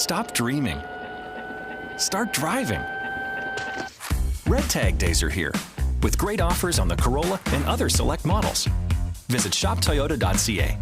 Stop dreaming. Start driving. Red Tag Days are here, with great offers on the Corolla and other select models. Visit shoptoyota.ca.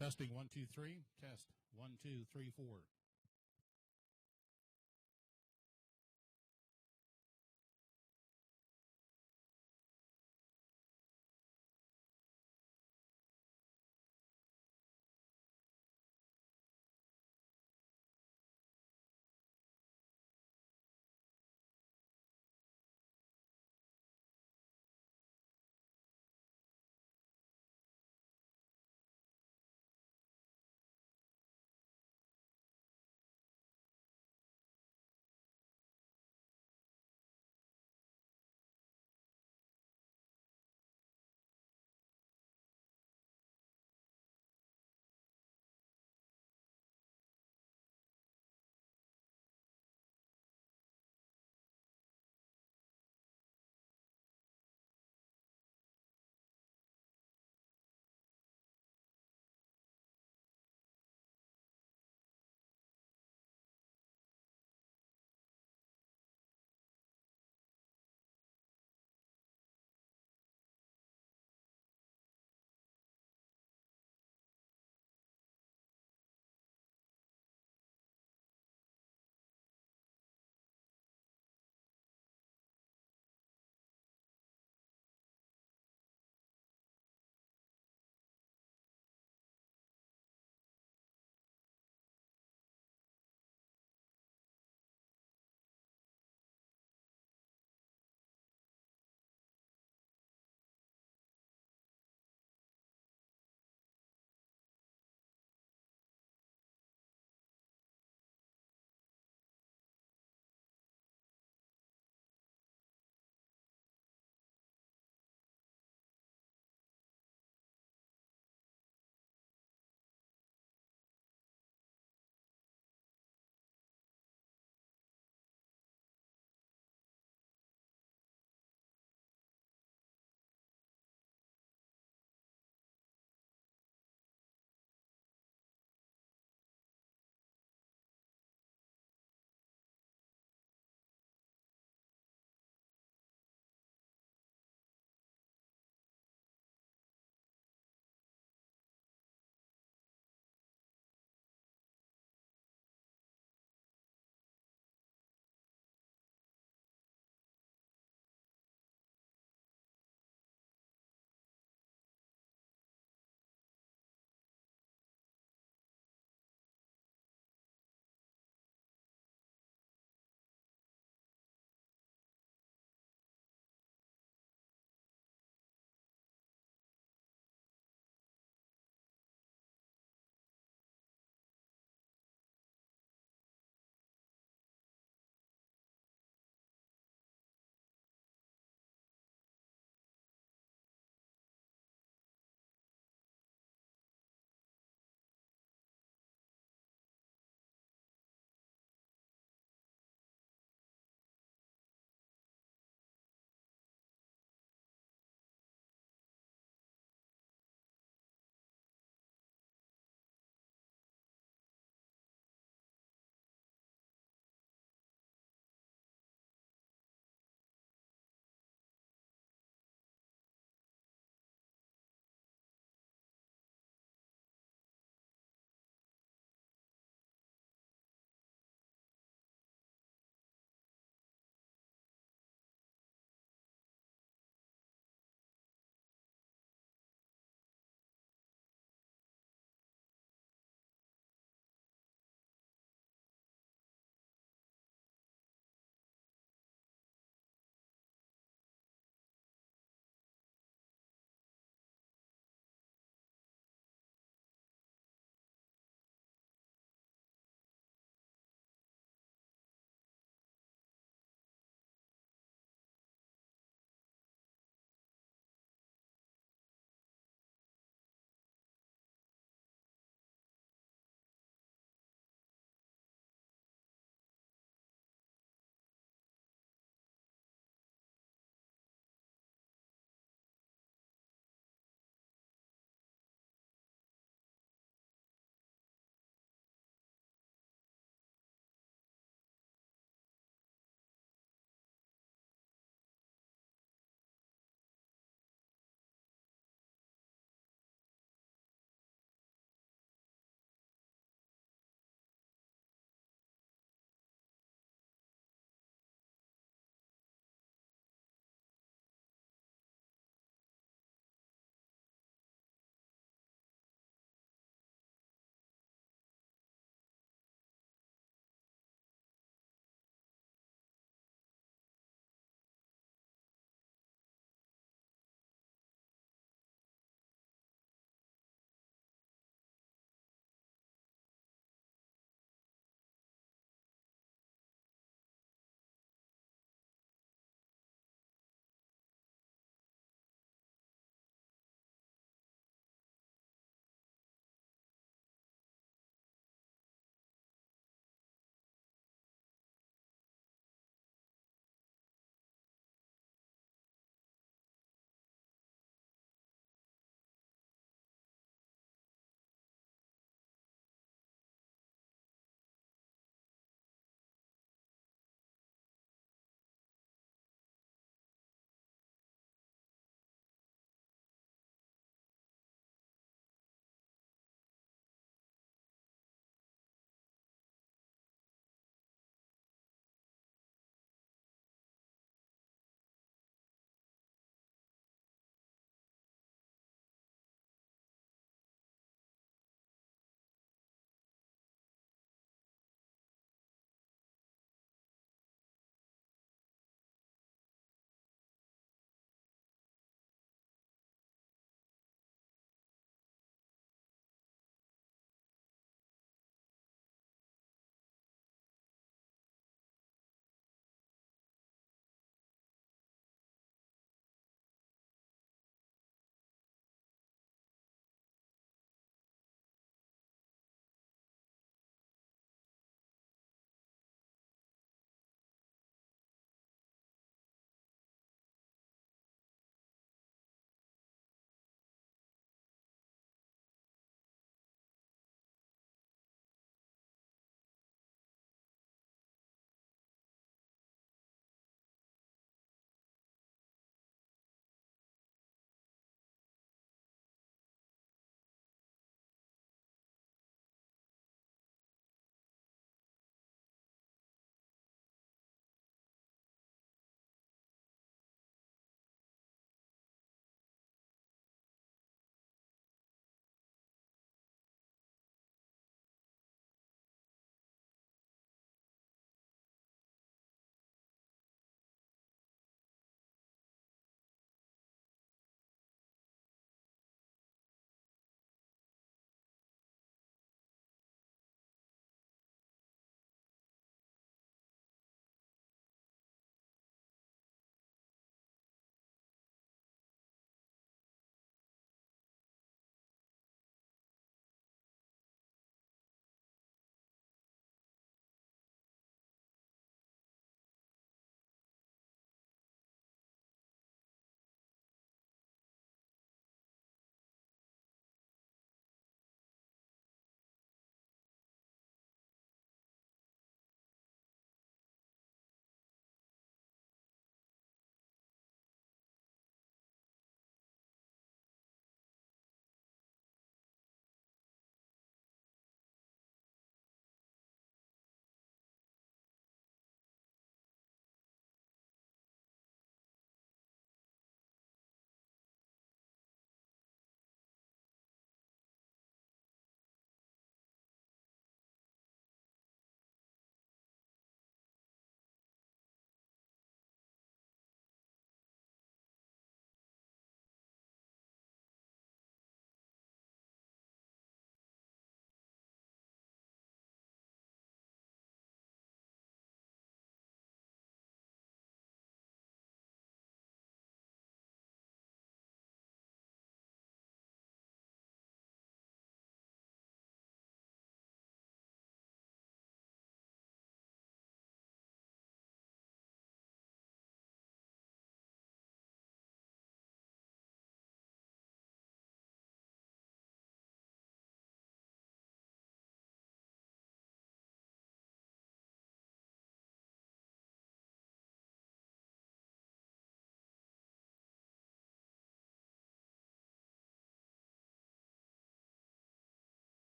Testing 1 2 3. Test 1 2 3 4.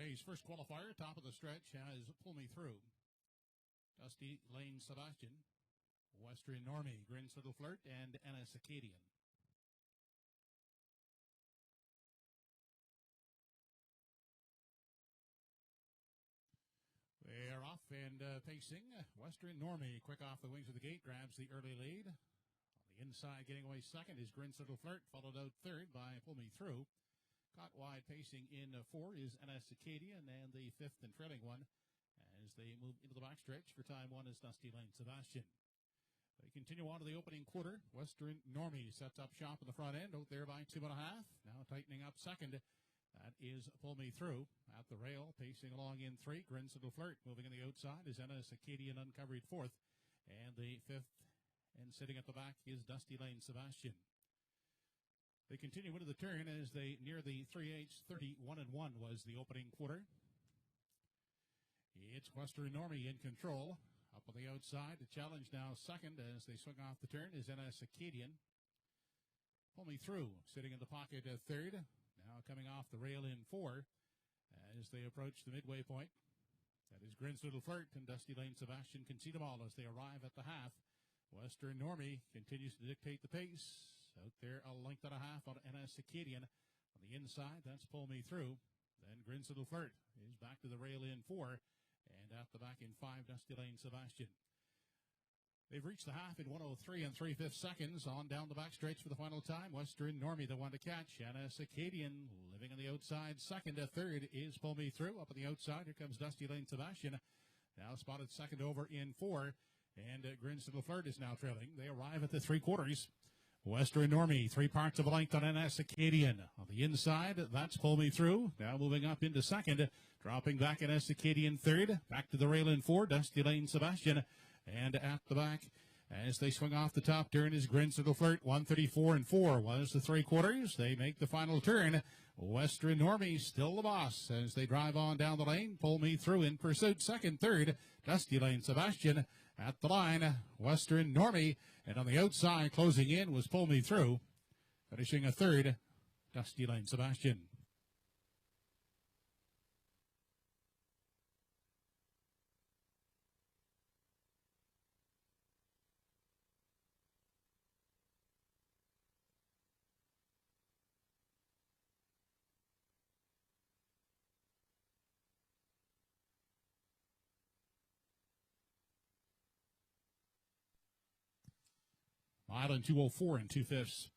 today's first qualifier, top of the stretch, has Pull Me Through. Dusty Lane Sebastian, Western Normie, Grins Little Flirt, and Ennis Acadian. They're off and pacing. Western Normie, quick off the wings of the gate, grabs the early lead. On the inside, getting away second is Grins Little Flirt, followed out third by Pull Me Through. Caught wide pacing in four is Ennis Acadian, and the fifth and trailing one as they move into the backstretch for time one is Dusty Lane Sebastian. They continue on to the opening quarter. Western Normie sets up shop in the front end, out there by 2.5. Now tightening up second. That is Pull Me Through. At the rail, pacing along in three. Grins Little Flirt. Moving on the outside is Ennis Acadian, uncovered fourth. And the fifth and sitting at the back is Dusty Lane Sebastian. They continue into the turn as they near the 3/8. 31-1 was the opening quarter. It's Western Normie in control. Up on the outside, the challenge now second as they swing off the turn is Ennis Acadian. Pull Me Through, sitting in the pocket at third. Now coming off the rail in four as they approach the midway point. That is Grins Little Flirt and Dusty Lane Sebastian can see them all as they arrive at the half. Western Normie continues to dictate the pace. Out there a length and a half on Ennis Acadian. On the inside, that's Pull Me Through. Then Grins Little Flirt is back to the rail in four. And at the back in five, Dusty Lane Sebastian. They've reached the half in 1:03 3/5 seconds. On down the backstretch for the final time. Western Normie, the one to catch. Ennis Acadian living on the outside. Second. Third is Pull Me Through. Up on the outside, here comes Dusty Lane Sebastian. Now spotted second over in four. And Grins Little Flirt is now trailing. They arrive at the three-quarters. Western Normie, 3 parts of a length on Ennis Acadian. On the inside, that's Pull Me Through. Now moving up into second. Dropping back Ennis Acadian third. Back to the rail in four, Dusty Lane Sebastian. And at the back, as they swing off the top turn, is Grins Little Flirt. 1:34 4 was the three-quarters. They make the final turn. Western Normie still the boss as they drive on down the lane. Pull Me Through in pursuit. Second, third, Dusty Lane Sebastian. At the line, Western Normie. And on the outside, closing in, was Pull Me Through. Finishing a third, Dusty Lane Sebastian. Mile in 2:04 2/5.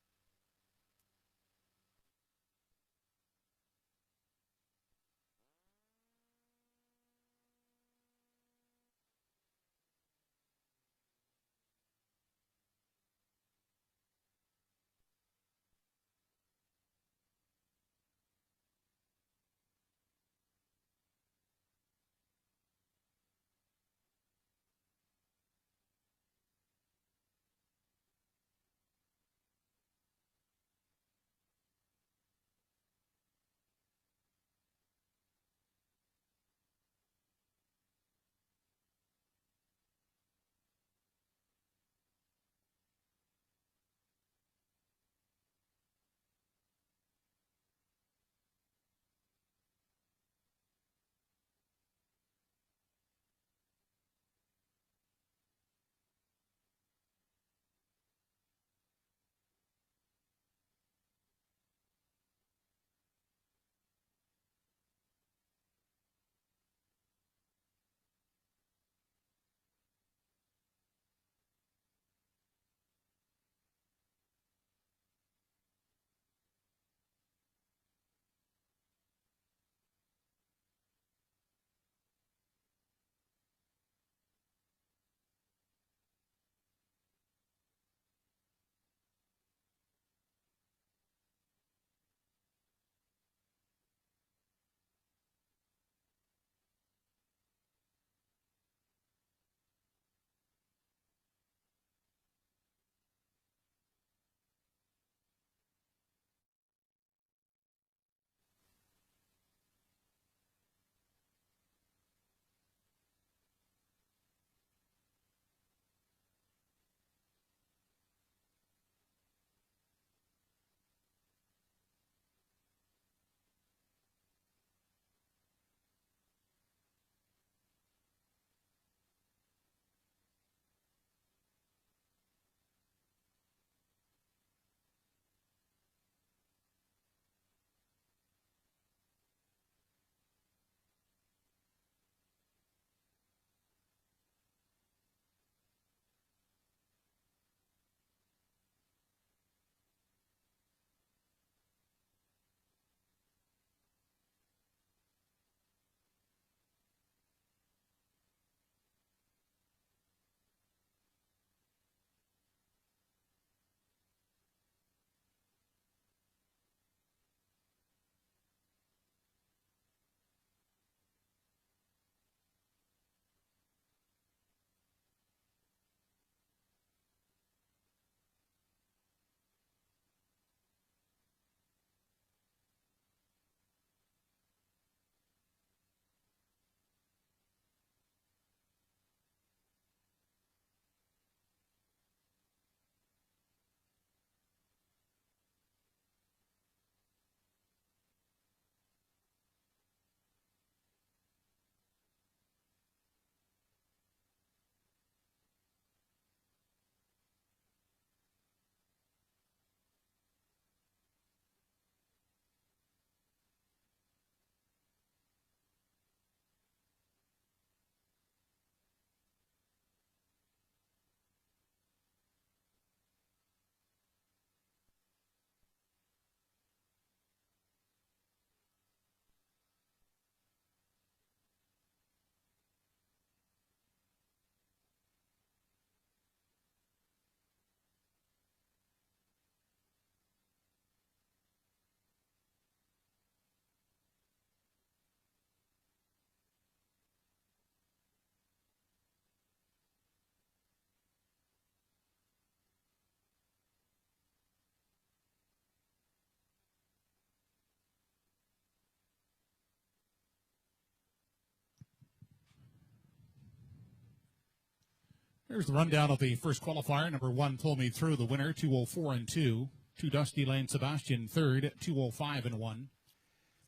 Here's the rundown of the first qualifier. Number 1, Pull Me Through, the winner, 2:04.2. 2, Dusty Lane Sebastian, third, 2:05.1.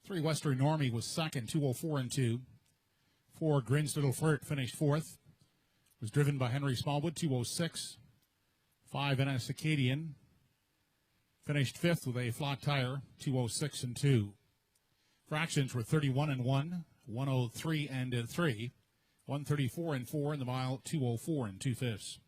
3, Western Normie was second, 2:04.2. 4, Grins Little Flirt finished fourth. Was driven by Henry Smallwood, 2:06. 5, NS Acadian finished fifth with a flat tire, 2:06.2. Fractions were 31.1, 103.3, 134.4 in the mile, 2:04 2/5.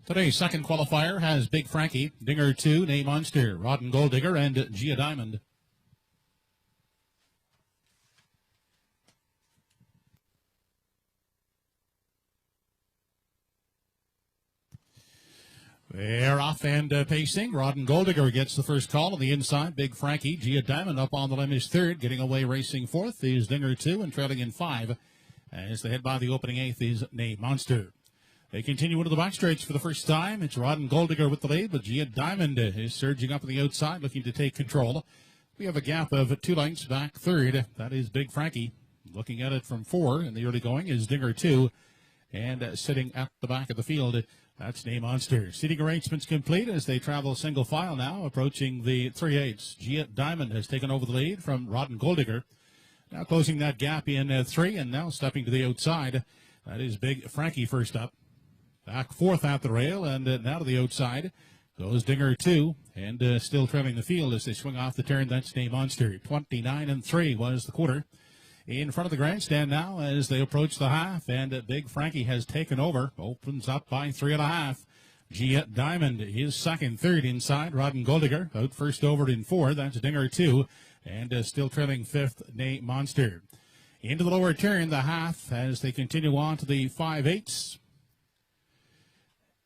Today's second qualifier has Big Frankie, Dinger 2, Name Monster, Rod and Gold Digger, and Gia Diamond. They're off and pacing. Rod and Gold Digger gets the first call on the inside. Big Frankie, Gia Diamond up on the limb is third. Getting away racing fourth is Dinger 2 and trailing in 5. As they head by the opening eighth is Name Monster. They continue into the back straights for the first time. It's Rod and Gold Digger with the lead, but Gia Diamond is surging up on the outside, looking to take control. We have a gap of 2 lengths back third. That is Big Frankie. Looking at it from 4 in the early going is Dinger 2. And sitting at the back of the field, that's Name Monster. Seating arrangements complete as they travel single file now, approaching the 3/8. Gia Diamond has taken over the lead from Rod and Gold Digger. Now closing that gap in 3 and now stepping to the outside. That is Big Frankie first up. Back fourth at the rail and now to the outside goes Dinger 2 and still trailing the field as they swing off the turn. That's Name Monster. 29-3 was the quarter. In front of the grandstand now as they approach the half, and Big Frankie has taken over, opens up by 3.5. Gia Diamond is second, third inside. Rod and Gold Digger out first over in 4. That's Dinger 2, and still trailing fifth, Name Monster. Into the lower turn, the half, as they continue on to the 5/8.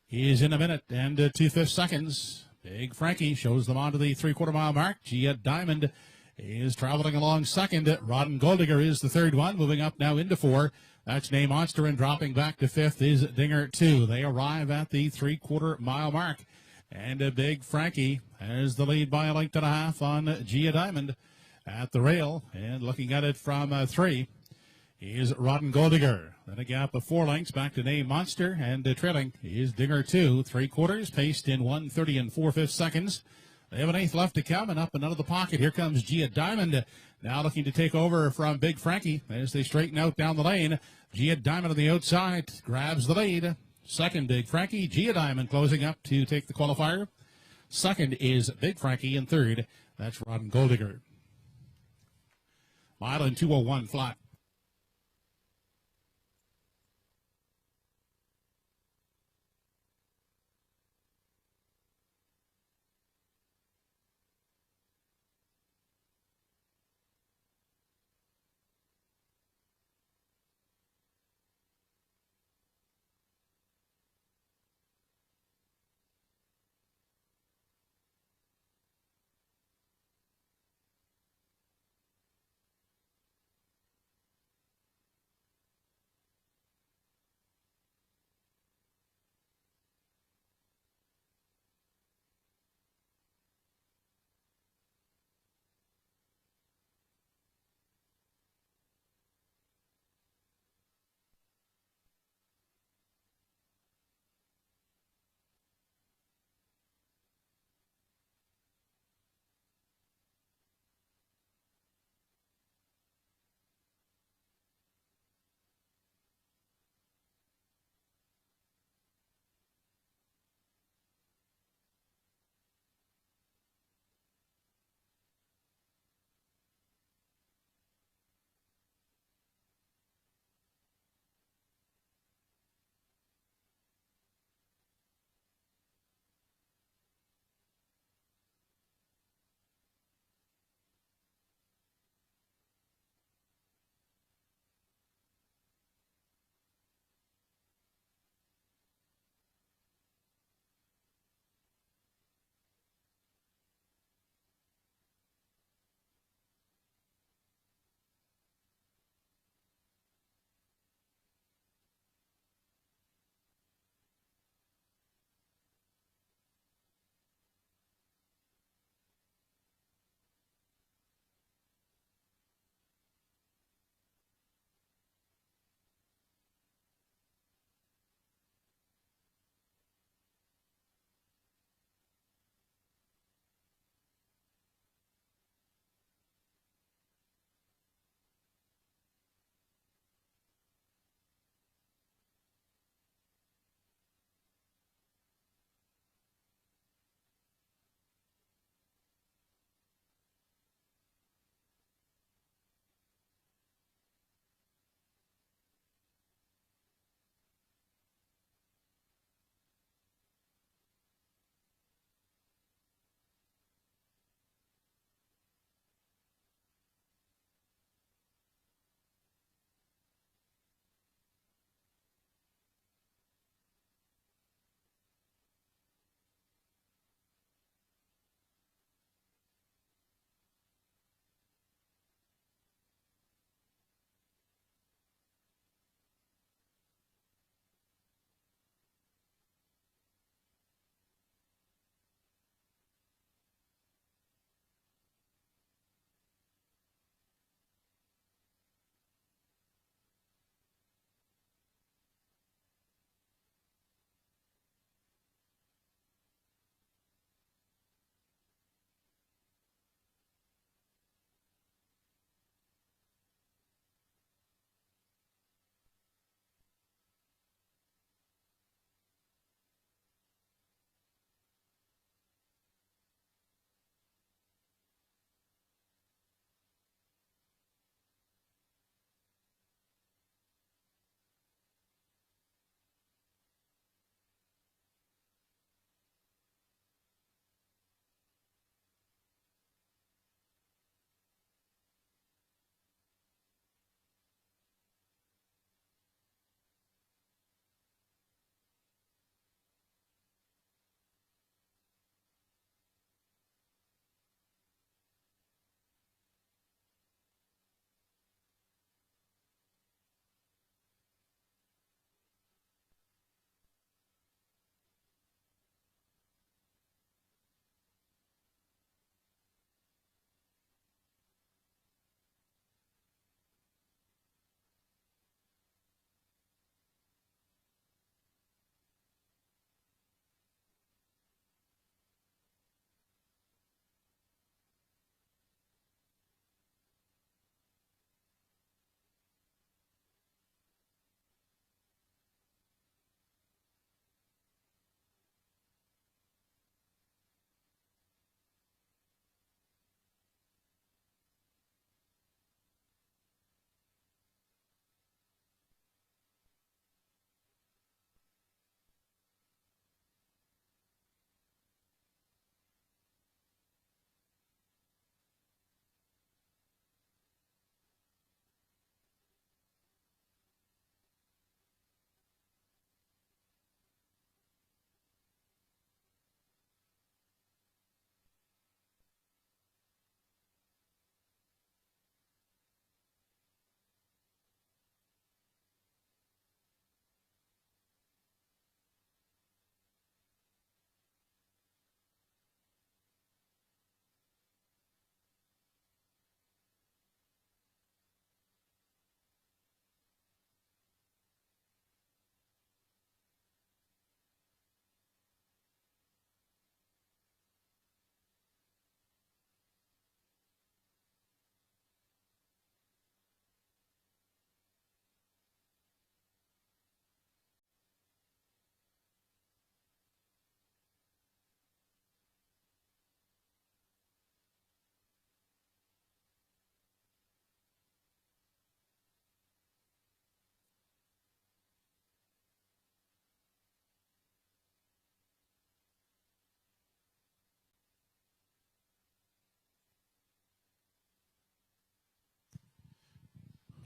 He is in a minute and 2/5 seconds. Big Frankie shows them onto the 3/4 mile mark. Gia Diamond is traveling along second. Rod and Gold Digger is the third one, moving up now into 4. That's Name Monster, and dropping back to 5th is Dinger 2. They arrive at the 3/4 mile mark. And Big Frankie has the lead by a length and a half on Gia Diamond at the rail. And looking at it from 3 is Rod and Gold Digger. Then a gap of 4 lengths back to Name Monster, and trailing is Dinger 2. 3/4 paced in 1:30 and 4/5 seconds. They have an eighth left to come, and up and out of the pocket. Here comes Gia Diamond, now looking to take over from Big Frankie as they straighten out down the lane. Gia Diamond on the outside grabs the lead. Second, Big Frankie. Gia Diamond closing up to take the qualifier. Second is Big Frankie, and third, that's Rod and Gold Digger. Mile and 2:01 flat.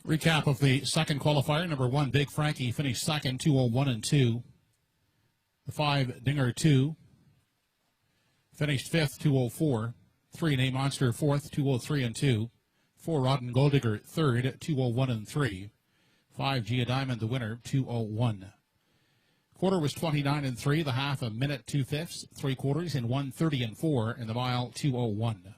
Recap of the second qualifier. Number 1, Big Frankie finished second, 2:01 and 2. The 5, Dinger 2 finished fifth, 2:04. 3, Name Monster fourth, 2:03 and 2. 4, Rodden Goldigger third, 2:01 and 3. 5, Gia Diamond the winner, 2:01. Quarter was 29 and 3. The half a minute 2/5. 3 quarters in 1:30 and 4, and the mile 2:01.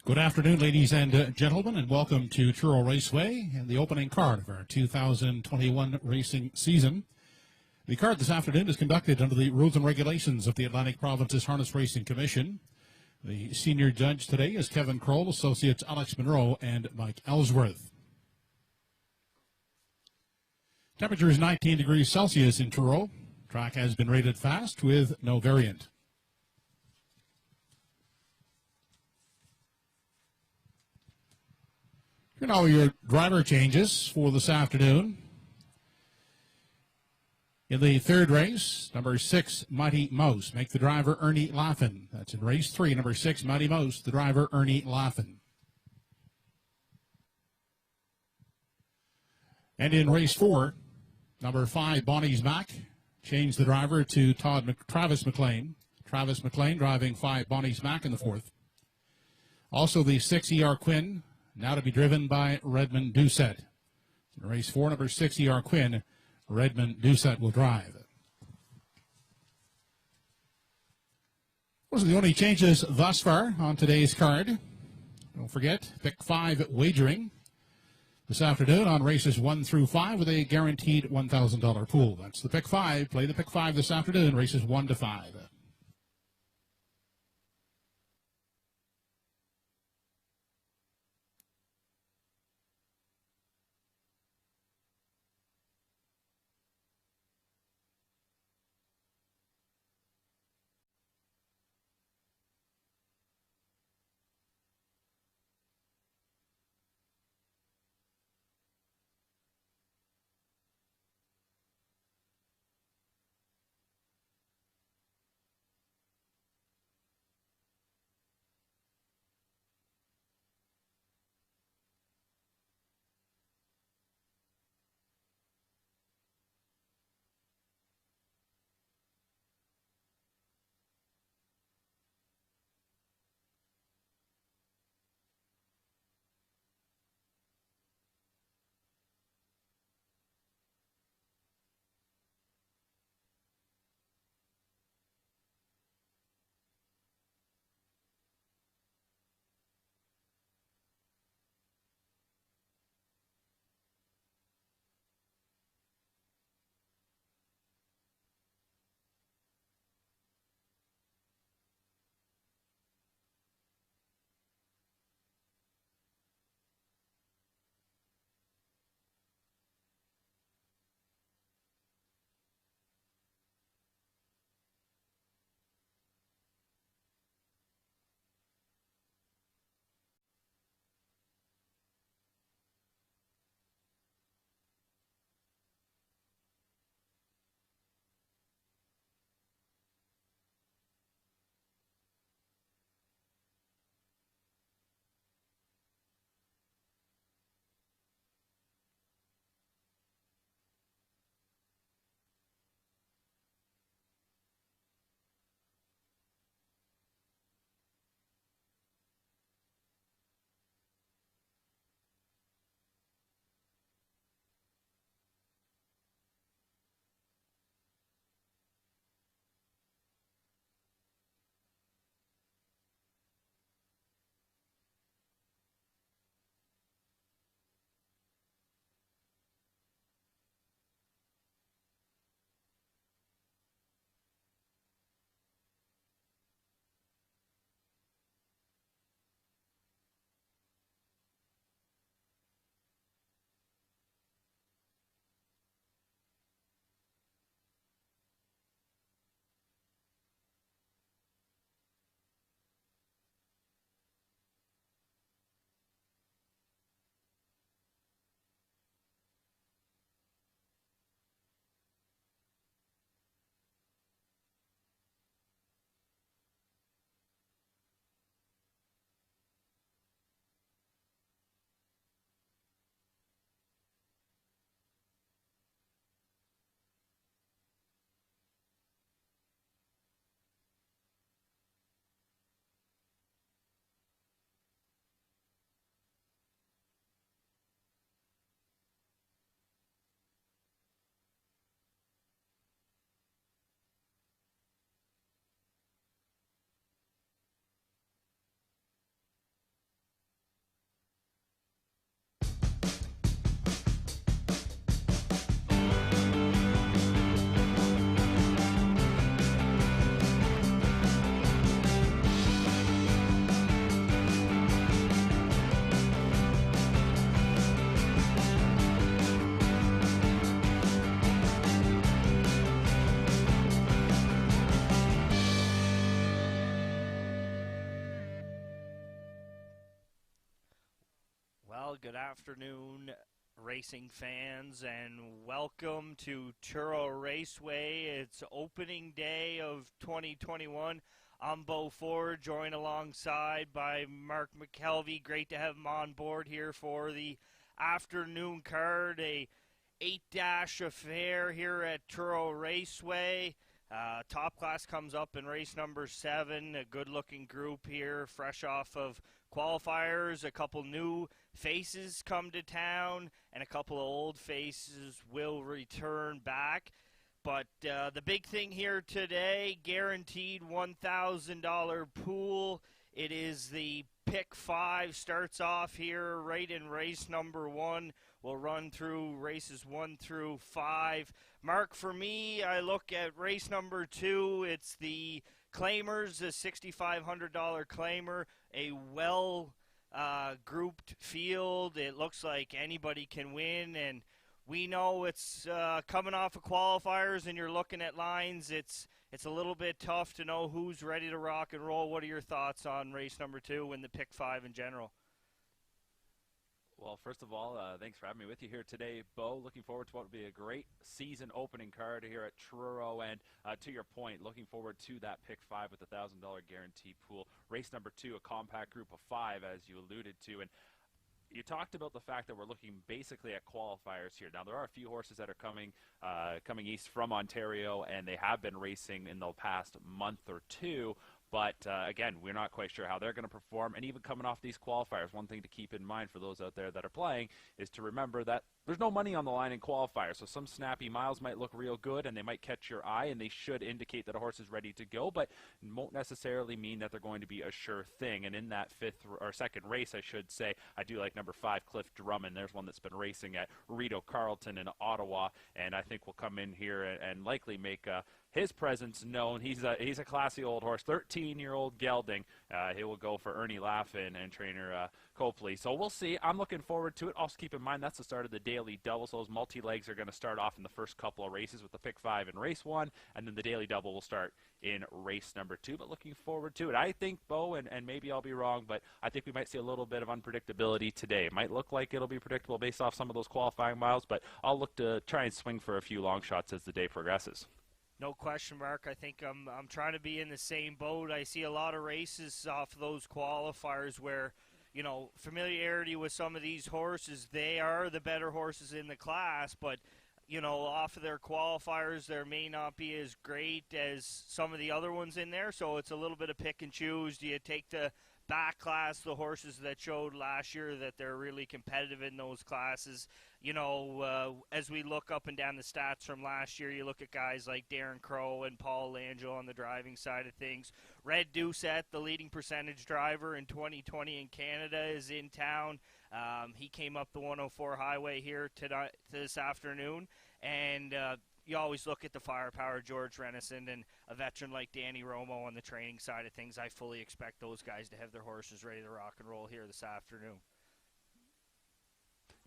Good afternoon, ladies and gentlemen, and welcome to Truro Raceway and the opening card of our 2021 racing season. The card this afternoon is conducted under the rules and regulations of the Atlantic Provinces Harness Racing Commission. The senior judge today is Kevin Kroll, associates Alex Monroe and Mike Ellsworth. Temperature is 19 degrees Celsius in Truro. Track has been rated fast with no variant. Here now are your driver changes for this afternoon. In the third race, number 6, Mighty Mouse, make the driver Ernie Laffin. That's in race 3, number 6, Mighty Mouse, the driver Ernie Laffin. And in race 4, number 5, Bonnie's Mac, change the driver to Travis McLean. Travis McLean driving 5, Bonnie's Mac in the 4th. Also the 6, E.R. Quinn, now to be driven by Redmond Doucette. In race 4, number 6, E.R. Quinn, Redmond Doucette will drive. Those are the only changes thus far on today's card. Don't forget, pick 5 wagering this afternoon on races 1 through 5 with a guaranteed $1,000 pool. That's the pick 5. Play the pick 5 this afternoon, races 1 to 5. Well, good afternoon, racing fans, and welcome to Truro Raceway. It's opening day of 2021. I'm Bo Ford, joined alongside by Mark McKelvey. Great to have him on board here for the afternoon card, a 8-dash affair here at Truro Raceway. Top class comes up in race number 7, a good-looking group here, fresh off of qualifiers. A couple new faces come to town, and a couple of old faces will return back. But the big thing here today, guaranteed $1,000 pool. It is the pick 5, starts off here right in race number 1. We'll run through races 1 through 5. Mark, for me, I look at race number 2. It's the claimers, the $6,500 claimer, a well-grouped field. It looks like anybody can win, and we know it's coming off of qualifiers, and you're looking at lines. It's a little bit tough to know who's ready to rock and roll. What are your thoughts on race number 2 and the pick 5 in general? Well, first of all, thanks for having me with you here today, Bo. Looking forward to what will be a great season opening card here at Truro. And to your point, looking forward to that pick 5 with the $1,000 guarantee pool. Race number 2, a compact group of 5, as you alluded to. And you talked about the fact that we're looking basically at qualifiers here. Now, there are a few horses that are coming east from Ontario, and they have been racing in the past month or two. But, again, we're not quite sure how they're going to perform. And even coming off these qualifiers, one thing to keep in mind for those out there that are playing is to remember that there's no money on the line in qualifiers. So some snappy miles might look real good, and they might catch your eye, and they should indicate that a horse is ready to go, but won't necessarily mean that they're going to be a sure thing. And in that second race, I should say, I do like number 5, Cliff Drummond. There's one that's been racing at Rito Carlton in Ottawa, and I think will come in here and likely make his presence known. He's a classy old horse, 13-year-old gelding. He will go for Ernie Laffin and trainer Copley. So we'll see. I'm looking forward to it. Also keep in mind that's the start of the daily double. So those multi-legs are going to start off in the first couple of races with the pick 5 in race 1, and then the daily double will start in race number 2. But looking forward to it. I think, Bo, and maybe I'll be wrong, but I think we might see a little bit of unpredictability today. It might look like it'll be predictable based off some of those qualifying miles, but I'll look to try and swing for a few long shots as the day progresses. No question, Mark. I think I'm trying to be in the same boat. I see a lot of races off those qualifiers where, you know, familiarity with some of these horses. They are the better horses in the class, but, you know, off of their qualifiers, there may not be as great as some of the other ones in there. So it's a little bit of pick and choose. Do you take the back class, the horses that showed last year that they're really competitive in those classes? You know, as we look up and down the stats from last year, you look at guys like Darren Crow and Paul Langell on the driving side of things. Red Doucette, the leading percentage driver in 2020 in Canada, is in town. He came up the 104 highway here this afternoon, and you always look at the firepower, George Renison, and a veteran like Danny Romo on the training side of things. I fully expect those guys to have their horses ready to rock and roll here this afternoon.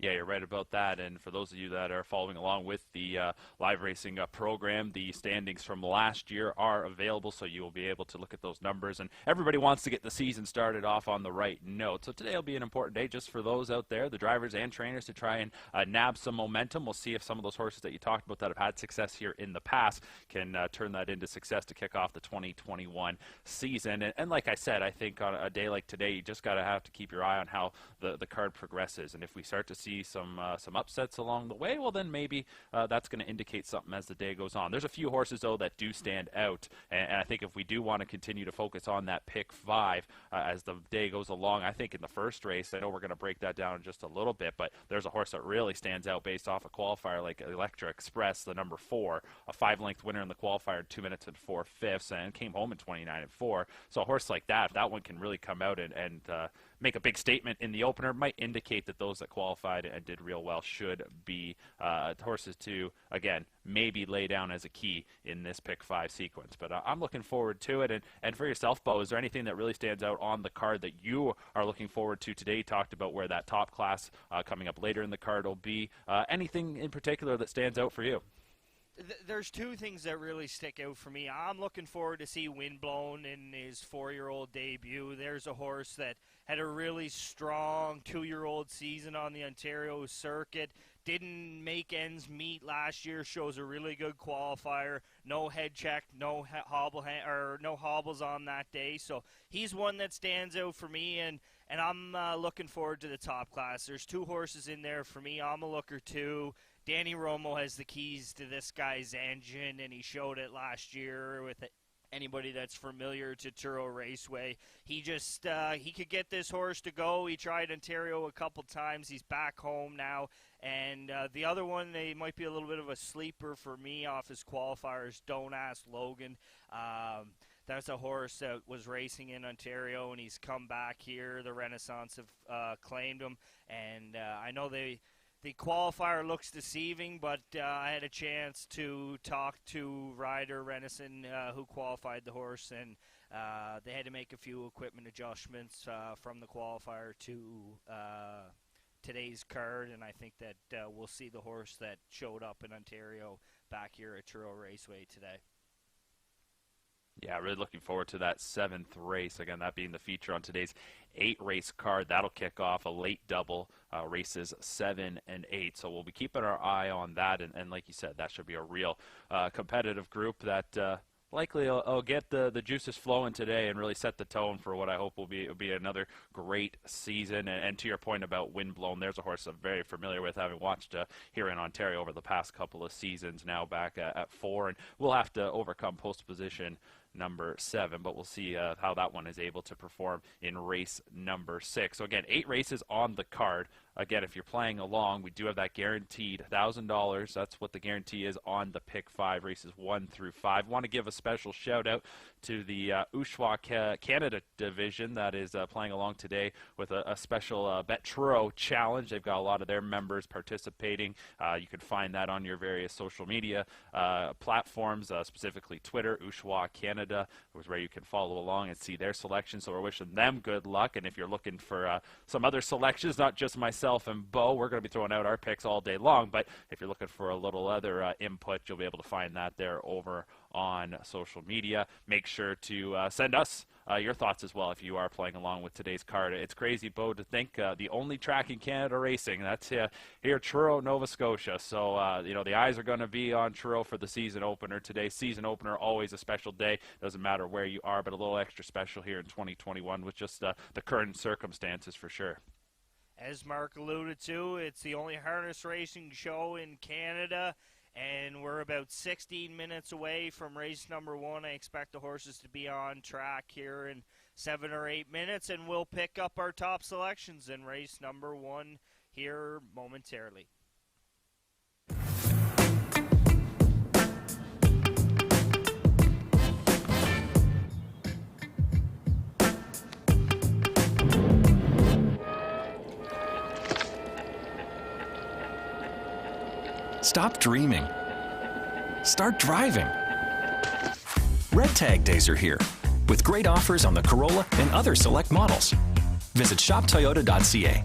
Yeah, you're right about that. And for those of you that are following along with the live racing program, the standings from last year are available, so you will be able to look at those numbers. And everybody wants to get the season started off on the right note. So today will be an important day just for those out there, the drivers and trainers, to try and nab some momentum. We'll see if some of those horses that you talked about that have had success here in the past can turn that into success to kick off the 2021 season. And like I said, I think on a day like today, you just got to have to keep your eye on how the card progresses. And if we start to see some upsets along the way, well, then maybe that's going to indicate something as the day goes on. There's a few horses, though, that do stand out, and I think if we do want to continue to focus on that pick 5 as the day goes along, I think in the first race, I know we're going to break that down in just a little bit, but there's a horse that really stands out based off a qualifier like Electra Express, the number 4, a 5-length winner in the qualifier in 2 minutes and 4/5, and came home in 29-4. So a horse like that, if that one can really come out and make a big statement in the opener, might indicate that those that qualified and did real well should be horses to, again, maybe lay down as a key in this pick 5 sequence. But I'm looking forward to it. And for yourself, Bo, is there anything that really stands out on the card that you are looking forward to today? You talked about where that top class coming up later in the card will be. Anything in particular that stands out for you? There's two things that really stick out for me. I'm looking forward to see Windblown in his 4-year-old debut. There's a horse that had a really strong 2-year-old season on the Ontario circuit. Didn't make ends meet last year. Shows a really good qualifier. No head check, no hobbles on that day. So he's one that stands out for me, and I'm looking forward to the top class. There's 2 horses in there for me. I'm a looker too. Danny Romo has the keys to this guy's engine, and he showed it last year with anybody that's familiar to Truro Raceway. He just he could get this horse to go. He tried Ontario a couple times. He's back home now. And the other one, they might be a little bit of a sleeper for me off his qualifiers. Don't Ask Logan. That's a horse that was racing in Ontario, and he's come back here. The Renaissance have claimed him, and I know the qualifier looks deceiving, but I had a chance to talk to Ryder Renison, who qualified the horse, and they had to make a few equipment adjustments from the qualifier to today's card, and I think that we'll see the horse that showed up in Ontario back here at Truro Raceway today. Yeah, really looking forward to that 7th race. Again, that being the feature on today's 8-race card. That'll kick off a late double, races 7 and 8. So we'll be keeping our eye on that. And like you said, that should be a real competitive group that likely will get the juices flowing today and really set the tone for what I hope will be another great season. And to your point about Windblown, there's a horse I'm very familiar with, having watched here in Ontario over the past couple of seasons, now back at 4. And we'll have to overcome post position number 7, but we'll see how that one is able to perform in race number 6. So again, 8 races on the card. Again, if you're playing along, we do have that guaranteed $1,000. That's what the guarantee is on the Pick 5, races 1 through 5. Want to give a special shout out to the Ushuaia Canada division that is playing along today with a special Bet Truro challenge. They've got a lot of their members participating. You can find that on your various social media platforms, specifically Twitter. Ushuaia Canada was where you can follow along and see their selection. So we're wishing them good luck. And if you're looking for some other selections, not just myself and Bo, we're going to be throwing out our picks all day long. But if you're looking for a little other input, you'll be able to find that there over on social media. Make sure to send us your thoughts as well if you are playing along with today's card. It's crazy, Bo, to think the only track in Canada racing, that's here Truro, Nova Scotia. So, the eyes are going to be on Truro for the season opener today. Season opener, always a special day. Doesn't matter where you are, but a little extra special here in 2021 with just the current circumstances for sure. As Mark alluded to, it's the only harness racing show in Canada, and we're about 16 minutes away from race number 1. I expect the horses to be on track here in 7 or 8 minutes, and we'll pick up our top selections in race number 1 here momentarily. Stop dreaming. Start driving. Red Tag Days are here, with great offers on the Corolla and other select models. Visit shoptoyota.ca.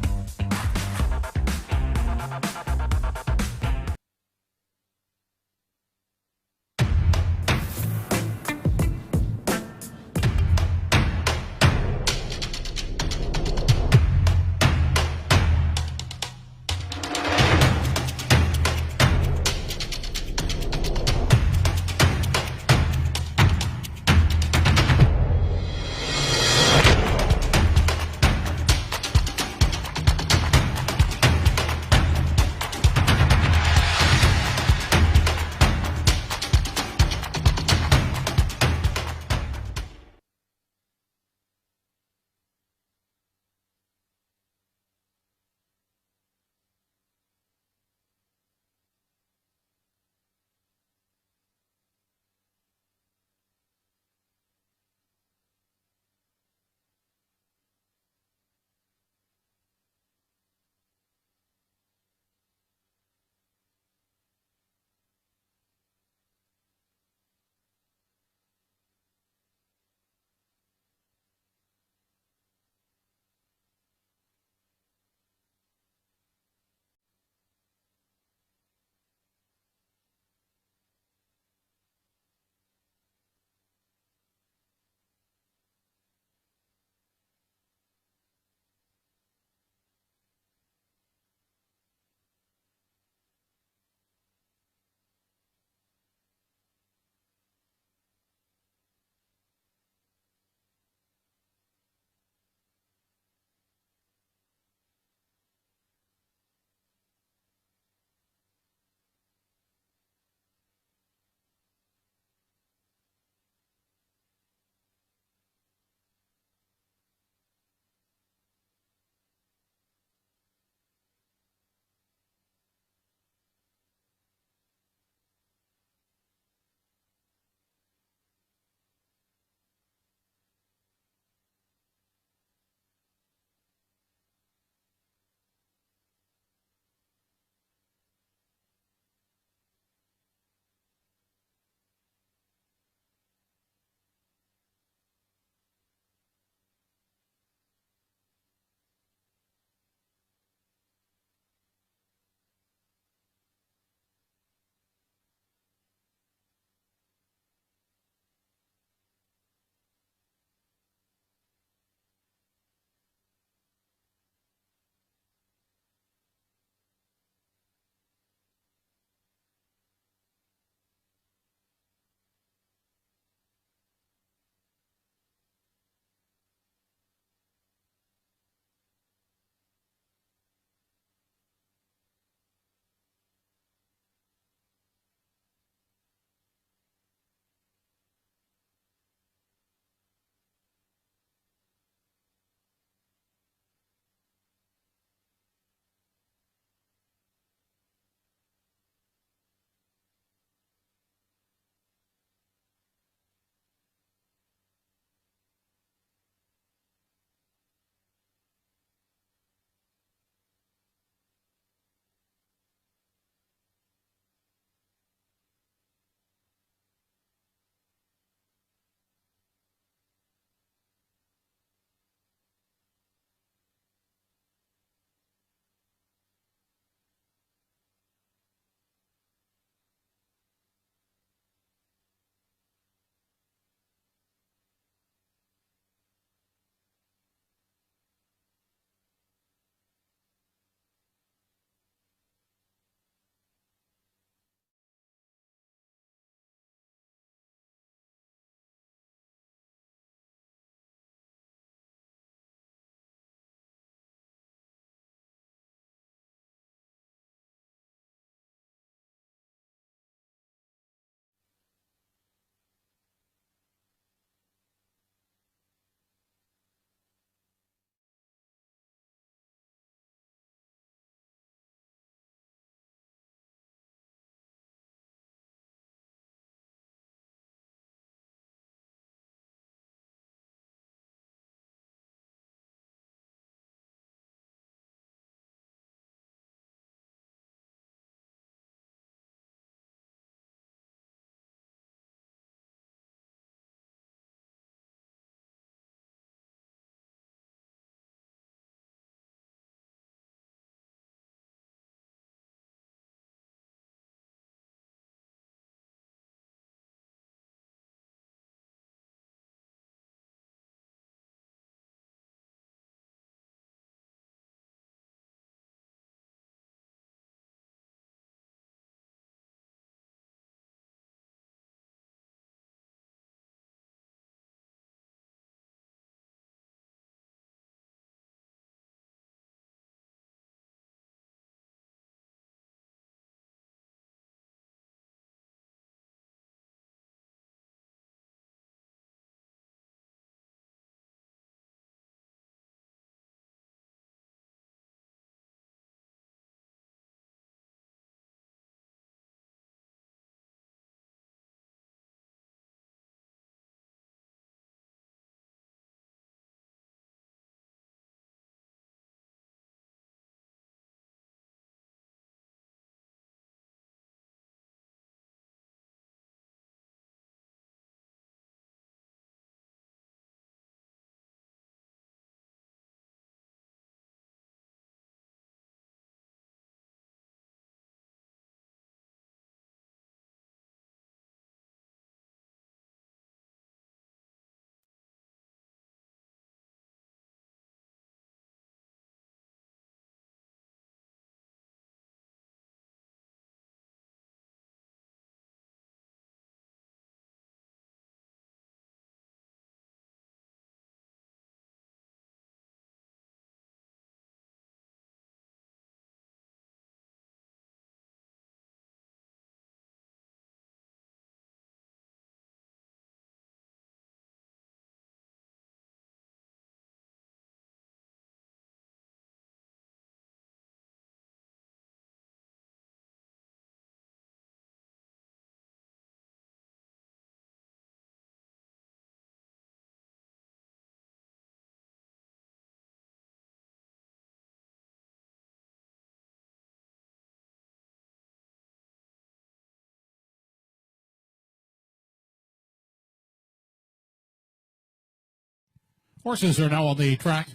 Horses are now on the track.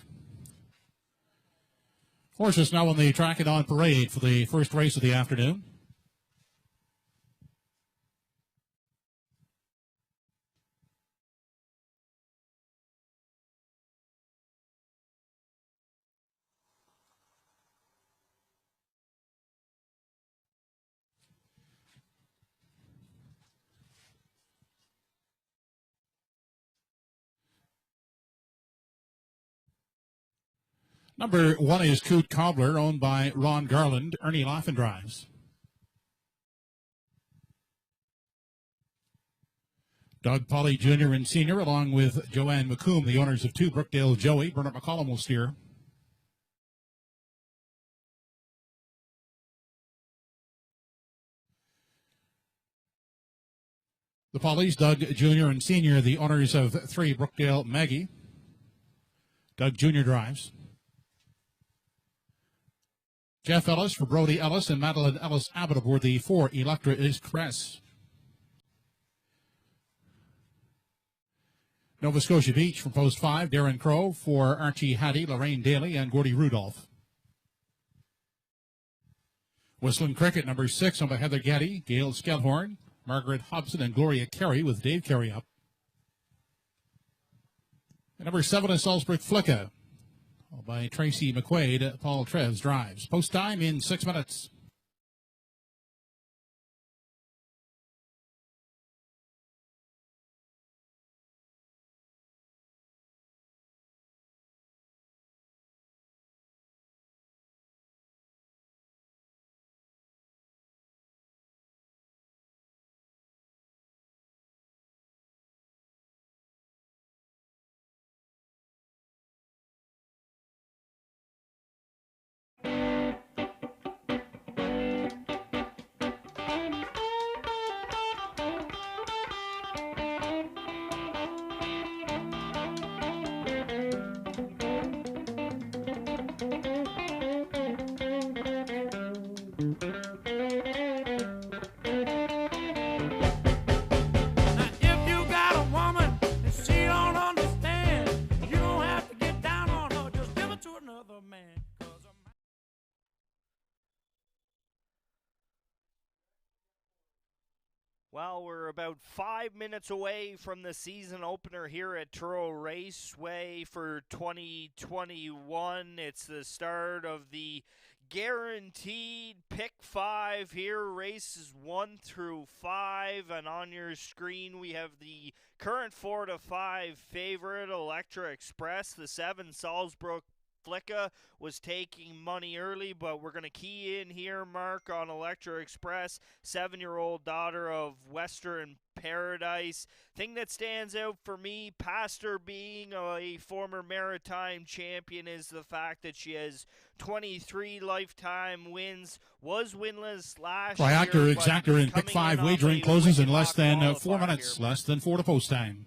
Horses now on the track and on parade for the first race of the afternoon. Number 1 is Coot Cobbler, owned by Ron Garland. Ernie Laffin drives. Doug Polly Jr. and Sr., along with Joanne McComb, the owners of 2 Brookdale Joey. Bernard McCollum will steer. The Pollys, Doug Jr. and Sr., the owners of 3 Brookdale Maggie. Doug Jr. drives. Jeff Ellis for Brody Ellis and Madeline Ellis Abbott aboard the 4 Electra Express. Nova Scotia Beach from post 5, Darren Crow for Archie Hattie, Lorraine Daly, and Gordy Rudolph. Whistling Cricket, number 6, owned by Heather Getty, Gail Skelhorn, Margaret Hobson, and Gloria Carey, with Dave Carey up. And number 7 is Salzburg Flicka, by Tracy McQuaid. Paul Treves drives. Post time in 6 minutes. Well, we're about 5 minutes away from the season opener here at Truro Raceway for 2021. It's the start of the guaranteed pick 5 here, races 1 through 5, and on your screen we have the current 4 to 5 favorite, Electra Express. The 7, Salzburg Flicka, was taking money early, but we're going to key in here, Mark, on Electra Express, 7-year-old daughter of Western Paradise. Thing that stands out for me, past her being a former maritime champion, is the fact that she has 23 lifetime wins, was winless last year. Triactor Exactor in pick 5 wagering closes in less than 4 minutes, here. Less than 4 to post time.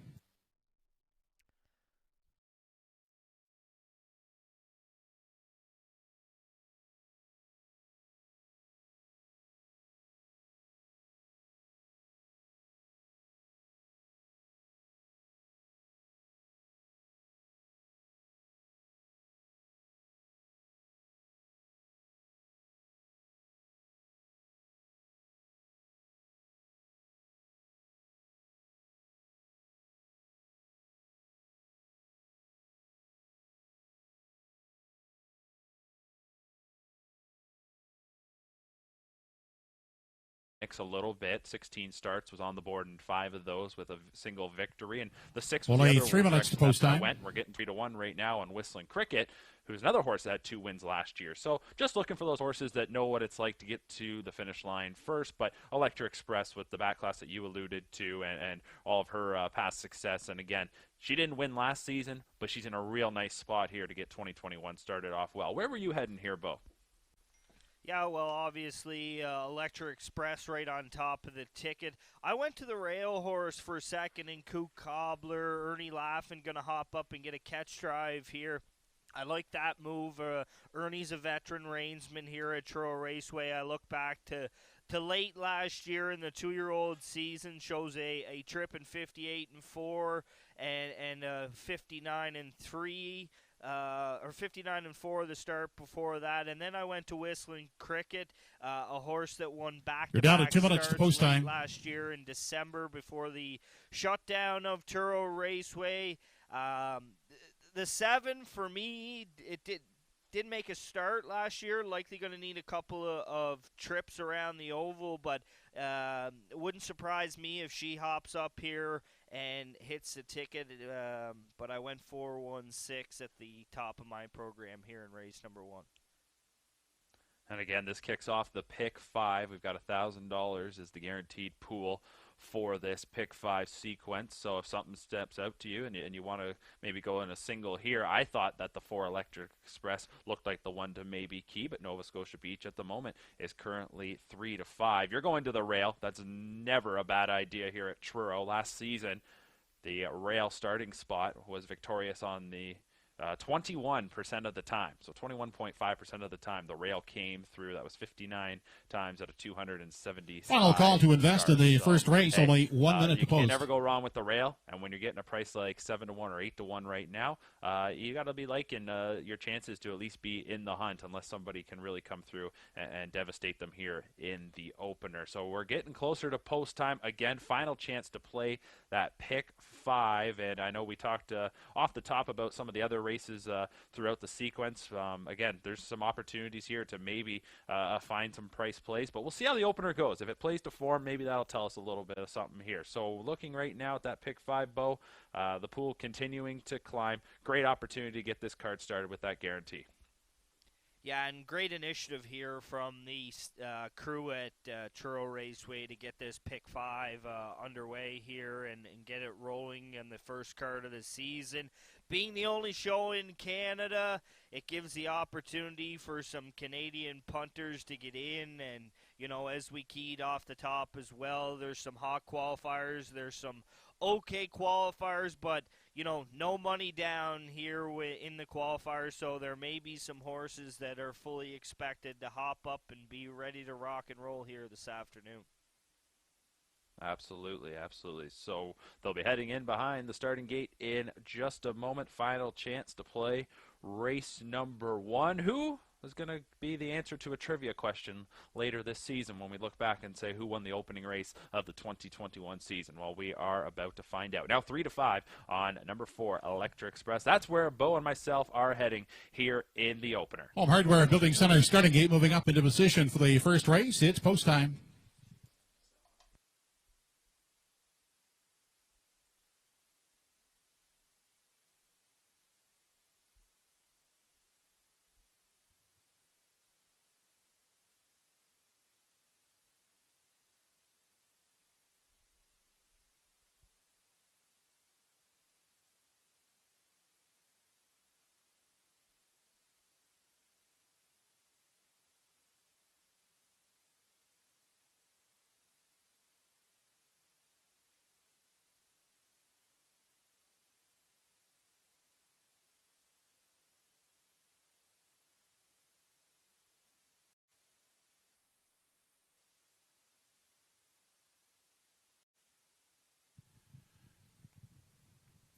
A little bit. 16 starts, was on the board in 5 of those with a single victory, and the 6 only 3 minutes to post time. We're getting 3-1 right now on Whistling Cricket, who's another horse that had 2 wins last year. So just looking for those horses that know what it's like to get to the finish line first. But Electra Express, with the back class that you alluded to, and all of her past success, and again, she didn't win last season, but she's in a real nice spot here to get 2021 started off well. Where were you heading here, Bo? Yeah, well, obviously, Electra Express right on top of the ticket. I went to the rail horse for a second in Coot Cobbler. Ernie Laffin going to hop up and get a catch drive here. I like that move. Ernie's a veteran reinsman here at Truro Raceway. I look back to late last year in the 2-year-old season, shows a trip in 58 and 4, and 59-3. Or 59-4 the start before that, and then I went to Whistling Cricket, a horse that won back-to-back You're down to 2 minutes to post time last year in December before the shutdown of Truro Raceway. The 7 for me, it did make a start last year. Likely going to need a couple of trips around the oval, but it wouldn't surprise me if she hops up here and hits the ticket. But I went 4-1-6 at the top of my program here in race number 1. And again, this kicks off the pick 5. We've got $1,000 as the guaranteed pool for this pick 5 sequence. So if something steps out to you and you want to maybe go in a single here, I thought that the 4 Electric Express looked like the one to maybe key, but Nova Scotia Beach at the moment is currently 3-5. You're going to the rail. That's never a bad idea here at Truro. Last season, the rail starting spot was victorious on the 21% of the time. So 21.5% of the time the rail came through. That was 59 times out of 270. Final call to invest in the first race. Only 1 minute to post. You can never go wrong with the rail. And when you're getting a price like 7-1 or 8-1 right now, you got to be liking your chances to at least be in the hunt, unless somebody can really come through and devastate them here in the opener. So we're getting closer to post time. Again, final chance to play that pick 5. And I know we talked off the top about some of the other races throughout the sequence. Again, there's some opportunities here to maybe find some price plays, but we'll see how the opener goes. If it plays to form, maybe that'll tell us a little bit of something here. So looking right now at that pick 5, Bo, the pool continuing to climb. Great opportunity to get this card started with that guarantee. Yeah, and great initiative here from the crew at Truro Raceway to get this pick 5 underway here and get it rolling in the first card of the season. Being the only show in Canada, it gives the opportunity for some Canadian punters to get in. And, you know, as we keyed off the top as well, there's some hot qualifiers, there's some okay qualifiers, but, you know, no money down here in the qualifiers, so there may be some horses that are fully expected to hop up and be ready to rock and roll here this afternoon. Absolutely, absolutely. So they'll be heading in behind the starting gate in just a moment. Final chance to play race number 1. Who is going to be the answer to a trivia question later this season when we look back and say who won the opening race of the 2021 season? Well, we are about to find out. Now 3-5 on number 4, Electric Express. That's where Bo and myself are heading here in the opener. Home Hardware Building Center starting gate moving up into position for the first race. It's post time.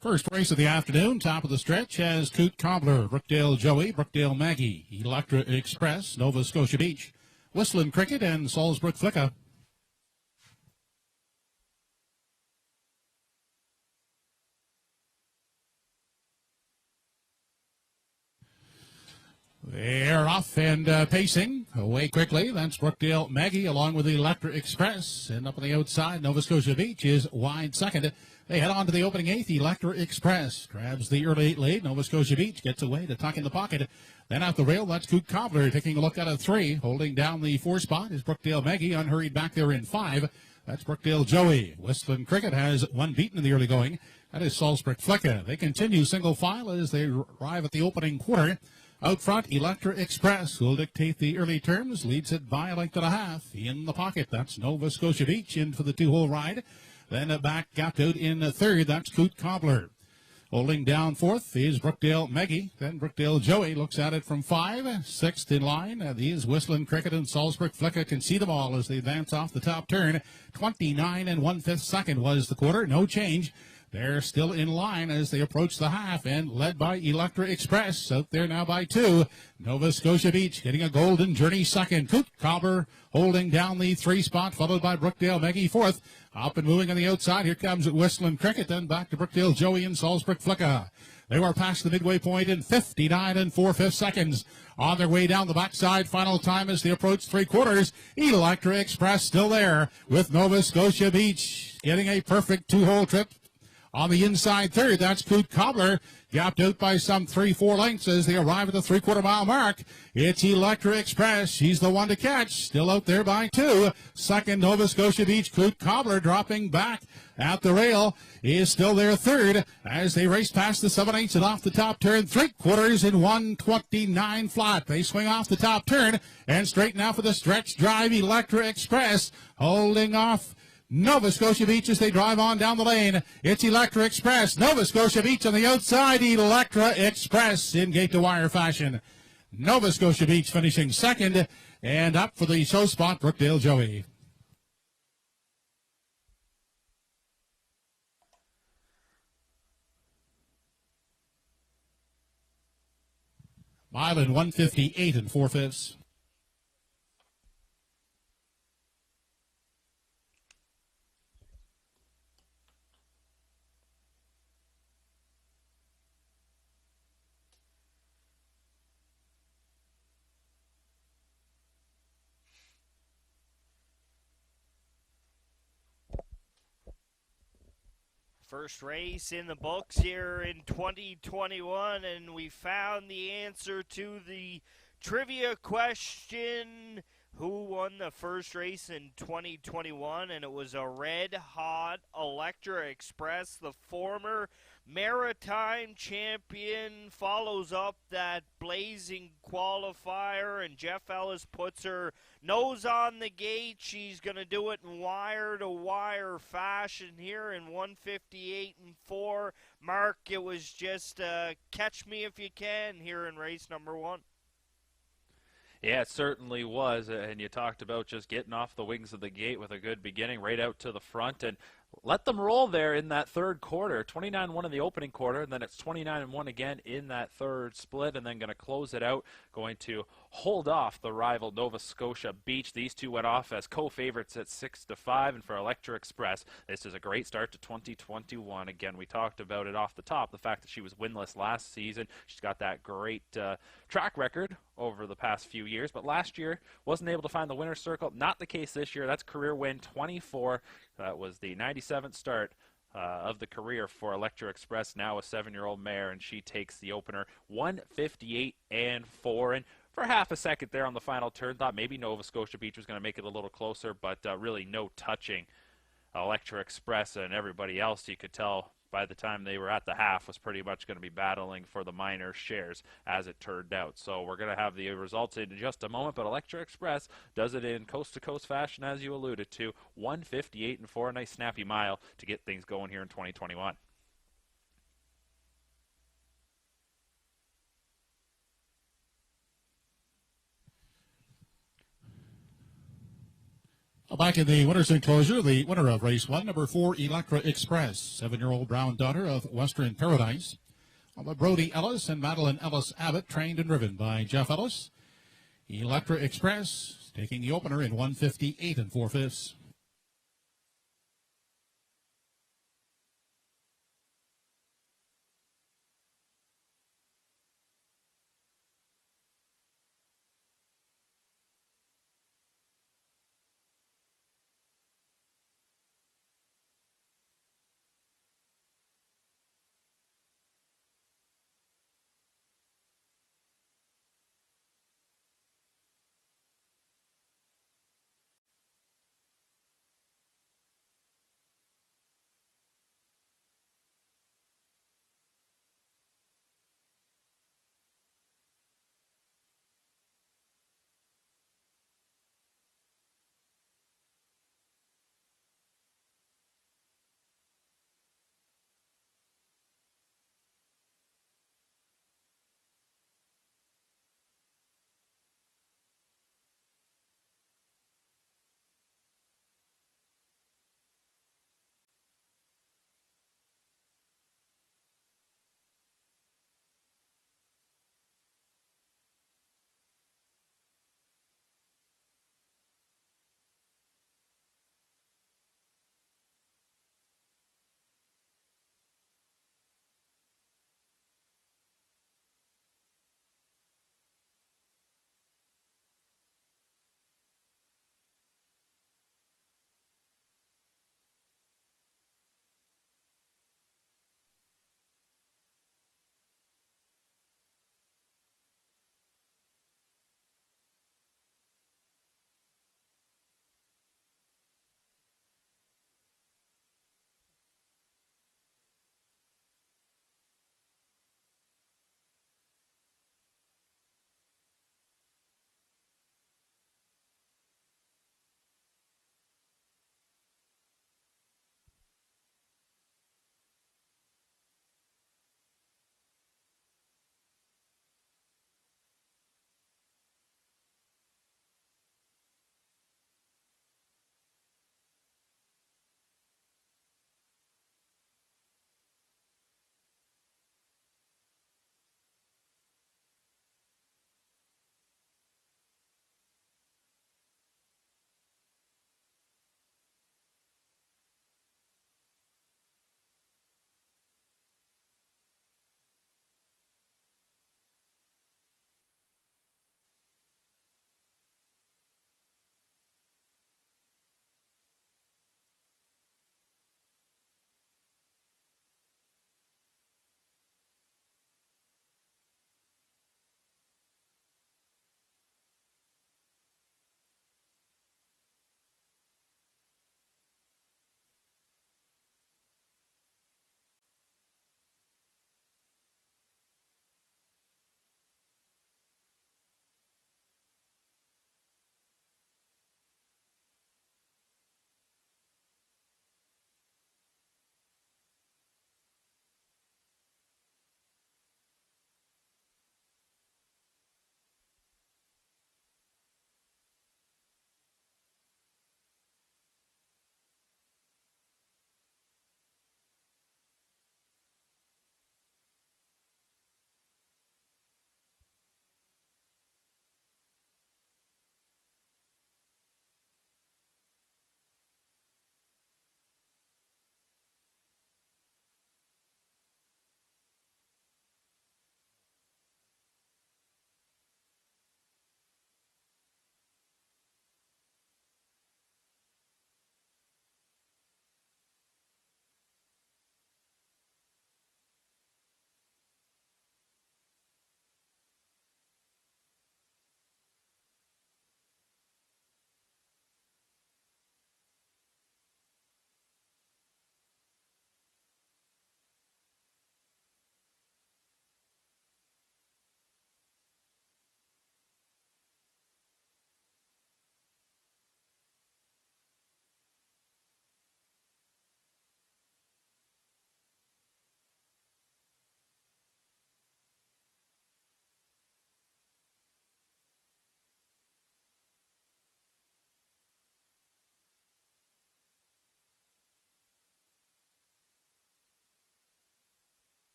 First race of the afternoon, top of the stretch, has Coot Cobbler, Brookdale Joey, Brookdale Maggie, Electra Express, Nova Scotia Beach, Whistling Cricket, and Salzburg Flicka. They're off and pacing away quickly. That's Brookdale Maggie along with the Electra Express. And up on the outside, Nova Scotia Beach is wide second. They head on to the opening 8th. Electra Express grabs the early 8 lead. Nova Scotia Beach gets away to tuck in the pocket. Then out the rail, that's Coot Cobbler taking a look at a 3. Holding down the 4 spot is Brookdale Maggie, unhurried back there in 5. That's Brookdale Joey. Whistling Cricket has 1 beaten in the early going. That is Salzburg Flicka. They continue single file as they arrive at the opening quarter. Out front, Electra Express will dictate the early terms, leads it by a length and a half. In the pocket, that's Nova Scotia Beach in for the 2-hole ride. Then back gapped out in 3rd, that's Coot Cobbler. Holding down 4th is Brookdale Maggie. Then Brookdale Joey looks at it from 5. 6th in line, these Whistling Cricket and Salzburg Flicka can see them all as they advance off the top turn. 29 1/5 second was the quarter, no change. They're still in line as they approach the half, and led by Electra Express, out there now by 2. Nova Scotia Beach getting a golden journey second. Coot Cobber holding down the 3 spot, followed by Brookdale Maggie 4th. Up and moving on the outside, here comes Whistling Cricket, then back to Brookdale Joey and Salzburg Flicka. They were past the midway point in 59 and 4/5 seconds. On their way down the backside, final time as they approach 3/4. Electra Express still there with Nova Scotia Beach getting a perfect 2-hole trip. On the inside third, that's Coot Cobbler, gapped out by some 3-4 lengths as they arrive at the 3/4 mile mark. It's Electra Express. She's the one to catch. Still out there by 2. Second, Nova Scotia Beach. Coot Cobbler dropping back at the rail is still there third as they race past the 7/8 and off the top turn. 3/4 in 1:29 flat. They swing off the top turn and straighten out for the stretch drive. Electra Express holding off Nova Scotia Beach as they drive on down the lane. It's Electra Express. Nova Scotia Beach on the outside. Electra Express in gate-to-wire fashion. Nova Scotia Beach finishing second. And up for the show spot, Brookdale Joey. Mile in 1:58 and 4/5. First race in the books here in 2021, and we found the answer to the trivia question: who won the first race in 2021? And it was a red-hot Electra Express. The former Maritime champion follows up that blazing qualifier, and Jeff Ellis puts her nose on the gate. She's going to do it in wire-to-wire fashion here in 1:58 and 4. Mark, it was just catch me if you can here in race number 1. Yeah, it certainly was, and you talked about just getting off the wings of the gate with a good beginning right out to the front, and let them roll there in that third quarter. 29-1 in the opening quarter, and then it's 29-1 again in that third split, and then going to close it out, going to hold off the rival Nova Scotia Beach. These two went off as co-favorites at 6-5, and for Electra Express, this is a great start to 2021. Again, we talked about it off the top, the fact that she was winless last season. She's got that great track record over the past few years, but last year wasn't able to find the winner's circle. Not the case this year. That's career win 24. That was the 97th start of the career for Electra Express, now a 7-year-old mare, and she takes the opener 1:58 and 4. And for half a second there on the final turn, thought maybe Nova Scotia Beach was going to make it a little closer, but really no touching Electra Express, and everybody else, you could tell by the time they were at the half, was pretty much going to be battling for the minor shares as it turned out. So we're going to have the results in just a moment, but Electra Express does it in coast-to-coast fashion, as you alluded to. 1:58 and 4, a nice snappy mile to get things going here in 2021. Back in the winner's enclosure, the winner of race 1, number 4, Electra Express, 7-year-old brown daughter of Western Paradise. Brody Ellis and Madeline Ellis Abbott, trained and driven by Jeff Ellis. Electra Express taking the opener in 1:58 and 4/5.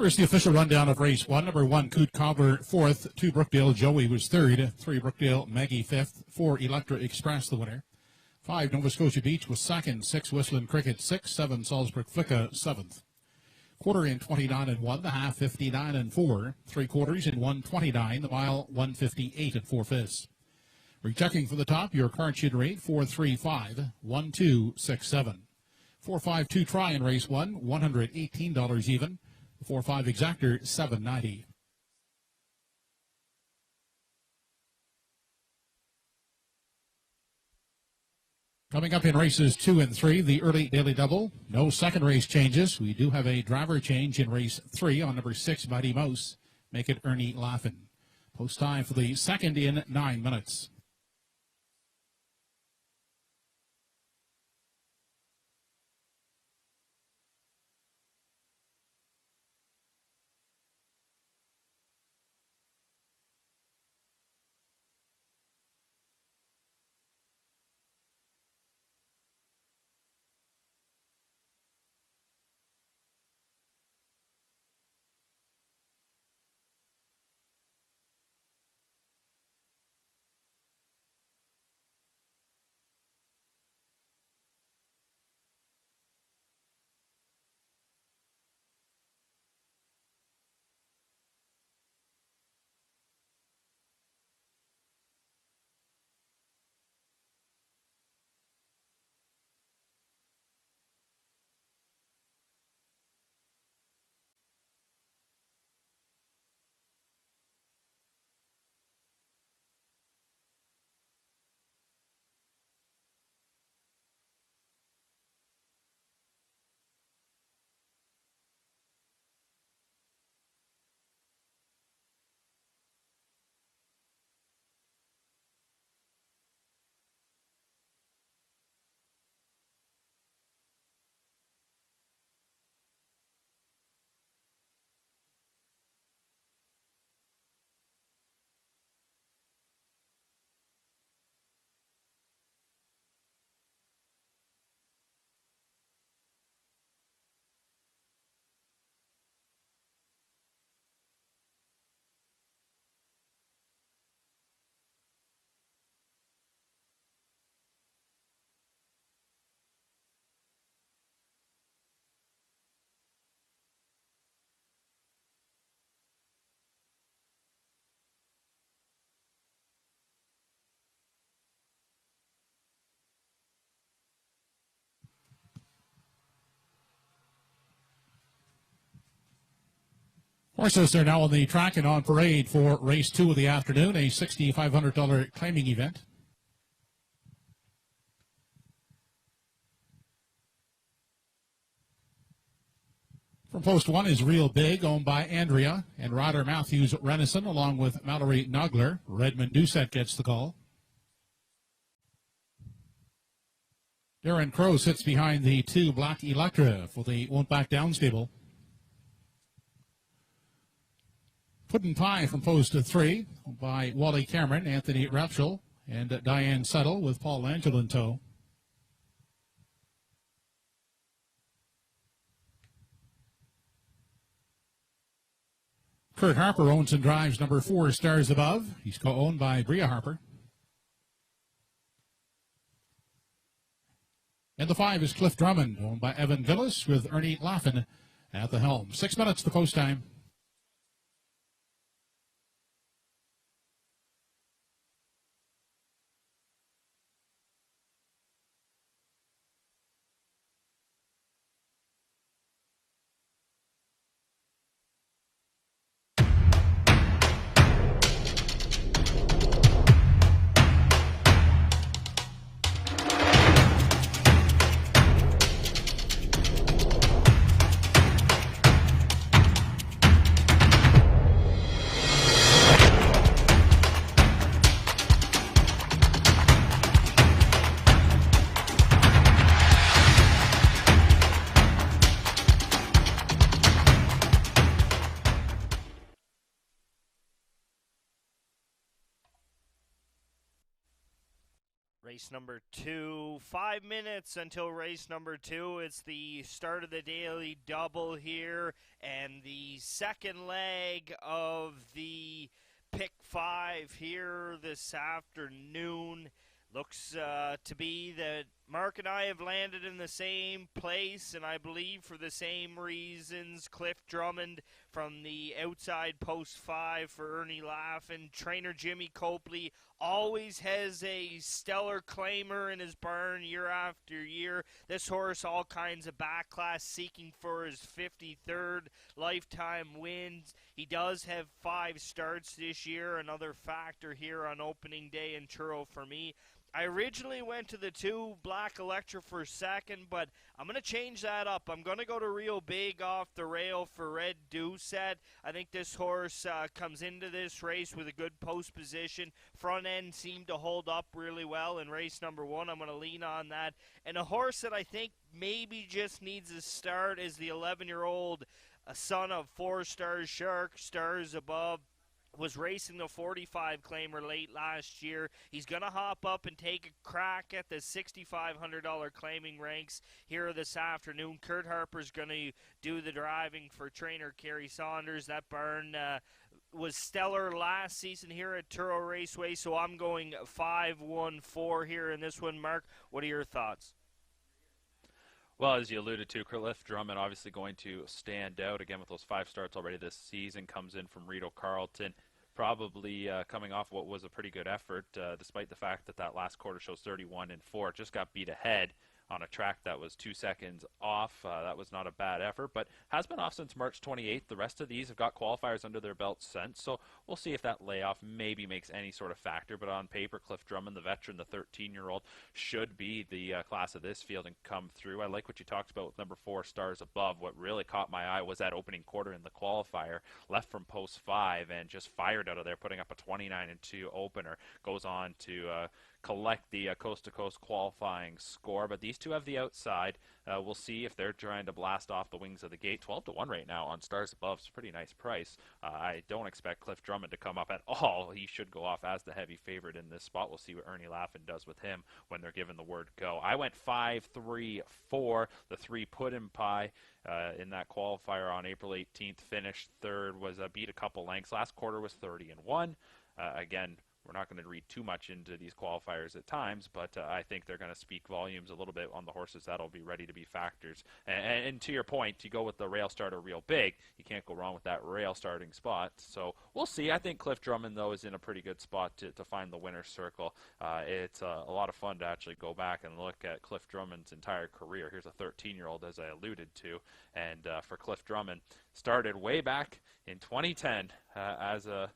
Here's the official rundown of race one. Number 1, Coot Cobbler, 4th. 2, Brookdale Joey was 3rd. 3, Brookdale Maggie, 5th. 4, Electra Express, the winner. 5, Nova Scotia Beach was 2nd. 6, Whistling Cricket, 6th. 7, Salzburg Flicka, 7th. Quarter in 29 and 1. The half 59 and 4. 3 quarters in 129. The mile 158 and 4/5. Rechecking for the top, your card should rate 435 1267. 452 try in race 1, $118 even. 4-5 exactor, $790. Coming up in races 2 and 3, the early daily double. No second race changes. We do have a driver change in race 3 on number 6, Mighty Mouse. Make it Ernie Laughin. Post time for the second in 9 minutes. Horses are now on the track and on parade for race 2 of the afternoon, a $6,500 claiming event. From post 1 is Real Big, owned by Andrea and rider Matthews Renison, along with Mallory Nogler. Redmond Doucette gets the call. Darren Crow sits behind the 2 Black Electra for the Won't Back Down stable. Puddin' Pie from post 3 by Wally Cameron, Anthony Rapschel, and Diane Settle with Paul Langell in tow. Kurt Harper owns and drives number 4, Stars Above. He's co-owned by Bria Harper. And the 5 is Cliff Drummond, owned by Evan Villas, with Ernie Laughin at the helm. 6 minutes to post time. Race number 2, 5 minutes until race number 2. It's the start of the daily double here, and the second leg of the pick 5 here this afternoon. Looks to be that Mark and I have landed in the same place, and I believe for the same reasons. Cliff Drummond from the outside post 5 for Ernie Laffin. Trainer Jimmy Copley always has a stellar claimer in his barn year after year. This horse, all kinds of back class, seeking for his 53rd lifetime wins. He does have 5 starts this year, another factor here on opening day in Truro for me. I originally went to the 2 Black Electra for second, but I'm going to change that up. I'm going to go to Real Big off the rail for Red Doucette. I think this horse comes into this race with a good post position. Front end seemed to hold up really well in race number 1. I'm going to lean on that. And a horse that I think maybe just needs a start is the 11-year-old son of 4 Stars Shark, Stars Above. Was racing the 45 claimer late last year. He's going to hop up and take a crack at the $6,500 claiming ranks here this afternoon. Kurt Harper's going to do the driving for trainer Kerry Saunders. That barn was stellar last season here at Truro Raceway, so I'm going 5-1-4 here in this one. Mark, what are your thoughts? Well, as you alluded to, Cliff Drummond obviously going to stand out again with those 5 starts already this season. Comes in from Rito Carlton, probably coming off what was a pretty good effort, despite the fact that that last quarter shows 31-4. Just got beat ahead on a track that was 2 seconds off. That was not a bad effort, but has been off since March 28th. The rest of these have got qualifiers under their belt since, so we'll see if that layoff maybe makes any sort of factor. But on paper, Cliff Drummond, the veteran, the 13-year-old, should be the class of this field and come through. I like what you talked about with number 4, Stars Above. What really caught my eye was that opening quarter in the qualifier, left from post 5 and just fired out of there, putting up a 29-2 opener. Goes on to collect the coast-to-coast qualifying score, but these 2 have the outside. We'll see if they're trying to blast off the wings of the gate. 12-1 right now on Stars Above. It's a pretty nice price. I don't expect Cliff Drummond to come up at all. He should go off as the heavy favorite in this spot. We'll see what Ernie Laffin does with him when they're given the word go. I went 5-3-4. The 3 Puddin' Pie in that qualifier on April 18th. Finished 3rd, was beat a couple lengths. Last quarter was 30-1. Again, we're not going to read too much into these qualifiers at times, but I think they're going to speak volumes a little bit on the horses that'll be ready to be factors. And to your point, you go with the rail starter Real Big. You can't go wrong with that rail starting spot. So we'll see. I think Cliff Drummond, though, is in a pretty good spot to find the winner's circle. It's a lot of fun to actually go back and look at Cliff Drummond's entire career. Here's a 13-year-old, as I alluded to. And for Cliff Drummond, started way back in 2010 as a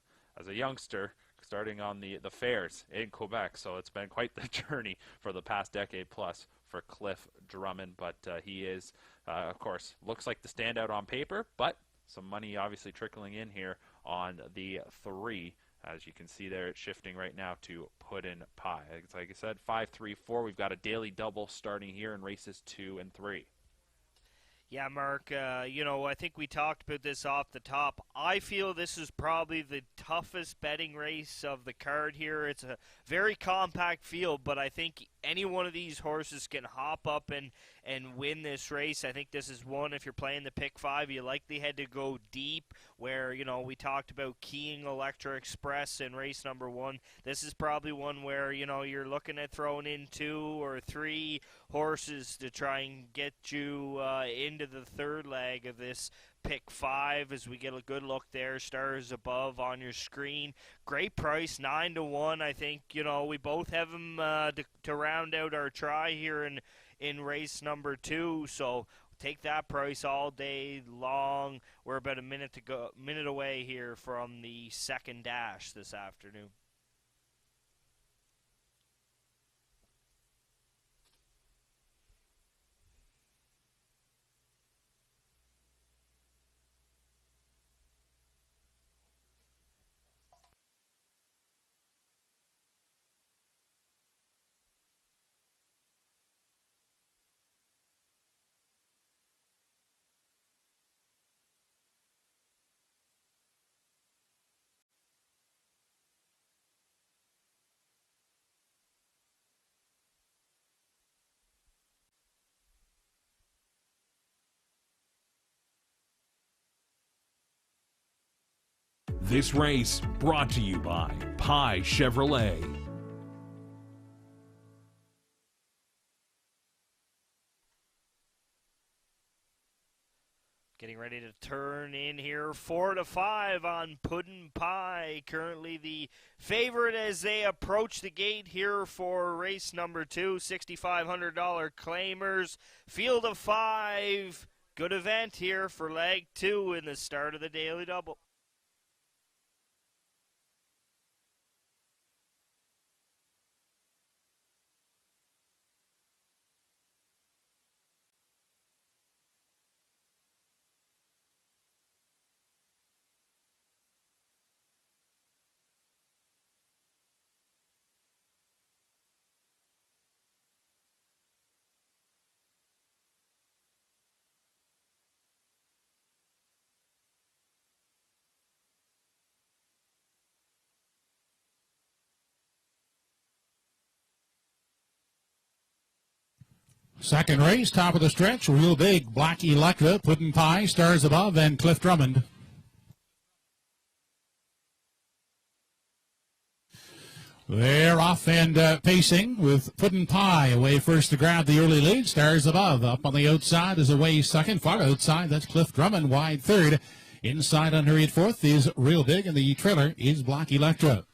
youngster, starting on the fairs in Quebec. So it's been quite the journey for the past decade plus for Cliff Drummond. But he is, of course, looks like the standout on paper, but some money obviously trickling in here on the 3. As you can see there, it's shifting right now to Puddin' Pie. Like I said, 5-3-4. We've got a daily double starting here in races 2 and 3. Yeah, Mark, I think we talked about this off the top. I feel this is probably the toughest betting race of the card here. It's a very compact field, but I think any one of these horses can hop up and win this race. I think this is one, if you're playing the pick 5, you likely had to go deep, where, we talked about keying Electra Express in race number 1. This is probably one where, you're looking at throwing in 2 or 3 horses to try and get you into the 3rd leg of this pick 5 as we get a good look there. Stars Above on your screen. Great price, 9-1. I think, we both have them to round out our try here in race number 2. So take that price all day long. We're about a minute away here from the second dash this afternoon. This race brought to you by Pie Chevrolet. Getting ready to turn in here, 4-5 on Puddin' Pie. Currently the favorite as they approach the gate here for race number 2, $6,500 claimers. Field of 5, good event here for leg 2 in the start of the Daily Double. Second race, top of the stretch, Real Big, Black Electra, Puddin' Pie, Stars Above, and Cliff Drummond. They're off and pacing with Puddin' Pie away first to grab the early lead. Stars Above up on the outside is away second. Far outside, that's Cliff Drummond wide third. Inside unhurried fourth is Real Big, and the trailer is Black Electra.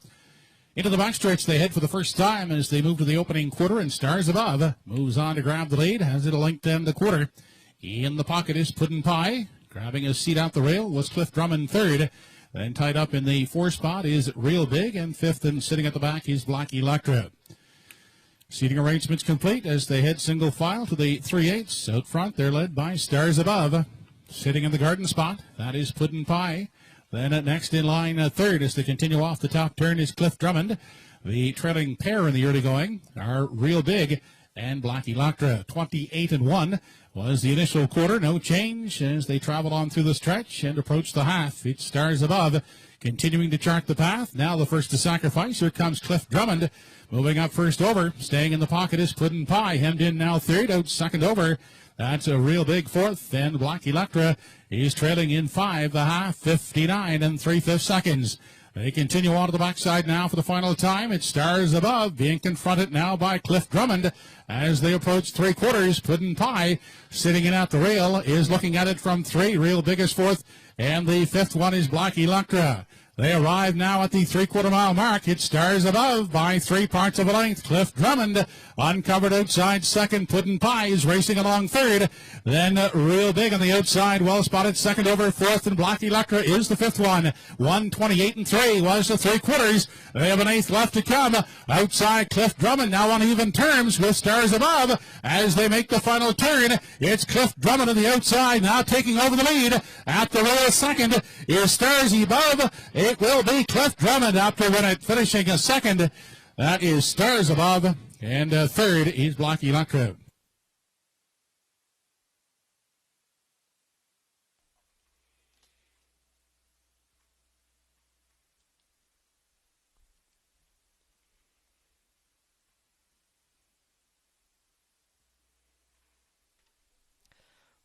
Into the backstretch they head for the first time as they move to the opening quarter, and Stars Above moves on to grab the lead as it'll link them the quarter. In the pocket is Puddin' Pie. Grabbing a seat out the rail was Cliff Drummond third. Then tied up in the 4 spot is Real Big, and fifth and sitting at the back is Black Electra. Seating arrangements complete as they head single file to the 3/8. Out front, they're led by Stars Above. Sitting in the garden spot, that is Puddin' Pie. Then next in line, third, as they continue off the top turn, is Cliff Drummond. The trailing pair in the early going are Real Big and Black Electra. 28-1 was the initial quarter. No change as they travel on through the stretch and approach the half. It's Stars Above continuing to chart the path. Now the first to sacrifice. Here comes Cliff Drummond. Moving up first over. Staying in the pocket is Puddin' Pie. Hemmed in now third. Out second over. That's a Real Big fourth. And Black Electra is trailing in 5, the half, 59 3/5 seconds. They continue on to the backside now for the final time. It's Stars Above being confronted now by Cliff Drummond as they approach 3/4. Puddin' Pie sitting in at the rail is looking at it from 3. Real Big is fourth, and the fifth one is Black Electra. They arrive now at the 3/4 mile mark. It's Stars Above by 3 parts of a length. Cliff Drummond uncovered outside second. Puddin' Pie is racing along third. Then Real Big on the outside, well spotted second over fourth, and Black Electra is the fifth one. 1:28 3 was the 3/4. They have an eighth left to come. Outside Cliff Drummond now on even terms with Stars Above as they make the final turn. It's Cliff Drummond on the outside now taking over the lead. At the rail second is Stars Above. It will be Cliff Drummond after finishing a second. That is Stars Above. And third is Black Electra.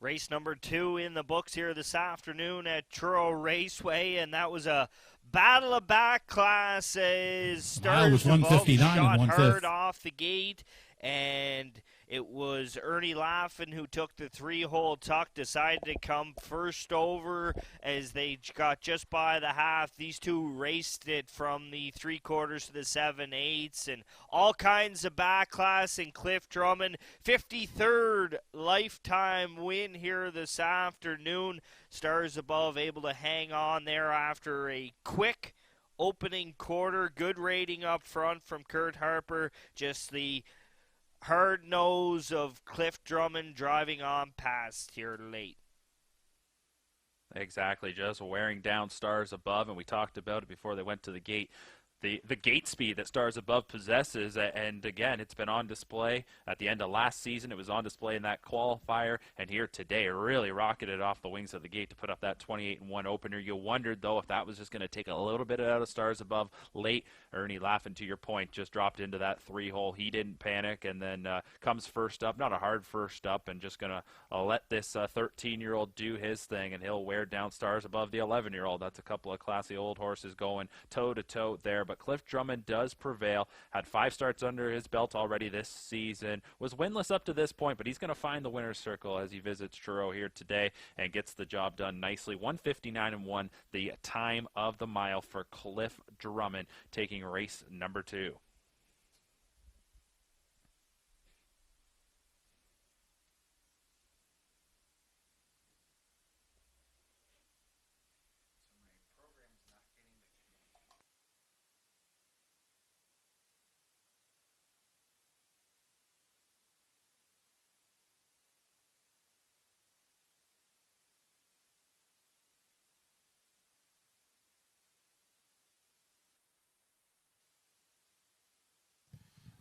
Race number 2 in the books here this afternoon at Truro Raceway, and that was a battle of back classes. Stars Above 159 shot and hard 1/5. off the gate, and it was Ernie Laffin who took the 3-hole tuck, decided to come first over as they got just by the half. These two raced it from the 3/4 to the 7/8, and all kinds of back class. And Cliff Drummond, 53rd lifetime win here this afternoon. Stars Above able to hang on there after a quick opening quarter. Good rating up front from Kurt Harper. Just the hard nose of Cliff Drummond driving on past here late. Exactly, just wearing down Stars Above, and we talked about it before they went to the gate. the gate speed that Stars Above possesses. And again, it's been on display at the end of last season. It was on display in that qualifier, and here today really rocketed off the wings of the gate to put up that 28-1 opener. You wondered, though, if that was just going to take a little bit out of Stars Above late. Ernie, laughing to your point, just dropped into that 3-hole. He didn't panic, and then comes first up. Not a hard first up, and just going to let this 13-year-old do his thing, and he'll wear down Stars Above the 11-year-old. That's a couple of classy old horses going toe-to-toe there. But Cliff Drummond does prevail. Had 5 starts under his belt already this season. Was winless up to this point, but he's going to find the winner's circle as he visits Truro here today and gets the job done nicely. 1:59.1, the time of the mile for Cliff Drummond, taking race number 2.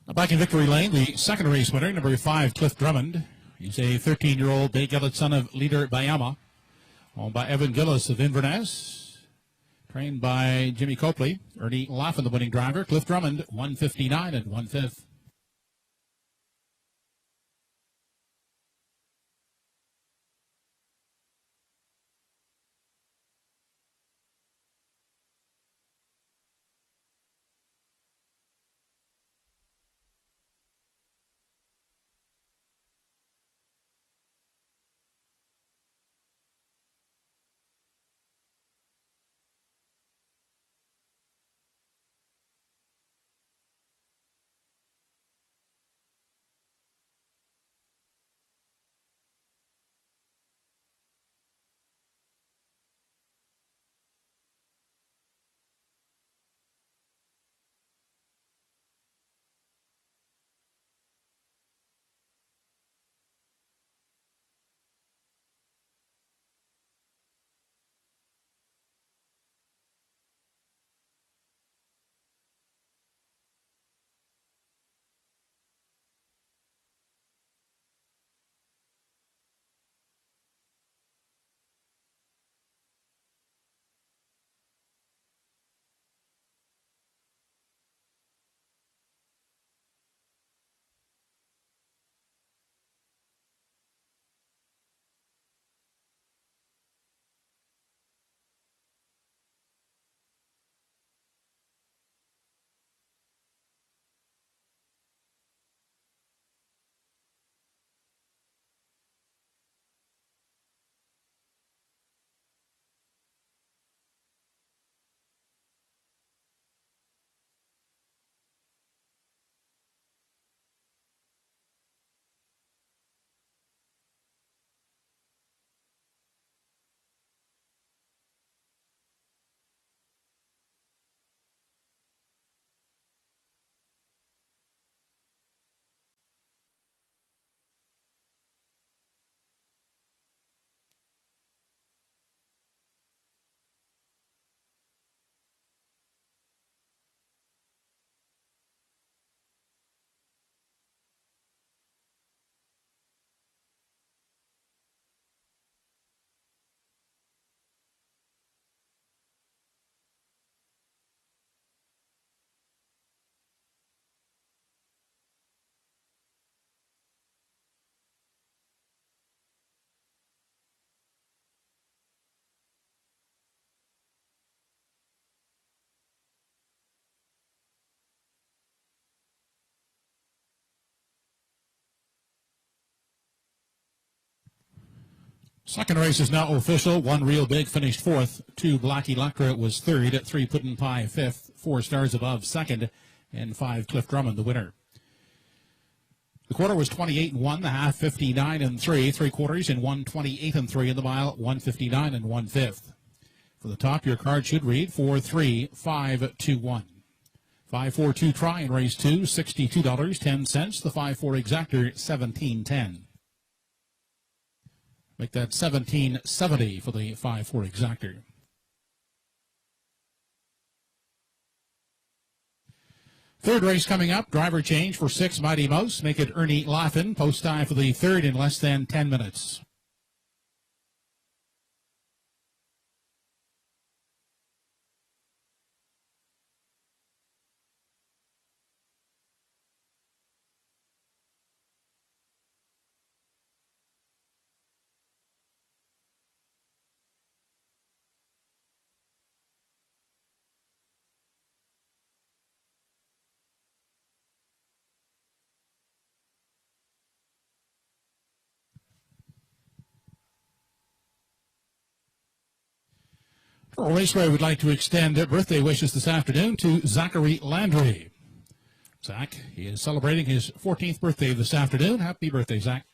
Now back in victory lane, the second race winner, number 5, Cliff Drummond. He's a 13-year-old bay-gelded son of leader Bayama, owned by Evan Gillis of Inverness, trained by Jimmy Copley. Ernie Laughlin, the winning driver. Cliff Drummond, 1:59 and 1/5. Second race is now official. 1 Real Big finished 4th. 2 Black Electra was 3rd. 3 Puddin' Pie 5th. 4 Stars Above 2nd. And 5 Cliff Drummond the winner. The quarter was 28-1. The half 59-3. 3 quarters in 128-3. In the mile 1:59 and 1/5. For the top, your card should read 4-3-5-2-1. 5-4-2 try in race 2, $62.10. The 5-4 exactor, $17.10. Make that $17.70 for the 5-4 exactor. Third race coming up. Driver change for 6 Mighty Mouse. Make it Ernie Laughlin. Post time for the third in less than 10 minutes. Truro Raceway would like to extend birthday wishes this afternoon to Zachary Landry. Zach, he is celebrating his 14th birthday this afternoon. Happy birthday, Zach.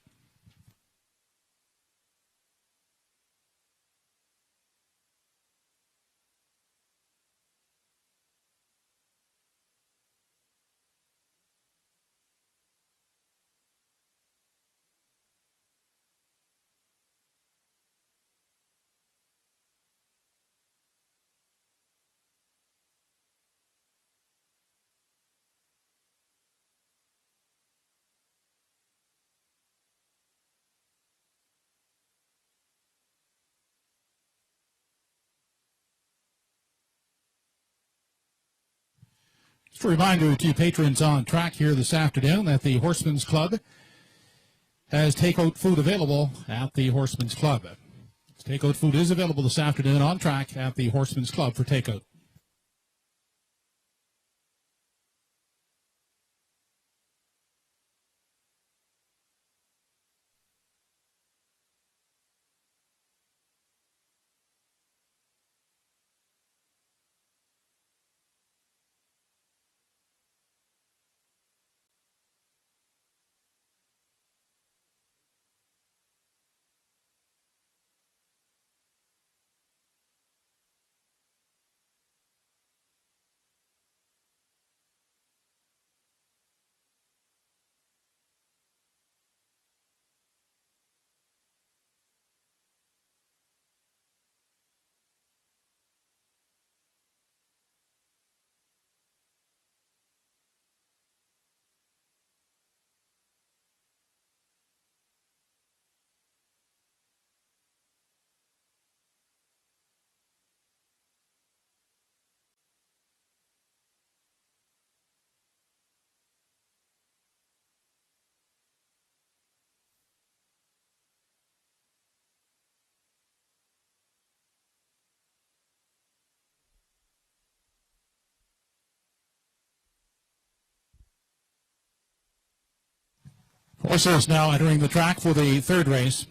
Just a reminder to patrons on track here this afternoon that the Horsemen's Club has takeout food available at the Horsemen's Club. Takeout food is available this afternoon on track at the Horsemen's Club for takeout. Horses now entering the track for the third race.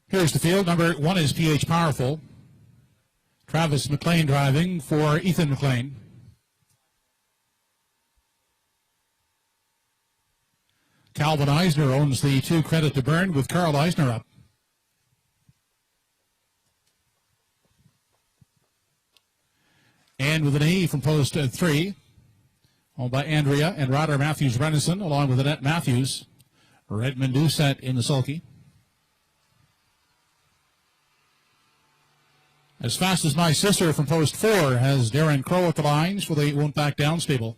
Here's the field. Number 1 is PH Powerful. Travis McLean driving for Ethan McLean. Calvin Eisner owns the 2 Credit to Burn with Carl Eisner up. And with an E from post 3, owned by Andrea and Ryder Matthews Renison, along with Annette Matthews. Redmond Doucette in the sulky. As Fast as My Sister from post 4 has Darren Crow at the lines for the Won't Back Down stable.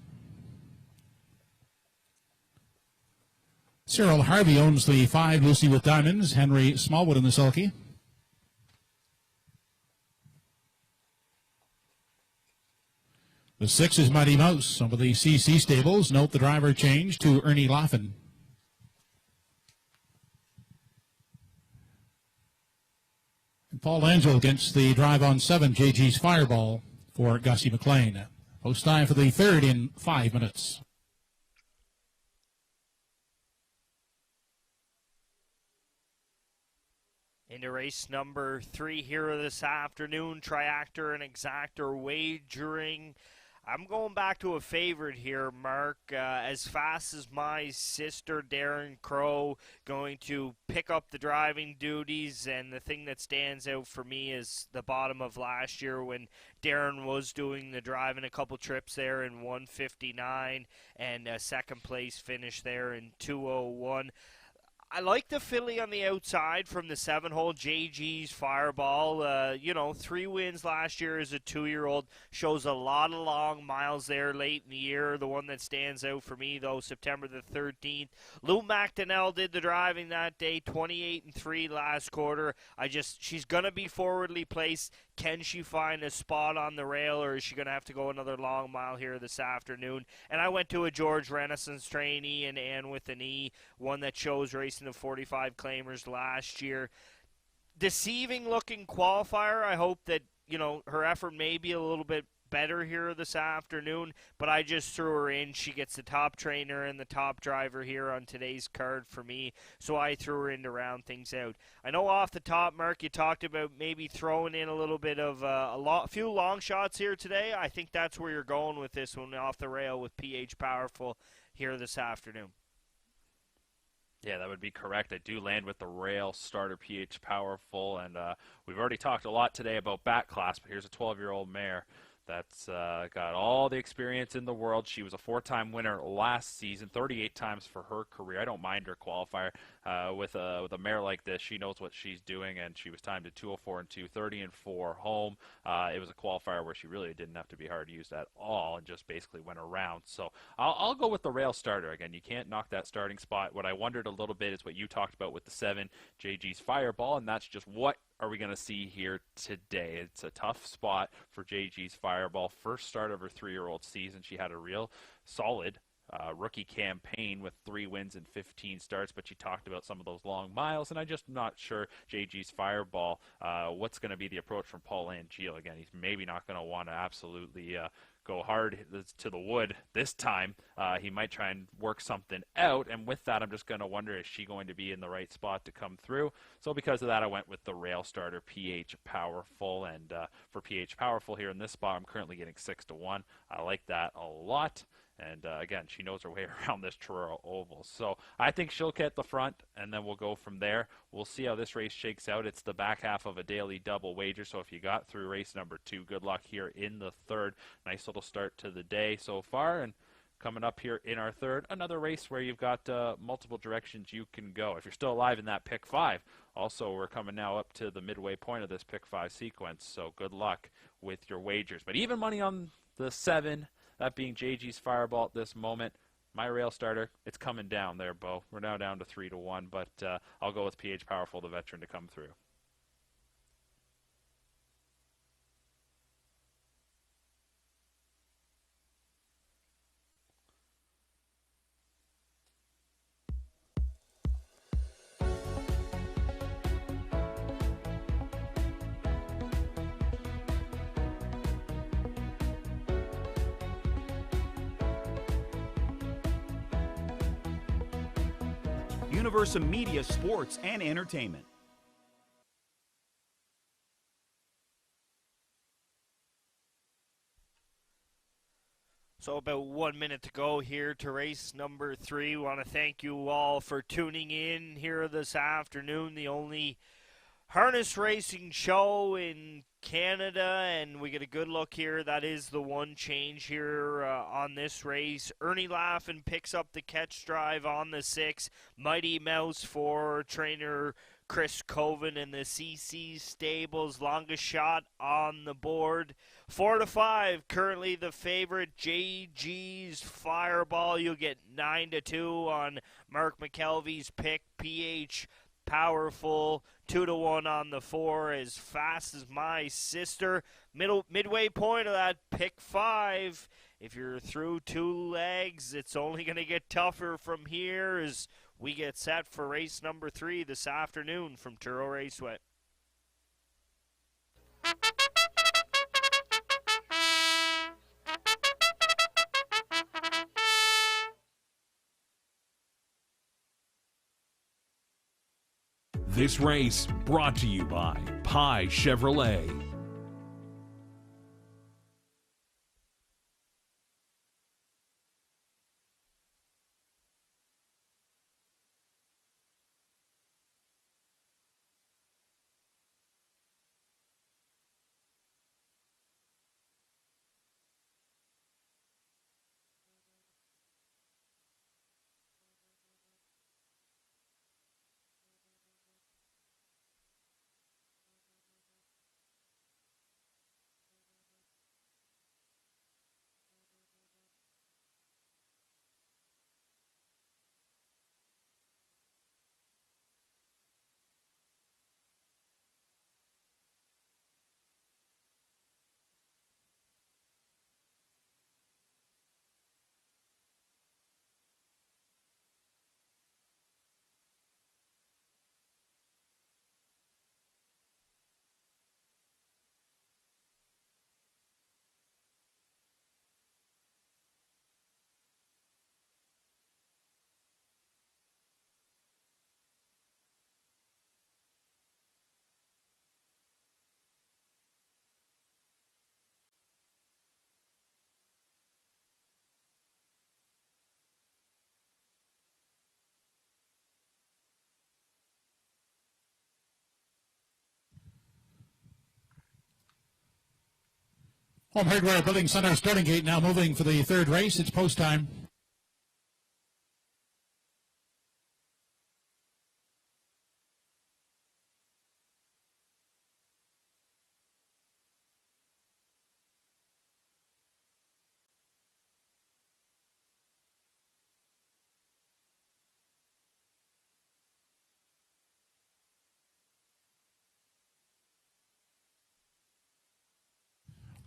Cyril Harvey owns the 5 Lucy with Diamonds. Henry Smallwood in the sulky. The 6 is Mighty Mouse. Some of the CC stables note the driver change to Ernie Laughlin. And Paul Angel against the drive on 7, JG's Fireball for Gussie McLean. Post time for the third in 5 minutes. Into race number 3 here this afternoon, Triactor and Exactor wagering I'm going back to a favorite here, Mark. As fast as my sister, Darren Crow, going to pick up the driving duties, and the thing that stands out for me is the bottom of last year when Darren was doing the driving a couple trips there in 1:59 and a second place finish there in 2:01. I like the filly on the outside from the 7-hole, JG's Fireball. 3 wins last year as a 2-year-old. Shows a lot of long miles there late in the year. The one that stands out for me, though, September the 13th. Lou McDonnell did the driving that day, 28-3 last quarter. She's going to be forwardly placed. Can she find a spot on the rail, or is she going to have to go another long mile here this afternoon? And I went to a George Renaissance trainee and Ann with an E, one that shows racing the 45 claimers last year. Deceiving looking qualifier. I hope that, her effort may be a little bit better here this afternoon, but I just threw her in. She gets the top trainer and the top driver here on today's card for me, so I threw her in to round things out. I know off the top, Mark, you talked about maybe throwing in a little bit of a few long shots here today. I think that's where you're going with this one off the rail with PH Powerful here this afternoon. Yeah, that would be correct. I do land with the rail starter PH Powerful, and we've already talked a lot today about back class, but here's a 12-year-old mare that's got all the experience in the world. She was a 4-time winner last season, 38 times for her career. I don't mind her qualifier. With a mare like this, she knows what she's doing, and she was timed at 2:04 and 2:30 home. It was a qualifier where she really didn't have to be hard used at all and just basically went around. So I'll go with the rail starter. Again, you can't knock that starting spot. What I wondered a little bit is what you talked about with the 7 JG's Fireball, and that's just what are we going to see here today. It's a tough spot for JG's Fireball. First start of her 3-year-old season. She had a real solid rookie campaign with 3 wins and 15 starts, but you talked about some of those long miles, and I'm just not sure JG's Fireball, what's going to be the approach from Paul Angeal. Again, he's maybe not going to want to absolutely go hard to the wood this time. He might try and work something out, and with that, I'm just going to wonder, is she going to be in the right spot to come through? So because of that, I went with the rail starter PH Powerful, and for PH Powerful here in this spot, I'm currently getting 6-1. I like that a lot. And, again, she knows her way around this Truro Oval. So I think she'll get the front, and then we'll go from there. We'll see how this race shakes out. It's the back half of a daily double wager, so if you got through race number 2, good luck here in the 3rd. Nice little start to the day so far. And coming up here in our 3rd, another race where you've got multiple directions you can go. If you're still alive in that pick 5, also we're coming now up to the midway point of this pick 5 sequence, so good luck with your wagers. But even money on the 7, that being JG's Fireball at this moment. My rail starter, it's coming down there, Bo. We're now down to 3-1, but I'll go with PH Powerful, the veteran, to come through. Universal Media Sports and Entertainment. So about 1 minute to go here to race number 3. We want to thank you all for tuning in here this afternoon. The only harness racing show in Canada, and we get a good look here. That is the one change here on this race. Ernie Laffin picks up the catch drive on the 6. Mighty Mouse for trainer Chris Coven in the CC Stables. Longest shot on the board. 4-5, currently the favorite, JG's Fireball. You'll get 9-2 on Mark McKelvey's pick. PH Powerful, 2-1 on the 4, as fast as my sister. Midway point of that pick 5. If you're through 2 legs, it's only going to get tougher from here as we get set for race number 3 this afternoon from Truro Raceway. This race brought to you by Pie Chevrolet. Home Hardware Building Center starting gate now moving for the third race. It's post time.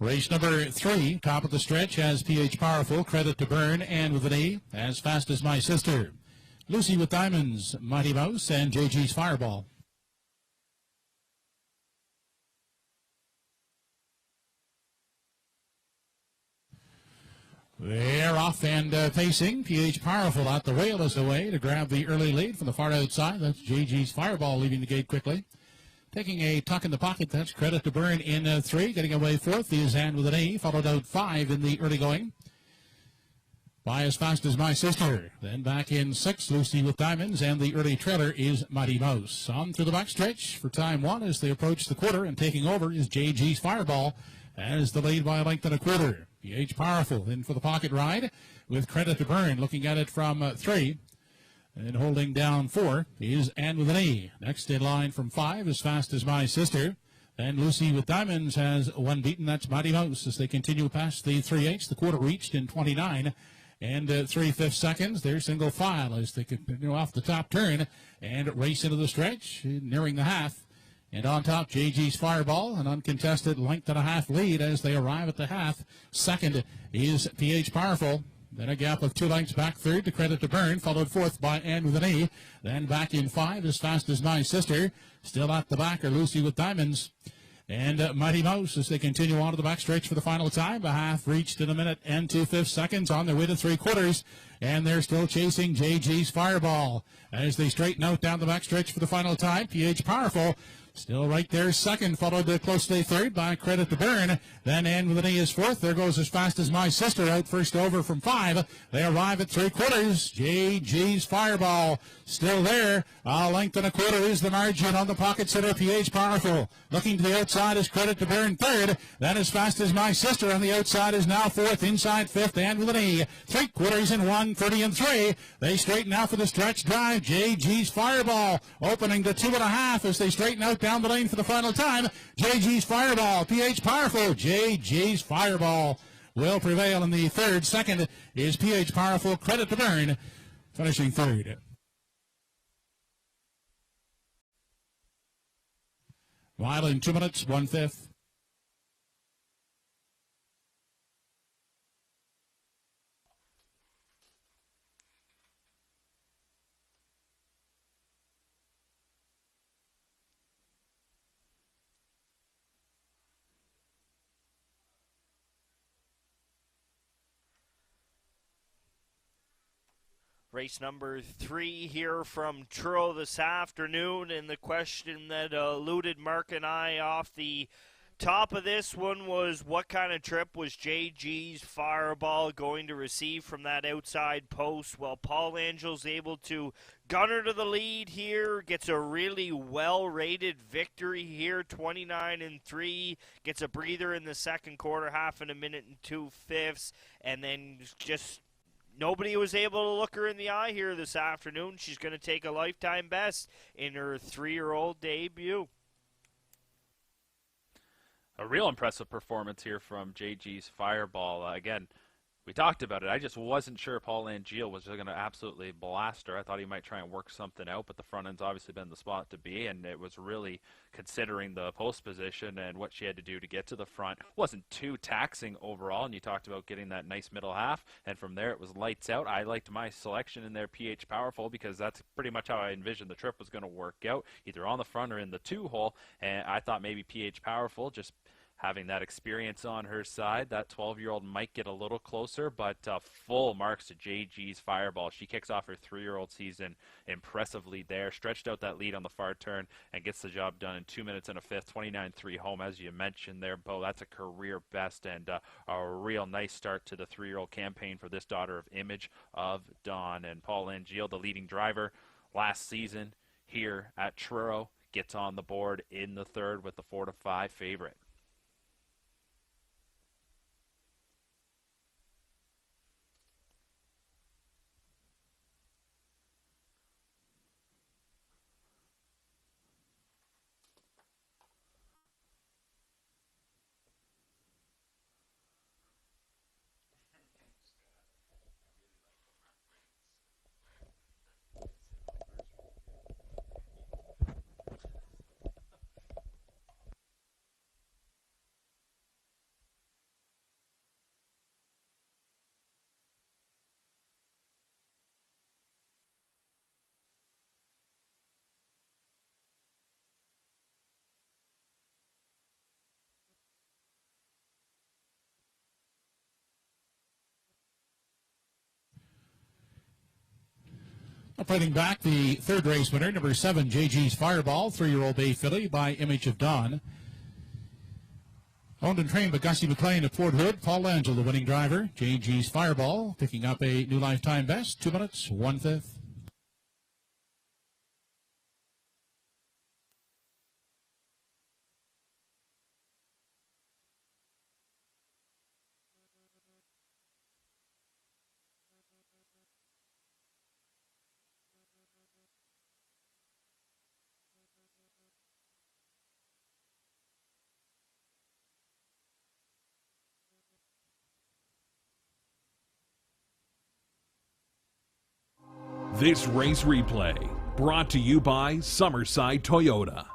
Race number 3, top of the stretch, has PH Powerful, Credit to Burn, and with an E, As Fast as My Sister. Lucy with Diamonds, Mighty Mouse, and JG's Fireball. They're off and facing. PH Powerful at the rail is away to grab the early lead from the far outside. That's JG's Fireball leaving the gate quickly. Taking a tuck in the pocket, that's Credit to Burn in 3. Getting away 4th is And with an A, followed out 5 in the early going by As Fast as My Sister. Then back in 6, Lucy with Diamonds, and the early trailer is Mighty Mouse. On through the backstretch for time 1 as they approach the quarter, and taking over is JG's Fireball as the lead by a length and a quarter. PH Powerful in for the pocket ride with Credit to Burn, looking at it from 3. And holding down 4 is And with an E. Next in line from 5, As Fast as My Sister. Then Lucy with Diamonds has one beaten. That's Mighty Mouse as they continue past the 3/8. The quarter reached in 29 and 3/5 seconds. They're single file as they continue off the top turn and race into the stretch, nearing the half. And on top, JG's Fireball, an uncontested length and a half lead as they arrive at the half. Second is PH Powerful. Then a gap of 2 lengths back, third to Credit to Burn, followed 4th by And with an E. Then back in 5, As Fast as My Sister. Still at the back are Lucy with Diamonds and Mighty Mouse as they continue on to the backstretch for the final time. A half reached in 1 minute and 2/5 seconds on their way to 3/4. And they're still chasing JG's Fireball as they straighten out down the backstretch for the final time. PH Powerful still right there second, followed closely third by Credit to Burn. Then And with an E is 4th. There goes As Fast as My Sister out first over from 5. They arrive at 3/4. JG's Fireball still there. A length and a quarter is the margin on the pocket center. PH Powerful looking to the outside is Credit to Burn third. Then As Fast as My Sister on the outside is now 4th. Inside 5th, And with an E. 3/4 in 1, 30 and 3. They straighten out for the stretch drive. JG's Fireball opening to 2.5 as they straighten out down the lane for the final time. JG's Fireball, PH Powerful, JG's Fireball will prevail in the third. Second is PH Powerful, Credit to Burn, finishing third. Mile in 2 minutes, 1/5. Race number 3 here from Truro this afternoon, and the question that eluded Mark and I off the top of this one was, what kind of trip was JG's Fireball going to receive from that outside post? Well, Paul Angel's able to gunner to the lead here, gets a really well-rated victory here, 29 and 3, gets a breather in the second quarter, half in 1 minute and 2/5, and then just nobody was able to look her in the eye here this afternoon. She's going to take a lifetime best in her 3-year-old debut. A real impressive performance here from JG's Fireball. Again, we talked about it. I just wasn't sure Paul Angeal was going to absolutely blast her. I thought he might try and work something out, but the front end's obviously been the spot to be, and it was really, considering the post position and what she had to do to get to the front, wasn't too taxing overall, and you talked about getting that nice middle half, and from there it was lights out. I liked my selection in there, PH Powerful, because that's pretty much how I envisioned the trip was going to work out, either on the front or in the 2-hole, and I thought maybe PH Powerful, just having that experience on her side, that 12-year-old might get a little closer, but full marks to JG's Fireball. She kicks off her 3-year-old season impressively there, stretched out that lead on the far turn, and gets the job done in 2 minutes and a fifth, 29-3 home, as you mentioned there, Bo. That's a career best and a real nice start to the 3-year-old campaign for this daughter of Image of Dawn. And Paul Angeal, the leading driver last season here at Truro, gets on the board in the third with the 4-5 favorite. Fighting back, the third race winner, number 7, JG's Fireball, 3-year-old Bay Filly by Image of Dawn. Owned and trained by Gussie McLean of Fort Hood. Paul Angel, the winning driver. JG's Fireball picking up a new lifetime best, 2 minutes, 1/5. This race replay brought to you by Summerside Toyota.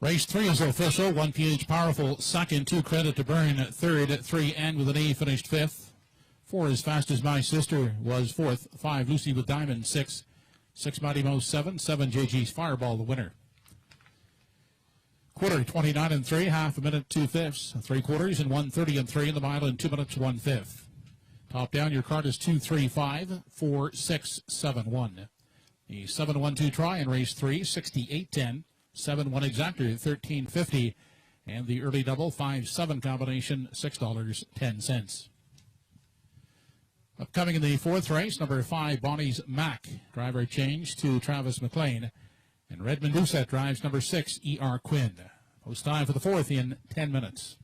Race 3 is official. 1 PH Powerful second, 2 Credit to Burn third, 3 and with an A finished fifth. 4 As Fast as My Sister was fourth. 5 Lucy with Diamond 6. 6 Mighty Mo 7. 7 JG's Fireball the winner. Quarter 29 and 3, half a minute 2/5. 3 quarters and 1:30 and 3 in the mile in 2 minutes 1/5. Top down, your card is 235 4671. The 7-1-2 try in race 3, 6810. 7-1 exactor, 1350, and the early double 5-7 combination, $6.10. Upcoming in the fourth race, number 5 Bonnie's Mac, driver change to Travis McLean, and Redmond Doucette drives number 6 E.R. Quinn. Post time for the fourth in 10 minutes.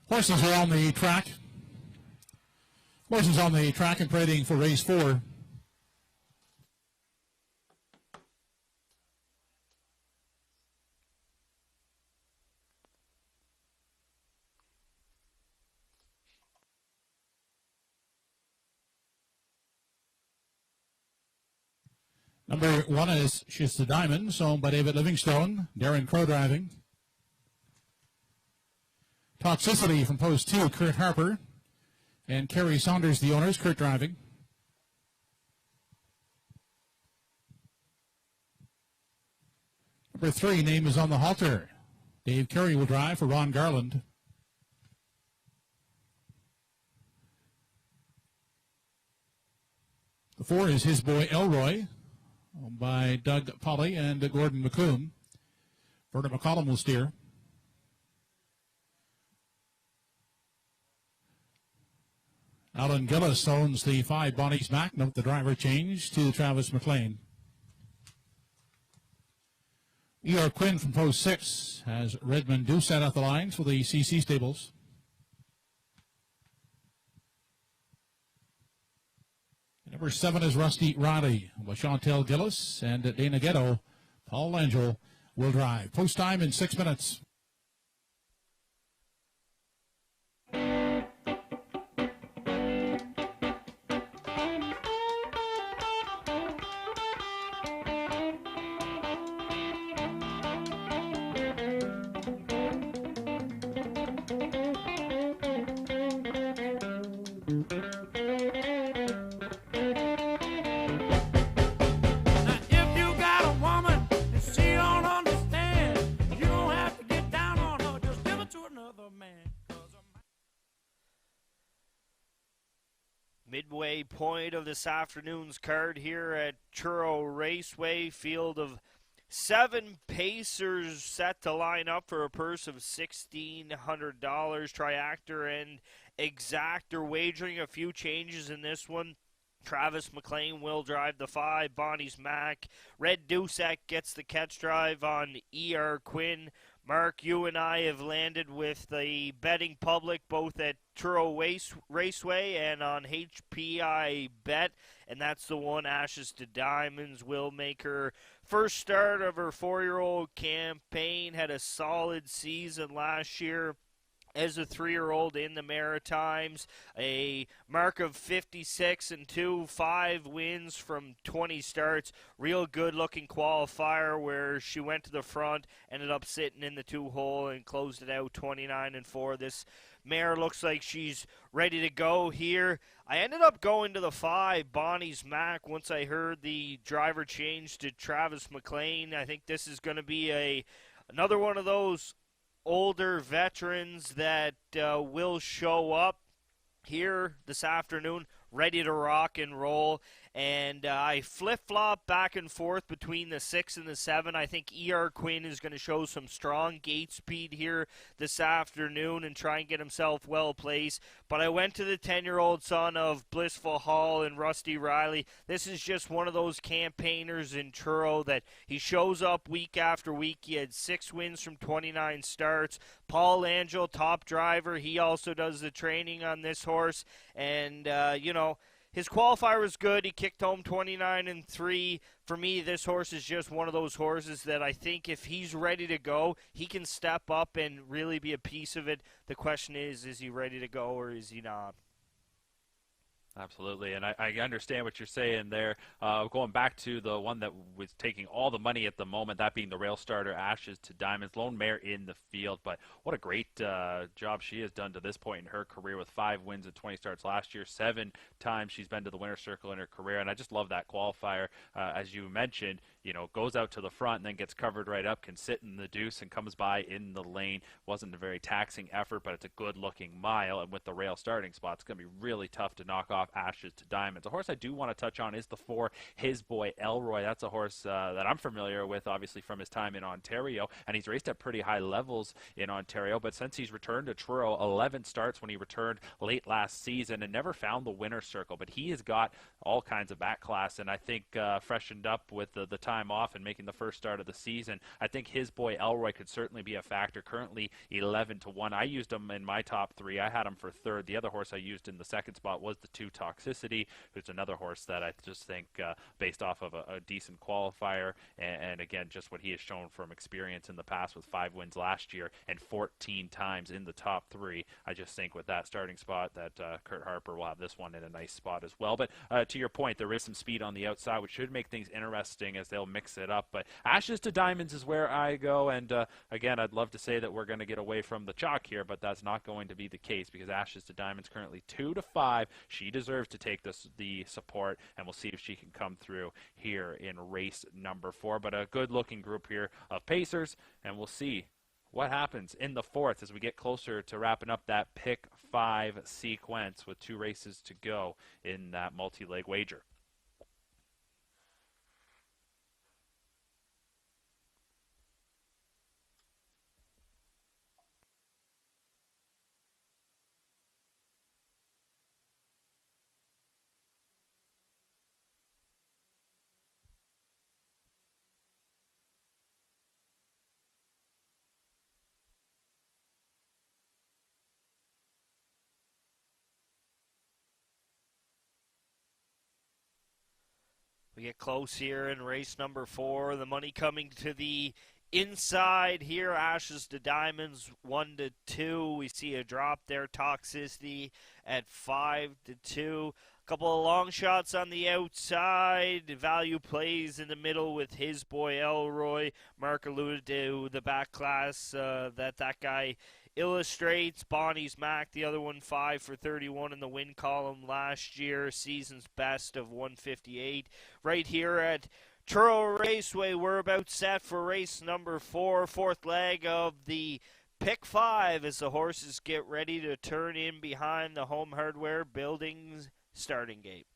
Horses are on the track. Horses on the track and parading for race 4. Number 1 is She's the Diamonds, owned by David Livingstone. Darren Crow driving. Toxicity from post 2, Kurt Harper. And Kerry Saunders, the owners, Kurt driving. Number 3, Name is on the Halter. Dave Carey will drive for Ron Garland. The 4 is His Boy Elroy, owned by Doug Polly and Gordon McComb. Vernon McCollum will steer. Alan Gillis owns the 5 Bonnie's Mac. Note the driver change to Travis McLean. E.R. Quinn from post 6 has Redmond Doucette at the lines for the CC Stables. Number 7 is Rusty Riley with Chantel Gillis and Dana Ghetto. Paul Langell will drive. Post time in 6 minutes. Midway point of this afternoon's card here at Truro Raceway. Field of 7 pacers set to line up for a purse of $1,600. Triactor and Exactor wagering. A few changes in this one. Travis McLean will drive the 5. Bonnie's Mac. Red Doucette gets the catch drive on E.R. Quinn. Mark, you and I have landed with the betting public both at Truro Raceway and on HPI Bet, and that's the one. Ashes to Diamonds will make her first start of her 4-year-old campaign. Had a solid season last year as a 3-year-old in the Maritimes. A mark of 56-2, 5 wins from 20 starts. Real good-looking qualifier where she went to the front, ended up sitting in the 2-hole and closed it out 29-4. This mare looks like she's ready to go here. I ended up going to the 5, Bonnie's Mac, once I heard the driver change to Travis McLean. I think this is going to be another one of those older veterans that will show up here this afternoon, ready to rock and roll. And I flip-flop back and forth between the 6 and the 7. I think E.R. Quinn is going to show some strong gate speed here this afternoon and try and get himself well placed. But I went to the 10-year-old son of Blissful Hall and Rusty Riley. This is just one of those campaigners in Truro that he shows up week after week. He had 6 wins from 29 starts. Paul Langell, top driver, he also does the training on this horse. And, his qualifier was good. He kicked home 29-3. For me, this horse is just one of those horses that I think if he's ready to go, he can step up and really be a piece of it. The question is he ready to go or is he not? Absolutely, and I understand what you're saying there. Going back to the one that was taking all the money at the moment, that being the rail starter, Ashes to Diamonds, lone mare in the field. But what a great job she has done to this point in her career with 5 wins and 20 starts last year. 7 times she's been to the winner's circle in her career, and I just love that qualifier. As you mentioned, goes out to the front and then gets covered right up, can sit in the deuce and comes by in the lane. Wasn't a very taxing effort, but it's a good-looking mile, and with the rail starting spot, it's going to be really tough to knock off off Ashes to Diamonds. A horse I do want to touch on is the 4, His Boy Elroy. That's a horse that I'm familiar with, obviously, from his time in Ontario, and he's raced at pretty high levels in Ontario, but since he's returned to Truro, 11 starts when he returned late last season and never found the winner's circle, but he has got all kinds of back class, and I think freshened up with the time off and making the first start of the season, I think His Boy Elroy could certainly be a factor. Currently 11-1. I used him in my top 3. I had him for third. The other horse I used in the second spot was the 2, Toxicity, who's another horse that I just think, based off of a decent qualifier, and again, just what he has shown from experience in the past with 5 wins last year and 14 times in the top 3, I just think with that starting spot that Kurt Harper will have this one in a nice spot as well. But to your point, there is some speed on the outside, which should make things interesting as they'll mix it up. But Ashes to Diamonds is where I go, and again, I'd love to say that we're going to get away from the chalk here, but that's not going to be the case because Ashes to Diamonds currently 2-5. She deserves to take the support, and we'll see if she can come through here in race number 4. But a good-looking group here of pacers, and we'll see what happens in the 4th as we get closer to wrapping up that pick 5 sequence with 2 races to go in that multi-leg wager. We get close here in race number 4. The money coming to the inside here. Ashes to Diamonds 1-2. We see a drop there. Toxicity at 5-2. Couple of long shots on the outside. Value plays in the middle with His Boy Elroy. Mark alluded to the back class that guy illustrates. Bonnie's Mac, the other one, 5 for 31 in the win column last year. Season's best of 158. Right here at Truro Raceway, we're about set for race number 4, 4th leg of the pick 5 as the horses get ready to turn in behind the Home Hardware Buildings starting gate.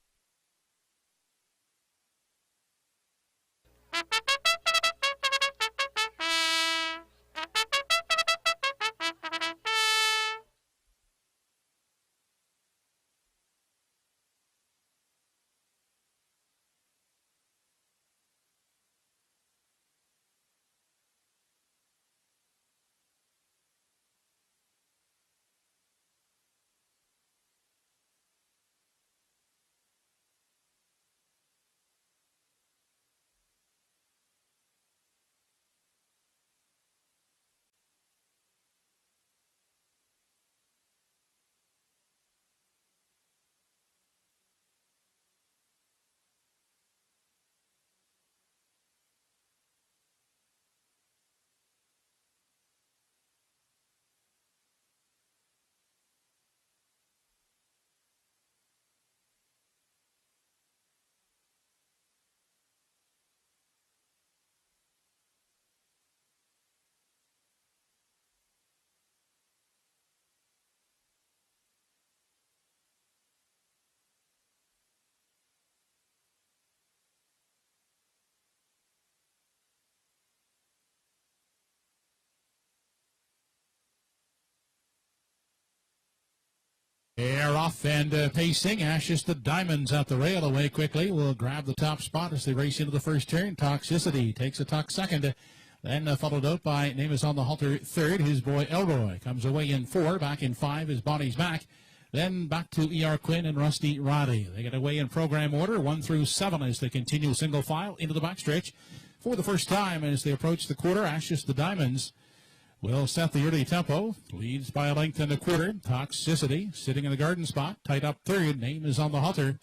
They're off and pacing. Ashes to Diamonds at the rail away quickly. Will grab the top spot as they race into the first turn. Toxicity takes a tuck second. Then followed out by Name is on the Halter third. His Boy Elroy comes away in 4. Back in 5 is Bonnie's Mac. Then back to E.R. Quinn and Rusty Roddy. They get away in program order 1 through 7 as they continue single file into the backstretch. For the first time as they approach the quarter, Ashes to Diamonds will set the early tempo. Leads by a length and a quarter. Toxicity sitting in the garden spot. Tight up third. Name is on the Halter.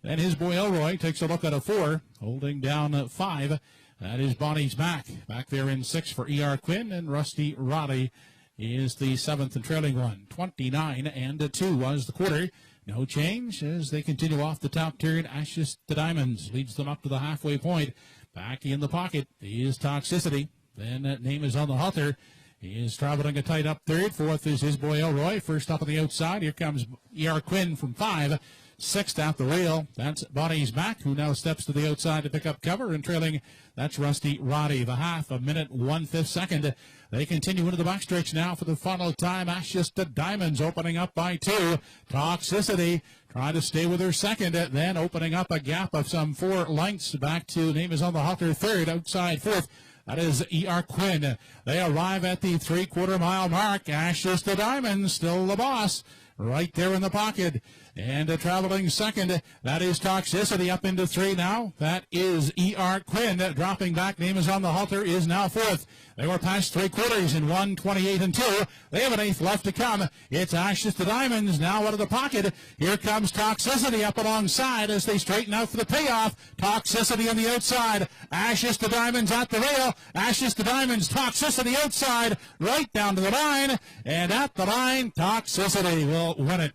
Then His Boy Elroy takes a look at a 4. Holding down 5. That is Bonnie's Mac. Back there in 6 for E.R. Quinn. And Rusty Roddy is the 7th and trailing one. 29-2 was the quarter. No change as they continue off the top turn. Ashes to Diamonds leads them up to the halfway point. Back in the pocket is Toxicity. Then Name is on the Halter. He is traveling a tight up third. 4th is His Boy Elroy. First up on the outside. Here comes E.R. Quinn from 5. Sixth at the rail, that's Bonnie's Mac, who now steps to the outside to pick up cover, and trailing, that's Rusty Roddy. The half, a minute, 1/5 second. They continue into the backstretch now for the final time. Ashes to Diamonds opening up by 2. Toxicity trying to stay with her second, then opening up a gap of some 4 lengths back to, name is on the halter, third, outside fourth. That is E.R. Quinn. They arrive at the 3/4 mile mark. Ashes to Diamonds, still the boss, right there in the pocket. And traveling second, that is Toxicity up into 3 now. That is E.R. Quinn. Dropping back, name is on the halter, is now fourth. They were past 3/4 in 1:28 and 2. They have an 8th left to come. It's Ashes to Diamonds now out of the pocket. Here comes Toxicity up alongside as they straighten out for the payoff. Toxicity on the outside. Ashes to Diamonds at the rail. Ashes to Diamonds. Toxicity outside, right down to the line. And at the line, Toxicity will win it.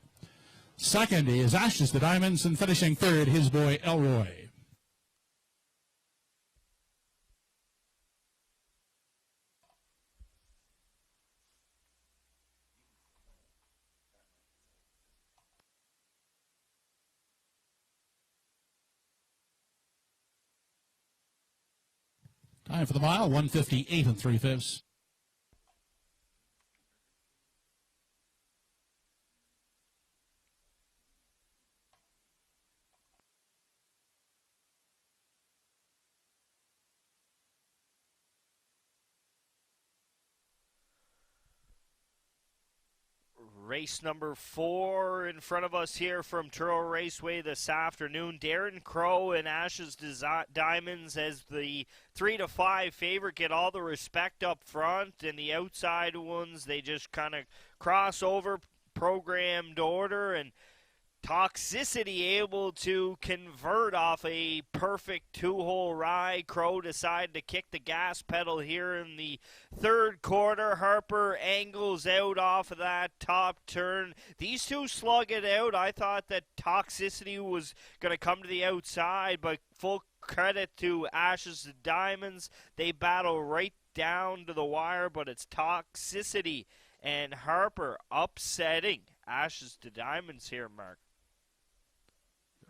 Second is Ashes to Diamonds, and finishing third, his boy Elroy. Time for the mile, 1:58 3/5. Race number 4 in front of us here from Truro Raceway this afternoon. Darren Crow and Ashes Diamonds as the 3-5 favorite get all the respect up front, and the outside ones, they just kind of cross over programmed order, and Toxicity able to convert off a perfect 2-hole ride. Crow decided to kick the gas pedal here in the 3rd quarter. Harper angles out off of that top turn. These two slug it out. I thought that Toxicity was going to come to the outside, but full credit to Ashes to Diamonds. They battle right down to the wire, but it's Toxicity and Harper upsetting Ashes to Diamonds here, Mark.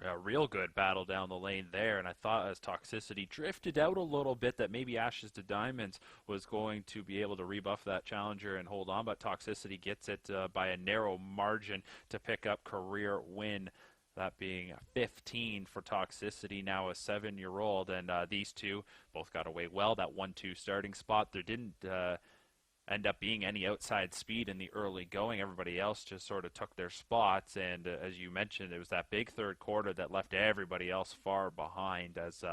A real good battle down the lane there, and I thought as Toxicity drifted out a little bit that maybe Ashes to Diamonds was going to be able to rebuff that challenger and hold on, but Toxicity gets it by a narrow margin to pick up career win, that being 15 for Toxicity, now a 7-year-old, and these two both got away well. That 1-2 starting spot, there didn't end up being any outside speed in the early going. Everybody else just sort of took their spots, and as you mentioned, it was that big 3rd quarter that left everybody else far behind as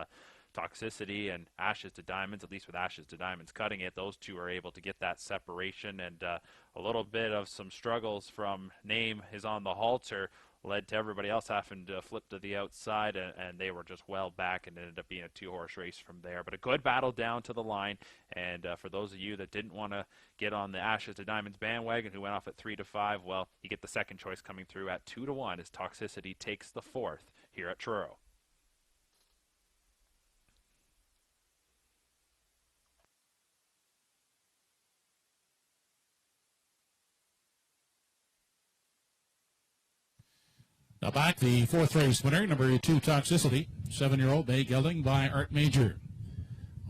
Toxicity and Ashes to Diamonds, at least with Ashes to Diamonds cutting it, those two are able to get that separation, and a little bit of some struggles from Name is on the halter led to everybody else having to flip to the outside, and they were just well back, and it ended up being a 2-horse race from there. But a good battle down to the line, and for those of you that didn't want to get on the Ashes to Diamonds bandwagon, who went off at 3-5, well, you get the second choice coming through at 2-1 as Toxicity takes the 4th here at Truro. Now back the 4th race winner, number 2 Toxicity, 7-year-old May Gelding by Art Major.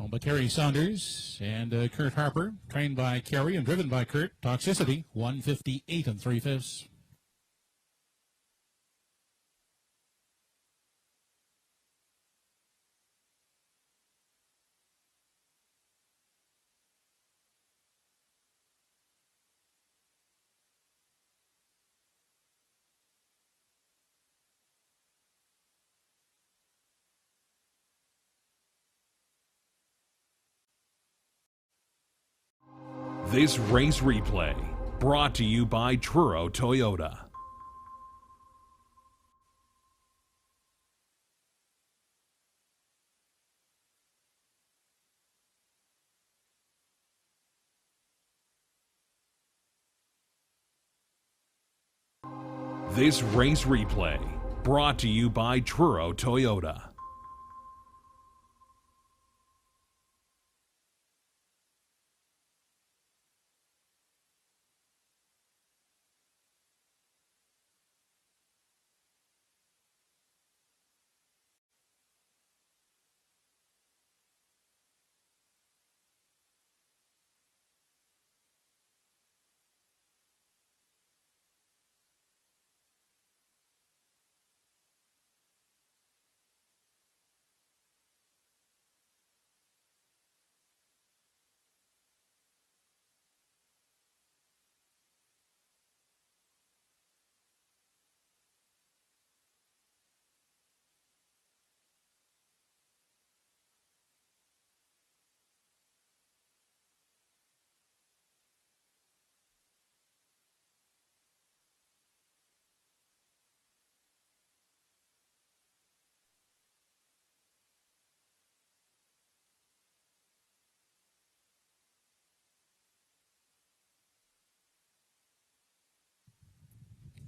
Owned by Kerry Saunders and Kurt Harper, trained by Kerry and driven by Kurt. Toxicity, 1:58 3/5. This race replay brought to you by Truro Toyota. This race replay brought to you by Truro Toyota.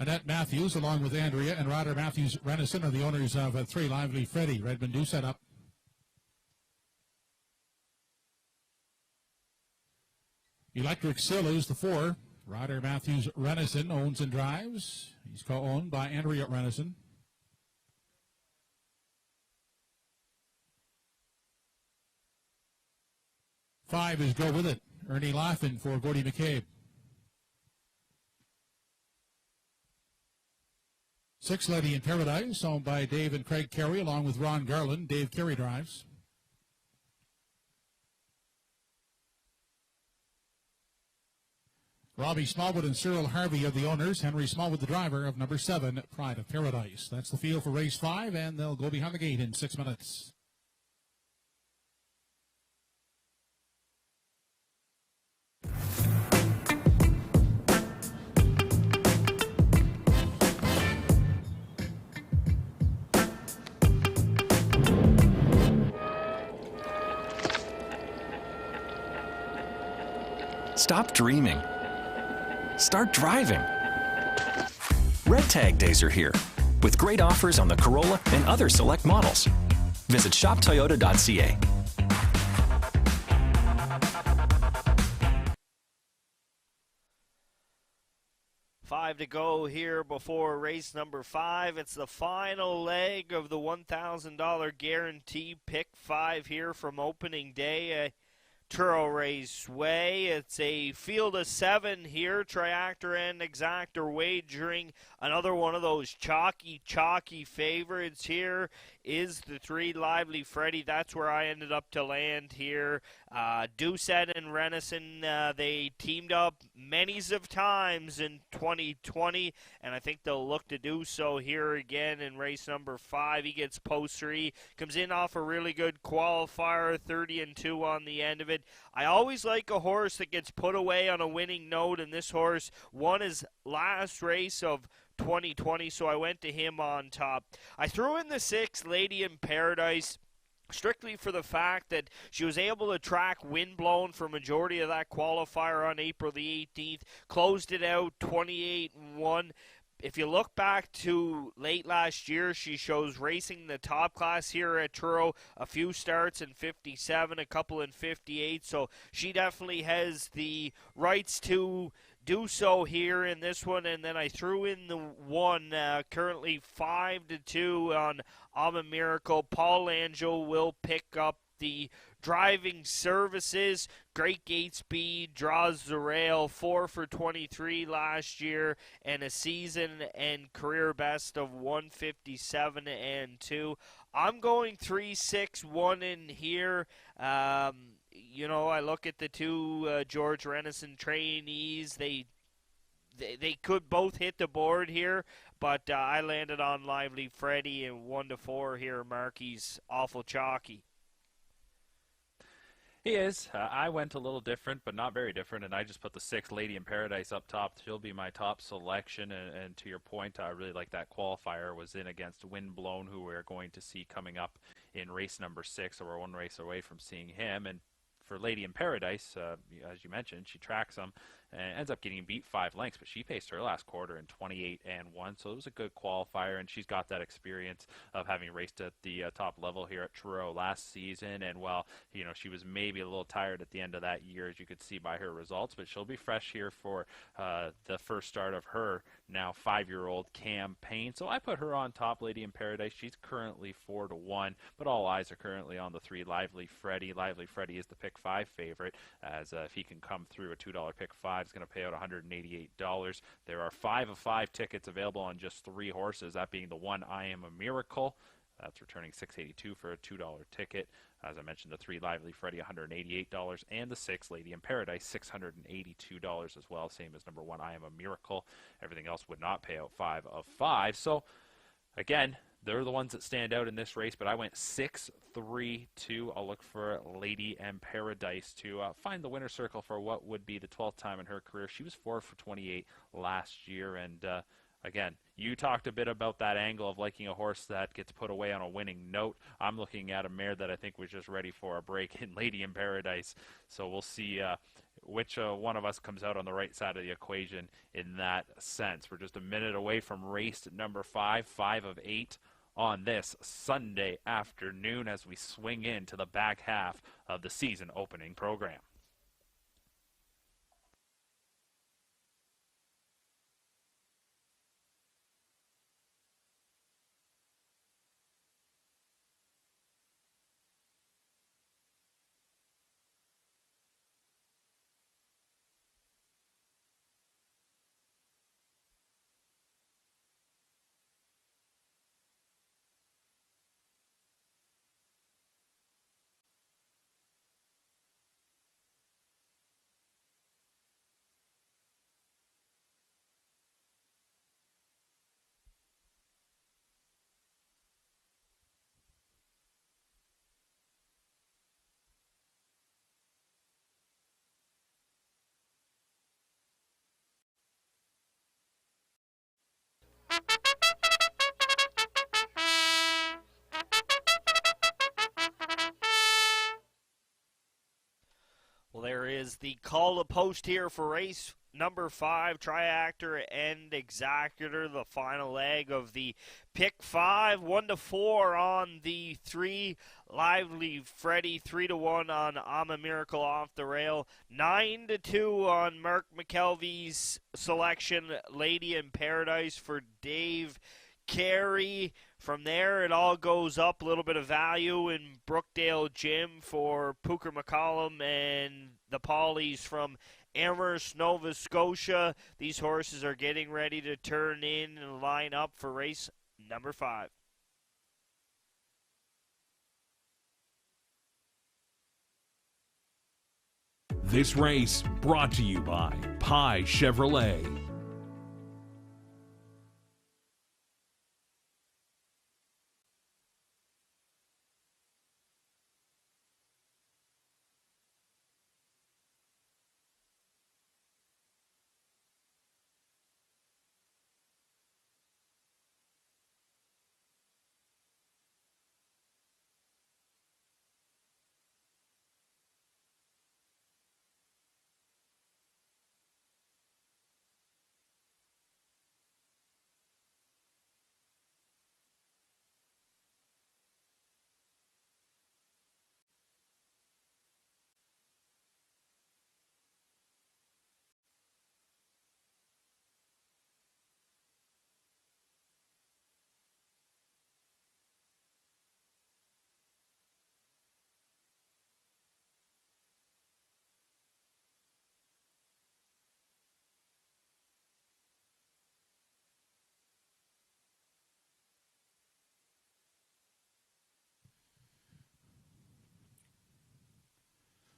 Annette Matthews, along with Andrea and Ryder Matthews Renison, are the owners of 3 Lively Freddy. Redmond do set up. Electric Sill is the 4. Ryder Matthews Renison owns and drives. He's co-owned by Andrea Renison. Five is Go With It. Ernie Laughlin for Gordy McCabe. 6 Lady in Paradise, owned by Dave and Craig Carey, along with Ron Garland. Dave Carey drives. Robbie Smallwood and Cyril Harvey are the owners. Henry Smallwood, the driver of number 7, Pride of Paradise. That's the field for race 5, and they'll go behind the gate in 6 minutes. Stop dreaming. Start driving. Red Tag Days are here with great offers on the Corolla and other select models. Visit shoptoyota.ca. Five to go here before race number 5. It's the final leg of the $1,000 guarantee pick 5 here from opening day. Truro Raceway. It's a field of 7 here. Triactor and Exactor wagering. Another one of those chalky favorites here is the 3 Lively Freddy. That's where I ended up to land here. Doucette and Renison, they teamed up many's of times in 2020, and I think they'll look to do so here again in race number 5. He gets post 3, comes in off a really good qualifier, 30-2 on the end of it. I always like a horse that gets put away on a winning note, and this horse won his last race of 2020, so I went to him on top. I threw in the 6 Lady in Paradise strictly for the fact that she was able to track Windblown for majority of that qualifier on April the 18th, closed it out 28-1. If you look back to late last year, she shows racing the top class here at Truro, a few starts in 57, a couple in 58, so she definitely has the rights to do so here in this one. And then I threw in the 1, currently 5-2 on I'm a Miracle. Paul Angel will pick up the driving services. Great gate speed, draws the rail, 4 for 23 last year, and a season and career best of 157-2. I'm going 3-6-1 in here. You know, I look at the 2 George Renison trainees. They could both hit the board here, but I landed on Lively Freddy and 1-4 here. Marky's awful chalky. He is. I went a little different, but not very different, and I just put the 6 Lady in Paradise up top. She'll be my top selection, and to your point, I really like that qualifier. Was in against Windblown, who we're going to see coming up in race number 6, so we're 1 race away from seeing him. And for Lady in Paradise, as you mentioned, she tracks him and ends up getting beat 5 lengths, but she paced her last quarter in 28-1, so it was a good qualifier, and she's got that experience of having raced at the top level here at Truro last season. And while, you know, she was maybe a little tired at the end of that year, as you could see by her results, but she'll be fresh here for the first start of her now 5-year-old campaign. So I put her on top, Lady in Paradise. She's currently 4-1, but all eyes are currently on the 3 Lively Freddy. Lively Freddy is the pick 5 favorite, as if he can come through, a $2 pick 5 is going to pay out $188. There are 5 of 5 tickets available on just 3 horses, that being the 1 I Am a Miracle. That's returning $682 for a $2 ticket. As I mentioned, the 3 Lively Freddy, $188, and the 6 Lady in Paradise, $682 as well, same as number 1 I Am a Miracle. Everything else would not pay out 5 of 5. So, again, they're the ones that stand out in this race, but I went 6-3-2. I'll look for Lady and Paradise to find the winner circle for what would be the 12th time in her career. She was 4 for 28 last year, and again, you talked a bit about that angle of liking a horse that gets put away on a winning note. I'm looking at a mare that I think was just ready for a break in Lady in Paradise, so we'll see which one of us comes out on the right side of the equation in that sense. We're just a minute away from race number 5 of 8 on this Sunday afternoon as we swing into the back half of the season opening program. Well, there is the call to post here for race number 5, Triactor and Exactor, the final leg of the pick 5. 1-4 on the 3. Lively Freddy 3-1 on I'm a Miracle off the rail. 9-2 on Mark McKelvey's selection, Lady in Paradise for Dave Carey. From there, it all goes up. A little bit of value in Brookdale Gym for Pooker McCollum and the Pollies from Amherst, Nova Scotia. These horses are getting ready to turn in and line up for race number 5. This race brought to you by Pye Chevrolet.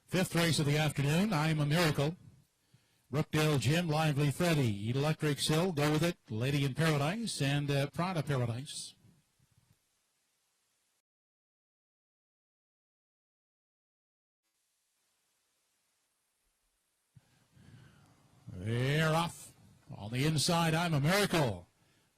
Fifth race of the afternoon, I'm a Miracle. Brookdale Gym, Lively Freddy, Electric Sill, Go With It, Lady in Paradise, and Prada Paradise. They're off. On the inside, I'm a Miracle.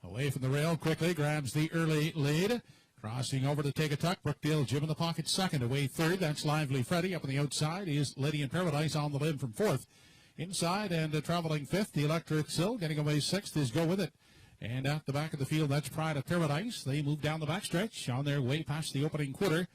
Away from the rail, quickly grabs the early lead. Crossing over to take a tuck. Brookdale Gym in the pocket second. Away third. That's Lively Freddy. Up on the outside is Lady in Paradise on the limb from fourth. Inside and traveling fifth, the Electric Sill. Getting away sixth is Go With It. And at the back of the field, that's Pride of Paradise. They move down the backstretch on their way past the opening quarter.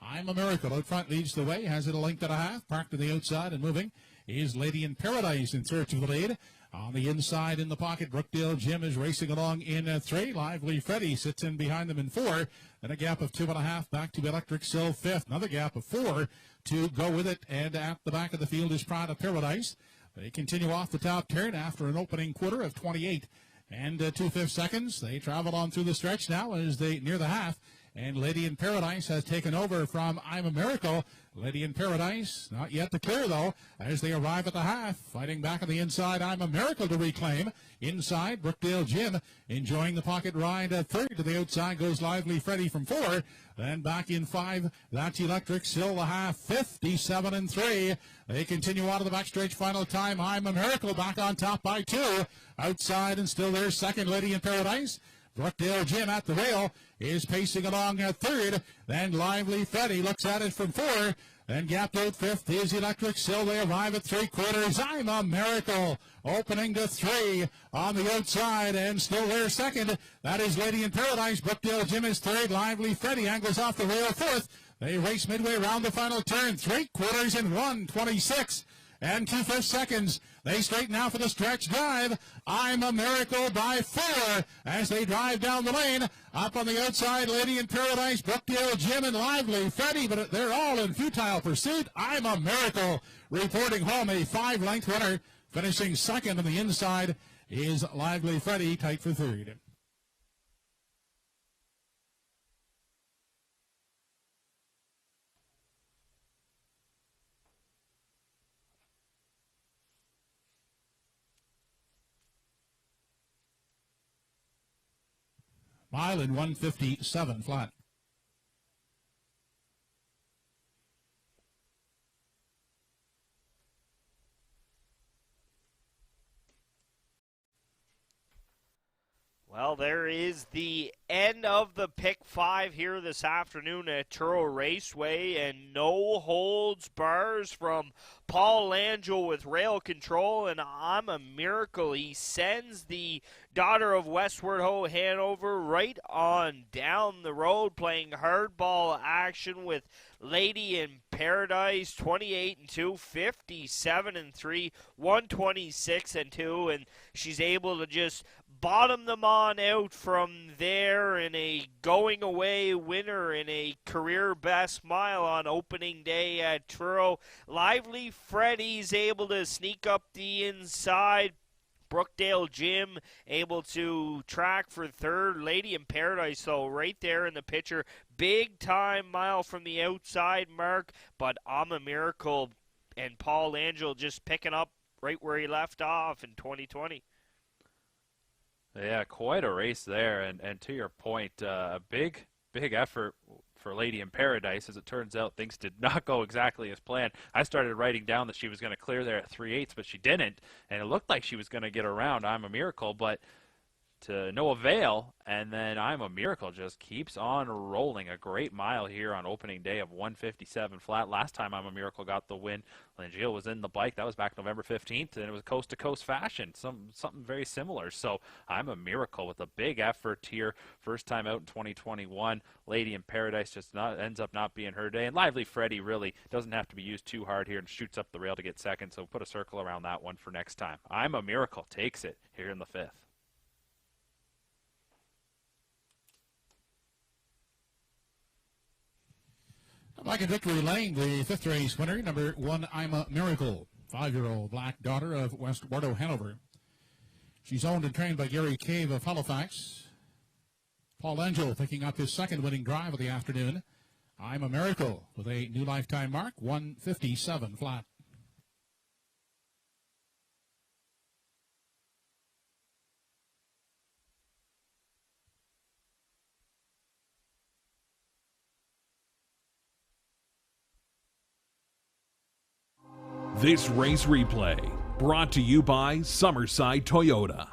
I'm a Miracle out front leads the way. Has it a length and a half. Parked to the outside and moving is Lady in Paradise in search of the lead. On the inside in the pocket, Brookdale Gym is racing along in 3. Lively Freddy sits in behind them in 4. Then a gap of 2.5 back to Electric Sill fifth. Another gap of 4 to Go With It. And at the back of the field is Pride of Paradise. They continue off the top turn after an opening quarter of 28 and 2/5 seconds. They travel on through the stretch now as they near the half. And Lady in Paradise has taken over from I'm a Miracle. Lady in Paradise, not yet to clear, though, as they arrive at the half. Fighting back on the inside, I'm a Miracle to reclaim. Inside, Brookdale Gym enjoying the pocket ride. Third to the outside goes Lively Freddy from 4. Then back in 5, that's Electric Sill, the half, 57 and 3. They continue out of the backstretch. Final time, I'm a Miracle back on top by 2. Outside and still there, second, Lady in Paradise. Brookdale Gym at the rail is pacing along at third. Then Lively Freddy looks at it from 4. Then gapped out fifth is Electric. Still they arrive at three-quarters. I'm a Miracle opening to three on the outside, and still there second. That is Lady in Paradise. Brookdale Jim is third. Lively Freddy angles off the rail fourth. They race midway around the final turn. Three-quarters in 1:26 and 2/5 seconds. They straighten out for the stretch drive. I'm a Miracle by 4 as they drive down the lane. Up on the outside, Lady in Paradise, Brookdale Jim, and Lively Freddy, but they're all in futile pursuit. I'm a Miracle reporting home, a 5-length winner. Finishing second on the inside is Lively Freddy, tight for third. Mile in 1:57 flat. Well, there is the end of the pick 5 here this afternoon at Truro Raceway, and no holds bars from Paul Langell with rail control, and I'm a Miracle. He sends the daughter of Westward Ho Hanover right on down the road, playing hardball action with Lady in Paradise, 28-2, 57-3, 126-2, and she's able to just bottom them on out from there in a going away winner in a career best mile on opening day at Truro. Lively Freddy's able to sneak up the inside. Brookdale Jim able to track for third. Lady in Paradise, though, right there in the picture. Big time mile from the outside mark, but I'm a Miracle and Paul Langell just picking up right where he left off in 2020. Yeah, quite a race there, and to your point, a big effort for Lady in Paradise. As it turns out, things did not go exactly as planned. I started writing down that she was going to clear there at 3/8, but she didn't, and it looked like she was going to get around I'm a Miracle, but to no avail, and then I'm a Miracle just keeps on rolling. A great mile here on opening day of 157 flat. Last time I'm a Miracle got the win, Langell was in the bike. That was back November 15th, and it was coast-to-coast fashion, something very similar. So I'm a Miracle with a big effort here. First time out in 2021. Lady in Paradise just ends up not being her day, and Lively Freddy really doesn't have to be used too hard here and shoots up the rail to get second, so put a circle around that one for next time. I'm a Miracle takes it here in the 5th. Like in Victory Lane, the 5th race winner, number 1, I'm a Miracle, 5-year-old black daughter of Westward Ho Hanover. She's owned and trained by Gary Cave of Halifax. Paul Langell picking up his second winning drive of the afternoon. I'm a Miracle with a new lifetime mark, 157 flat. This race replay brought to you by Summerside Toyota.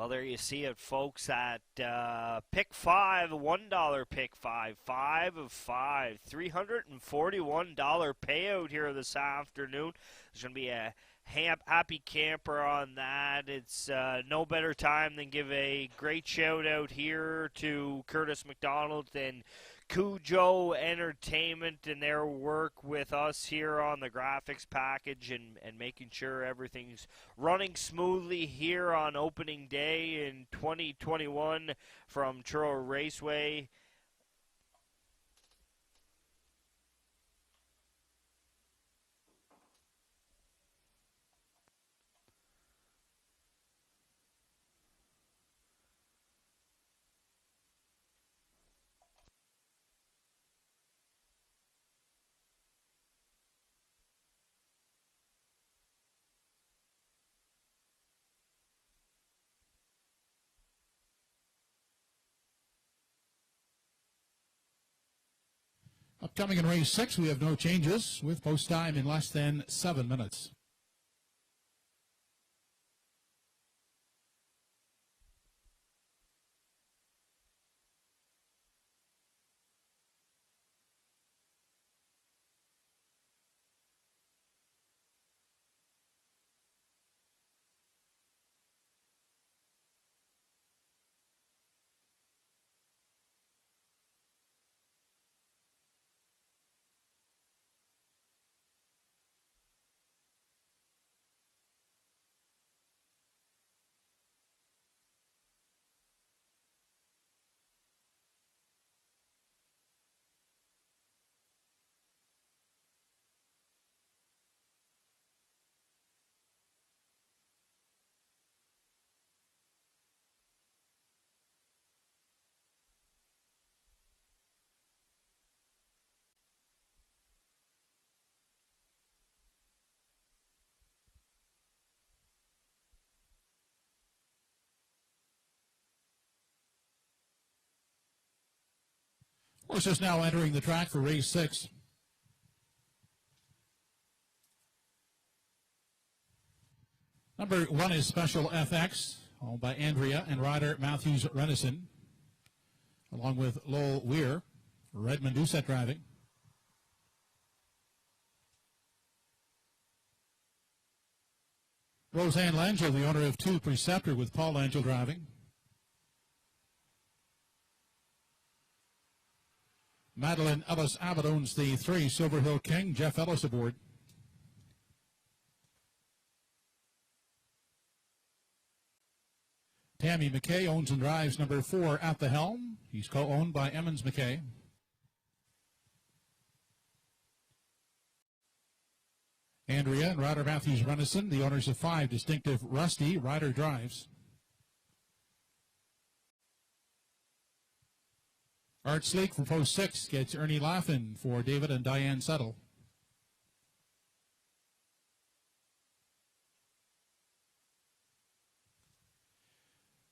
Well, there you see it, folks, at pick 5, $1 pick 5, 5 of 5, $341 payout here this afternoon. There's going to be a happy camper on that. It's no better time than give a great shout out here to Curtis McDonald and Cujo Entertainment and their work with us here on the graphics package and making sure everything's running smoothly here on opening day in 2021 from Truro Raceway. Upcoming in race 6, we have no changes with post time in less than 7 minutes. Horses now entering the track for race 6. Number 1 is Special FX, owned by Andrea and rider Matthews Renison, along with Lowell Weir, Redmond Doucette driving. Roseanne Langell, the owner of 2 Preceptor, with Paul Langell driving. Madeline Ellis Abbott owns the 3 Silver Hill King, Jeff Ellis aboard. Tammy McKay owns and drives number 4 At the Helm. He's co-owned by Emmons McKay. Andrea and rider Matthews Renison, the owners of 5 Distinctive Rusty, rider drives. Art Sleek from post 6 gets Ernie Laughlin for David and Diane Settle.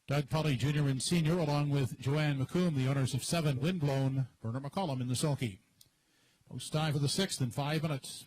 Doug Tully Jr. and Sr. along with Joanne McComb, the owners of 7 Windblown, Bernard McCollum in the sulky. Post time for the 6th in 5 minutes.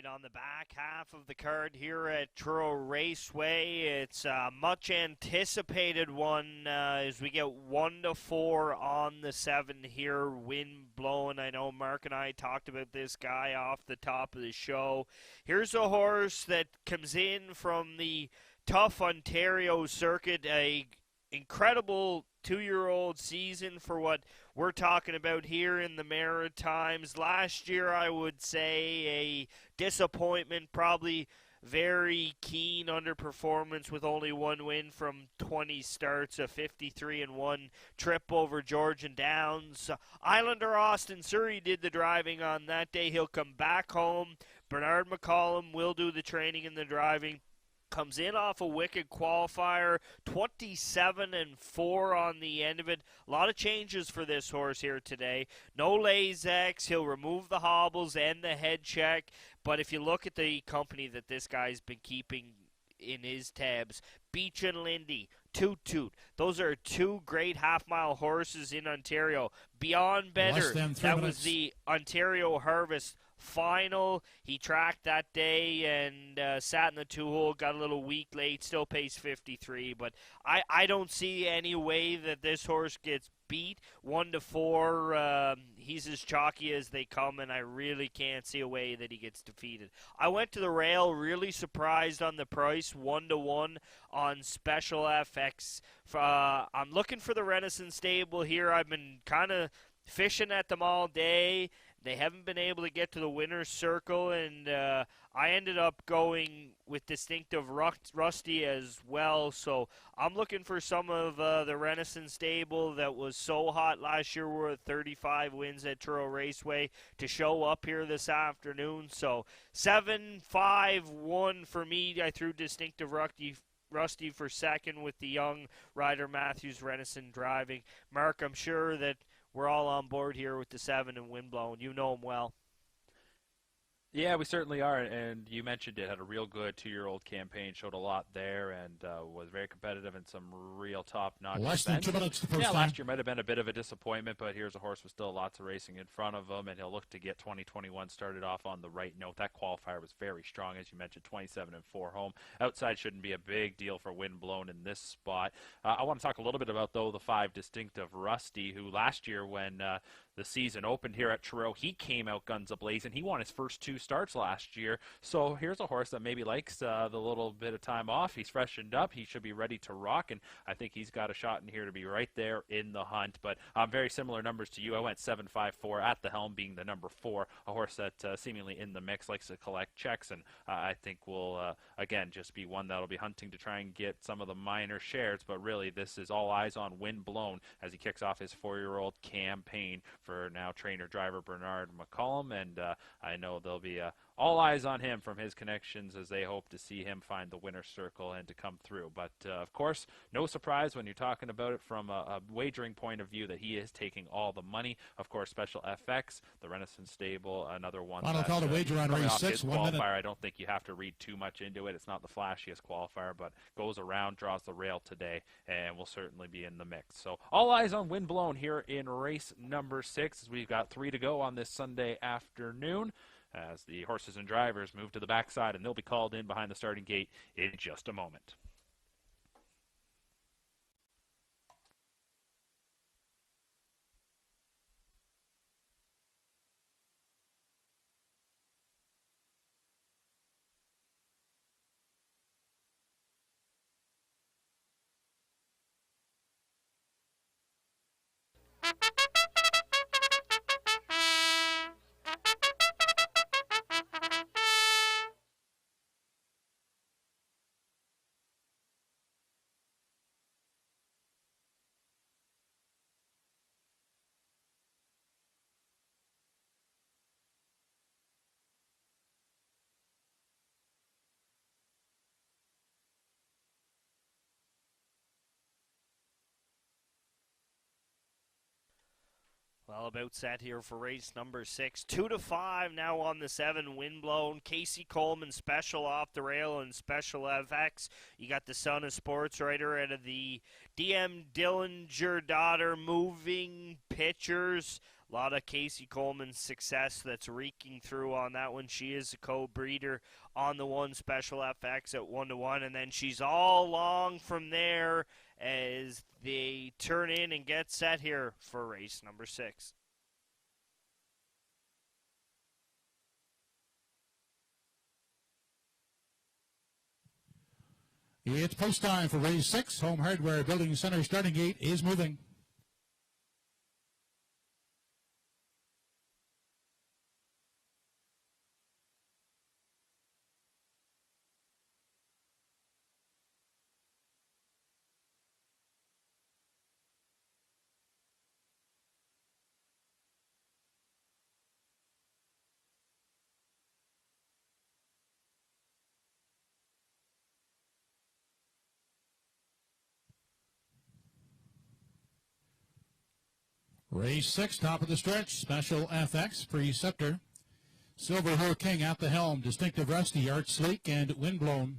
On the back half of the card here at Truro Raceway, it's a much anticipated one as we get 1-4 on the 7 here, wind blowing. I know Mark and I talked about this guy off the top of the show. Here's a horse that comes in from the tough Ontario circuit, a incredible 2-year-old season for what we're talking about here in the Maritimes. Last year, I would say a disappointment, probably very keen underperformance with only 1 win from 20 starts, a 53-1 trip over Georgian Downs. Islander Austin Surrey did the driving on that day. He'll come back home, Bernard McCollum will do the training and the driving. Comes in off a wicked qualifier, 27-4 on the end of it. A lot of changes for this horse here today. No Lasix. He'll remove the hobbles and the head check. But if you look at the company that this guy's been keeping in his tabs, Beach and Lindy, Toot Toot. Those are two great half-mile horses in Ontario. Beyond Better, that was the Ontario Harvest final. He tracked that day and sat in the 2-hole, got a little weak late, still paced 53. But I don't see any way that this horse gets beat. 1-4, he's as chalky as they come, and I really can't see a way that he gets defeated. I went to the rail, really surprised on the price, 1-1 on Special FX. I'm looking for the Renaissance stable here. I've been kind of fishing at them all day. They haven't been able to get to the winner's circle, and I ended up going with Distinctive Rusty as well. So I'm looking for some of the Renaissance stable that was so hot last year with 35 wins at Truro Raceway to show up here this afternoon. So 7-5-1 for me. I threw Distinctive Rusty for second with the young Ryder Matthews Renaissance driving. Mark, I'm sure that we're all on board here with the 7 and Windblown. You know him well. Yeah, we certainly are, and you mentioned it. Had a real good 2-year-old campaign, showed a lot there, and was very competitive in some real top-notch Less than 2 minutes the first time. Last year might have been a bit of a disappointment, but here's a horse with still lots of racing in front of him, and he'll look to get 2021 started off on the right note. That qualifier was very strong, as you mentioned, 27-4 home. Outside shouldn't be a big deal for Windblown in this spot. I want to talk a little bit about, though, the 5 Distinctive Rusty, who last year when the season opened here at Truro, he came out guns a-blazing. He won his first 2 starts last year. So here's a horse that maybe likes the little bit of time off. He's freshened up. He should be ready to rock, and I think he's got a shot in here to be right there in the hunt. But very similar numbers to you. I went 7-5-4 at the helm, being the number 4, a horse that seemingly in the mix, likes to collect checks, and I think will, again, just be one that'll be hunting to try and get some of the minor shares. But really, this is all eyes on Windblown as he kicks off his 4-year-old campaign for now trainer-driver Bernard McCollum, and I know there'll be all eyes on him from his connections as they hope to see him find the winner's circle and to come through. But, of course, no surprise when you're talking about it from a wagering point of view that he is taking all the money. Of course, Special FX, the Renaissance stable, another one. Final call to wager on race 6, 1 minute. I don't think you have to read too much into it. It's not the flashiest qualifier, but goes around, draws the rail today, and will certainly be in the mix. So all eyes on Windblown here in race number 6 as we've got 3 to go on this Sunday afternoon, as the horses and drivers move to the backside, and they'll be called in behind the starting gate in just a moment. Well, about set here for race number 6. 2-5 now on the 7, Windblown. Casey Coleman special off the rail and Special FX. You got the son of sports writer out of the DM Dillinger daughter moving pictures. A lot of Casey Coleman's success that's reeking through on that one. She is a co-breeder on the one, Special FX at 1-1, and then she's all along from there as they turn in and get set here for race number 6. It's post time for race 6. Home Hardware Building Center starting gate is moving. Race 6, top of the stretch, Special FX, Preceptor. Silver Hill King at the helm, Distinctive Rusty, Art Sleek, and Windblown.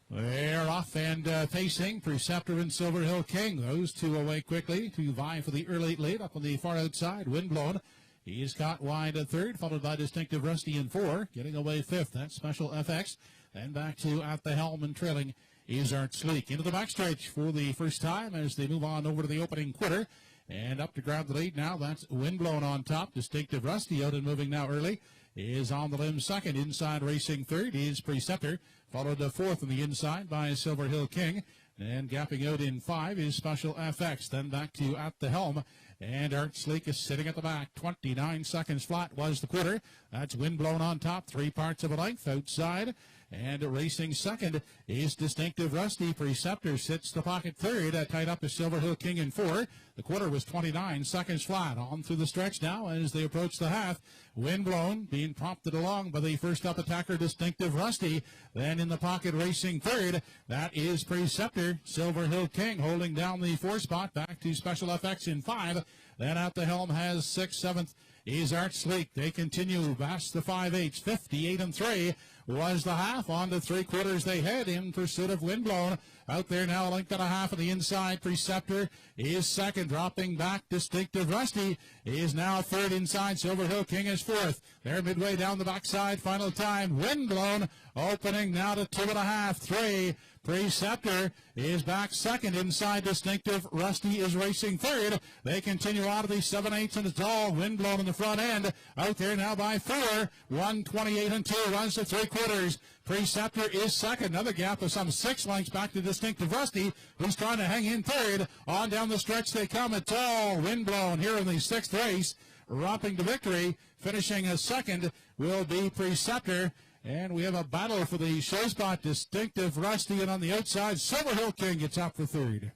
They're off and facing Preceptor and Silver Hill King. Those two away quickly to vie for the early lead up on the far outside. Windblown. He's caught wide at third, followed by Distinctive Rusty in 4. Getting away 5th. That's Special FX. Then back to at the helm and trailing is Art Sleek. Into the backstretch for the first time as they move on over to the opening quarter. And up to grab the lead now. That's Windblown on top. Distinctive Rusty out and moving now early. Is on the limb second. Inside racing third is Preceptor. Followed to fourth on the inside by Silver Hill King. And gapping out in 5 is Special FX. Then back to at the helm. And Art Sleek is sitting at the back. 29 seconds flat was the quarter. That's Windblown on top. 3 parts of a length outside. And racing second is Distinctive Rusty. Preceptor sits the pocket third. Tied up to Silver Hill King in 4. The quarter was 29 seconds flat. On through the stretch now as they approach the half. Windblown being prompted along by the first up attacker, Distinctive Rusty. Then in the pocket racing third. That is Preceptor. Silver Hill King holding down the 4 spot. Back to Special FX in 5. Then at the helm has 6th, 7th is Art Sleek. They continue past the 5/8. 58 and 3 was the half. On to 3/4 they head in pursuit of Windblown. Out there now, a length and a half on the inside. Preceptor is second, dropping back. Distinctive Rusty is now third inside. Silver Hill King is 4th. They're midway down the backside. Final time. Windblown opening now to 2.5, 3. Preceptor is back second inside. Distinctive Rusty is racing third. They continue out of the 7/8 and it's all Windblown in the front end. Out there now by 4. 1:28 and 2 runs to 3/4. Preceptor is second. Another gap of some 6 lengths back to Distinctive Rusty, who's trying to hang in third. On down the stretch they come. It's all Windblown here in the 6th race. Romping to victory. Finishing a second will be Preceptor. And we have a battle for the show spot. Distinctive Rusty, and on the outside, Silver Hill King gets up for third.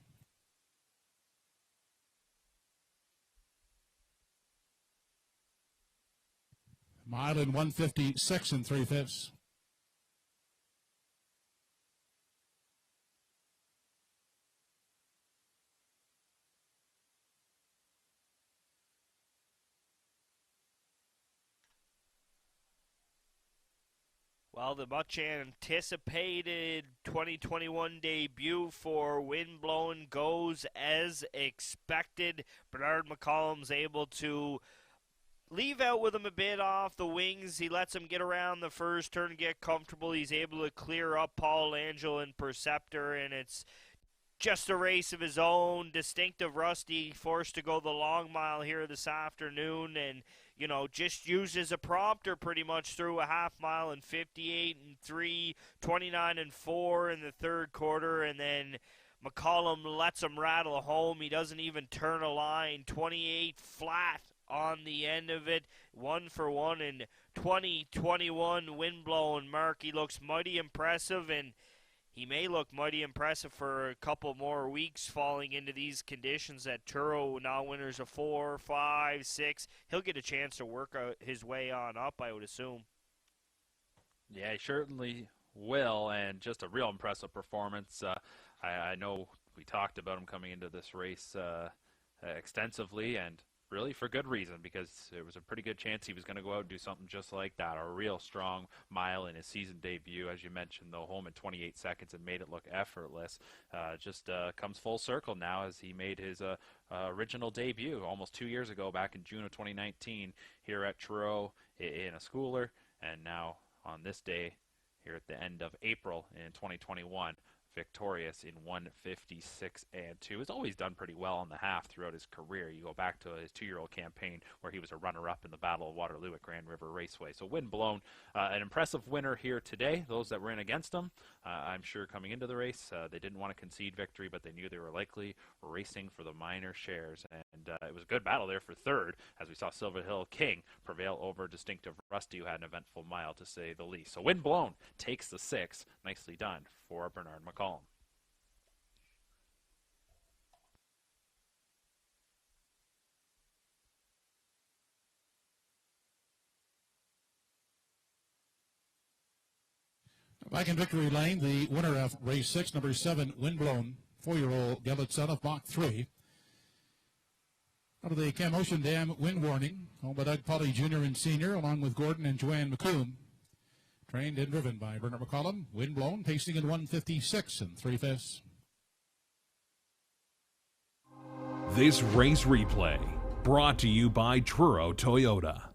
Mile in 1:56 and 3/5. Well, the much anticipated 2021 debut for Windblown goes as expected. Bernard McCollum's able to leave out with him a bit off the wings. He lets him get around the first turn, get comfortable. He's able to clear up Paul Angel and Preceptor, and it's just a race of his own. Distinctive Rusty forced to go the long mile here this afternoon, and just used as a prompter pretty much through a half mile in 58 and 3, 29 and 4 in the 3rd quarter, and then McCollum lets him rattle home. He doesn't even turn a line. 28 flat on the end of it. 1 for 1 in 2021 Windblown. Mark, he looks mighty impressive, and he may look mighty impressive for a couple more weeks falling into these conditions at Truro. Now winners of 4, 5, 6. He'll get a chance to work out his way on up, I would assume. Yeah, he certainly will, and just a real impressive performance. I know we talked about him coming into this race extensively, and really for good reason, because there was a pretty good chance he was going to go out and do something just like that. A real strong mile in his season debut, as you mentioned, though, home in 28 seconds and made it look effortless. Just comes full circle now as he made his original debut almost 2 years ago, back in June of 2019, here at Truro in a schooler, and now on this day here at the end of April in 2021. Victorious in 1:56 and 2. He's always done pretty well on the half throughout his career. You go back to his 2-year-old campaign where he was a runner-up in the Battle of Waterloo at Grand River Raceway. So Windblown, an impressive winner here today. Those that were in against him, I'm sure coming into the race, they didn't want to concede victory, but they knew they were likely racing for the minor shares. And it was a good battle there for third, as we saw Silver Hill King prevail over Distinctive Rusty, who had an eventful mile, to say the least. So Windblown takes the 6. Nicely done for Bernard McCollum. Back in Victory Lane, the winner of race 6, number 7, Windblown, 4-year-old gelded son of Mach 3. Out of the Cam Ocean Dam wind warning, owned by Doug Polly Jr. and Sr., along with Gordon and Joanne McComb. Trained and driven by Bernard McCollum. Windblown, pacing in 156 3/5. This race replay brought to you by Truro Toyota.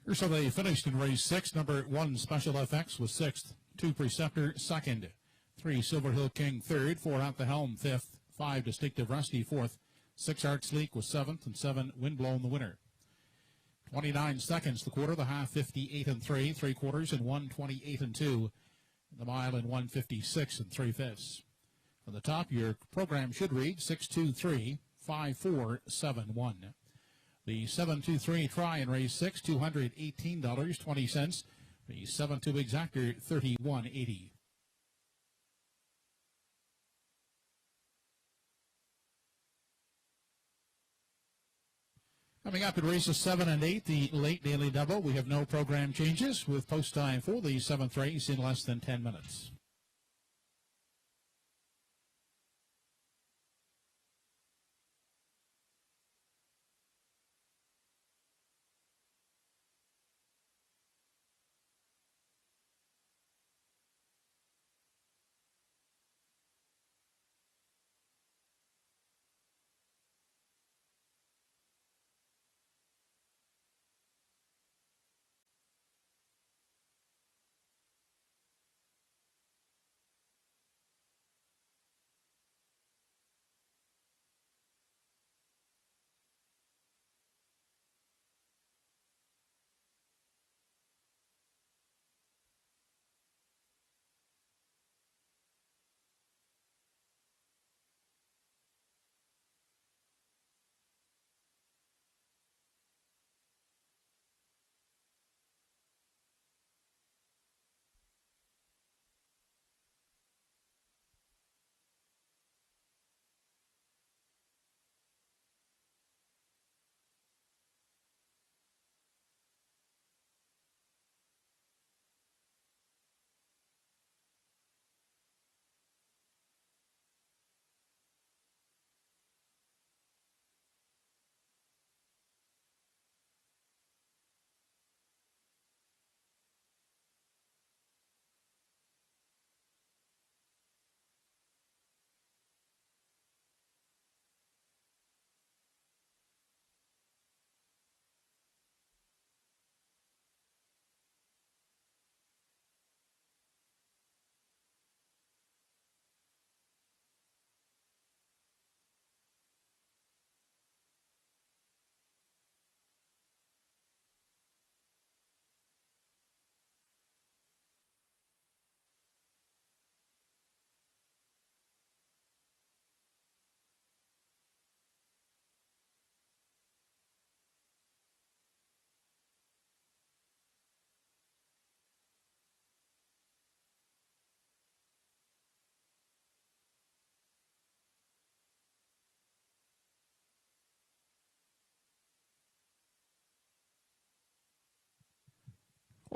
Here's how they finished in race 6. Number 1, Special FX was 6th. 2, Preceptor 2nd. 3, Silver Hill King 3rd. 4, At the Helm 5th. 5, Distinctive Rusty 4th. 6, Art Sleek was 7th. And 7, Windblown the winner. 29 seconds the quarter, the half 58 3, 3/4 in 128 2, the mile in 156 3/5. From the top, your program should read 623-5471. The 723 try in race 6, $218.20. The 7-2 exactor, $31.80. Coming up in races 7 and 8, the late daily double. We have no program changes with post time for the 7th race in less than 10 minutes.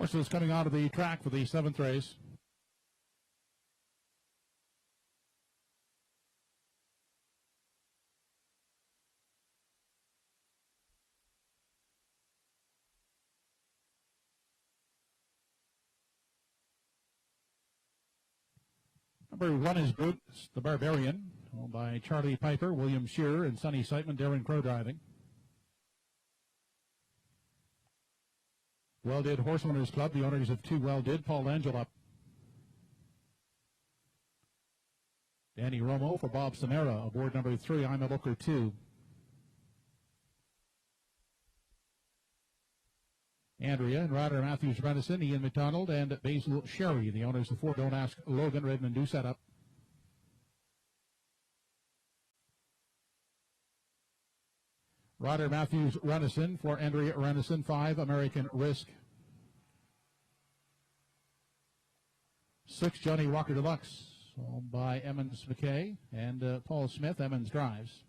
Horses coming out of the track for the 7th race. Number 1 is Bruce the Barbarian, owned by Charlie Piper, William Shearer, and Sonny Seitman, Darren Crow driving. Well Did Horse Owners Club, the owners of 2 Well Did, Paul Angela. Danny Romo for Bob Samara, aboard number 3, I'm a Looker 2. Andrea and Ryder Matthews Renison, Ian McDonald, and Basil Sherry, the owners of 4 Don't Ask Logan, Redmond new setup. Ryder Matthews Renison for Andrea Renison, 5 American Risk. 6 Johnny Walker Deluxe, owned by Emmons McKay and Paul Smith, Emmons drives.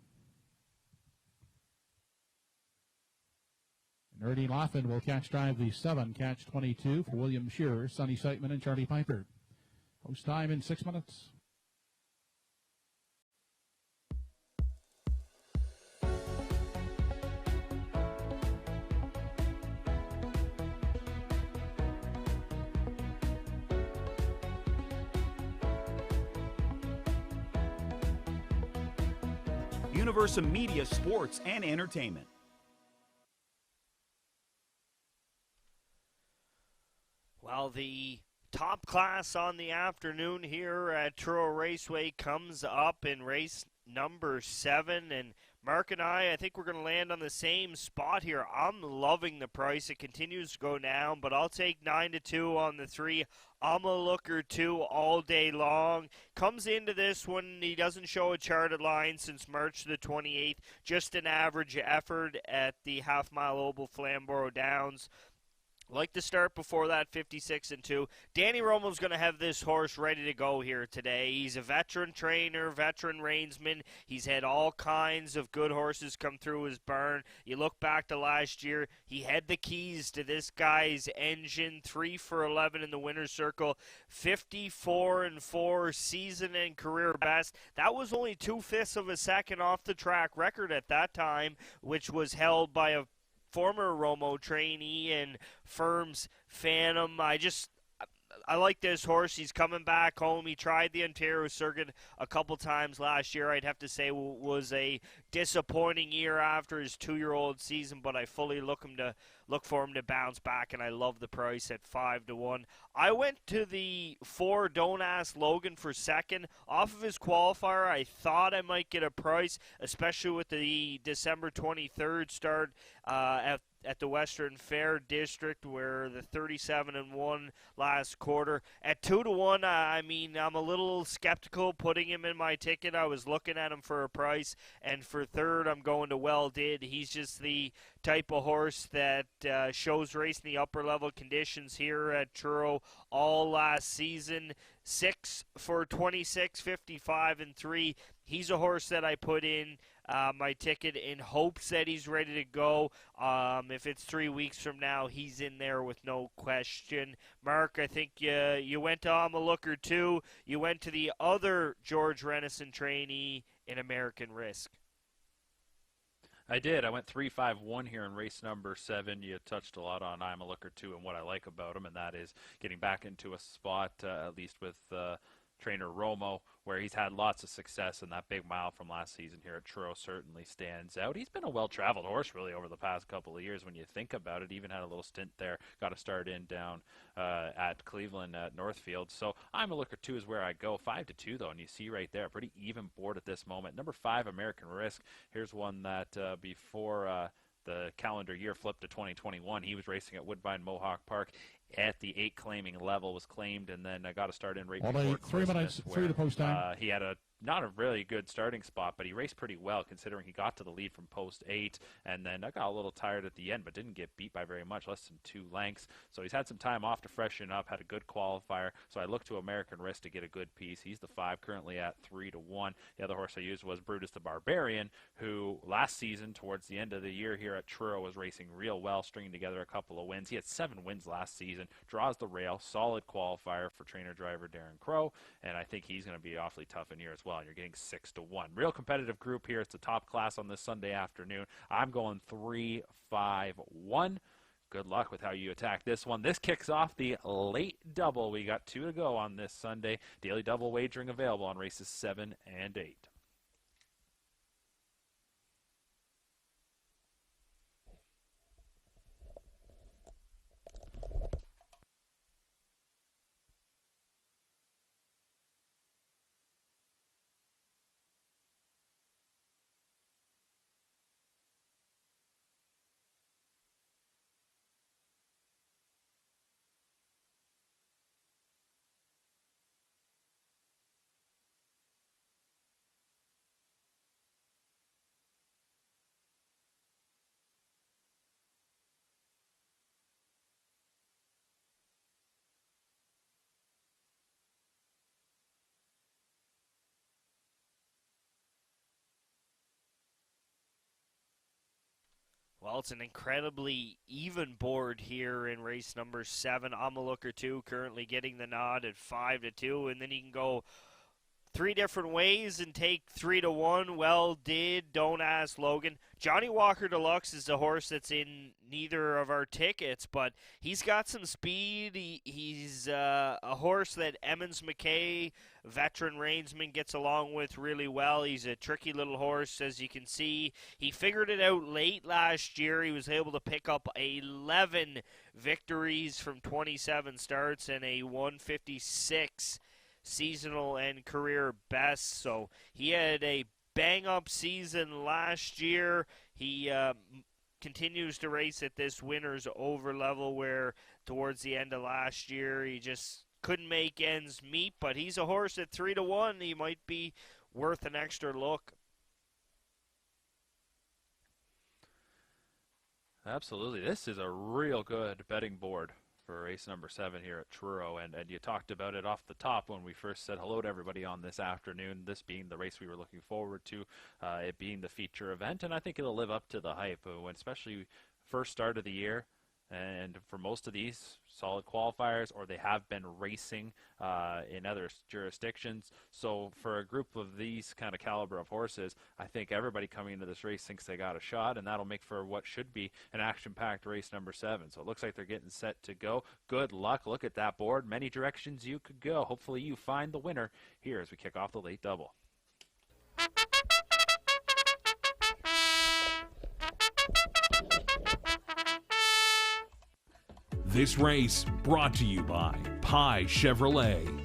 And Ernie Laughlin will drive the 7, catch 22 for William Shearer, Sonny Seitman, and Charlie Piper. Post time in 6 minutes. Universal Media Sports and Entertainment. Well, the top class on the afternoon here at Truro Raceway comes up in race number 7, and Mark and I think we're going to land on the same spot here. I'm loving the price. It continues to go down, but I'll take 9-2 on the 3. I'm a Looker 2 all day long. Comes into this one, he doesn't show a charted line since March the 28th. Just an average effort at the half-mile oval Flamborough Downs. Like to start before that, 56-2. Danny Romo's going to have this horse ready to go here today. He's a veteran trainer, veteran reinsman. He's had all kinds of good horses come through his barn. You look back to last year, he had the keys to this guy's engine. 3 for 11 in the winner's circle. 54-4 season and career best. That was only 2/5 of a second off the track record at that time, which was held by a former Romo trainee and Firm's Phantom. I like this horse. He's coming back home. He tried the Ontario circuit a couple times last year. I'd have to say was a disappointing year after his 2-year-old season, but I fully look for him to bounce back, and I love the price at 5-1. I went to the 4 Don't Ask Logan for second. Off of his qualifier, I thought I might get a price, especially with the December 23rd start at the Western Fair District, where the 37-1 last quarter. At 2-1, I'm a little skeptical putting him in my ticket. I was looking at him for a price, and for third, I'm going to Well Did. He's just the type of horse that shows race in the upper level conditions here at Truro all last season. 6 for 26, 55-3. He's a horse that I put in my ticket in hopes that he's ready to go. If it's 3 weeks from now, he's in there with no question. Mark, I think you went to I'm a Looker 2. You went to the other George Renison trainee in American Risk. I did. I went 3-5-1 here in race number 7. You touched a lot on I'm a Looker 2 and what I like about him, and that is getting back into a spot, at least with trainer Romo, where he's had lots of success, and that big mile from last season here at Truro certainly stands out. He's been a well-traveled horse, really, over the past couple of years when you think about it. Even had a little stint there, got a start in down at Cleveland at Northfield. So I'm a Looker 2 is where I go. 5-2, though, and you see right there, pretty even board at this moment. Number 5, American Risk. Here's one that before the calendar year flipped to 2021, he was racing at Woodbine Mohawk Park at the 8 claiming level, was claimed, and then got a start in right before 3 minutes, 3 to post time. He had a not a really good starting spot, but he raced pretty well considering he got to the lead from post 8, and then I got a little tired at the end, but didn't get beat by very much, less than 2 lengths. So he's had some time off to freshen up, had a good qualifier. So I look to American Risk to get a good piece. He's the 5, currently at 3-1. The other horse I used was Brutus the Barbarian, who last season, towards the end of the year here at Truro, was racing real well, stringing together a couple of wins. He had 7 wins last season, draws the rail, solid qualifier for trainer-driver Darren Crow, and I think he's going to be awfully tough in here as well. And you're getting 6-1. Real competitive group here. It's the top class on this Sunday afternoon. I'm going 3-5-1. Good luck with how you attack this one. This kicks off the late double. We got 2 to go on this Sunday. Daily double wagering available on races 7 and 8. Well, it's an incredibly even board here in race number 7. I'm a looker 2, currently getting the nod at 5-2, and then you can go 3 different ways and take 3-1. Well, don't ask Logan. Johnny Walker Deluxe is the horse that's in neither of our tickets, but he's got some speed. He's a horse that Emmons McKay, veteran reinsman, gets along with really well. He's a tricky little horse, as you can see. He figured it out late last year. He was able to pick up 11 victories from 27 starts and a 156 seasonal and career best. So he had a bang-up season last year. He continues to race at this winner's over level, where towards the end of last year he just couldn't make ends meet, but he's a horse at 3-1. He might be worth an extra look. Absolutely. This is a real good betting board for race number 7 here at Truro, and you talked about it off the top when we first said hello to everybody on this afternoon, this being the race we were looking forward to, it being the feature event, and I think it'll live up to the hype, when especially first start of the year. And for most of these, solid qualifiers, or they have been racing in other jurisdictions. So for a group of these kind of caliber of horses, I think everybody coming into this race thinks they got a shot, and that'll make for what should be an action-packed race number 7. So it looks like they're getting set to go. Good luck. Look at that board. Many directions you could go. Hopefully you find the winner here as we kick off the late double. This race brought to you by Pie Chevrolet.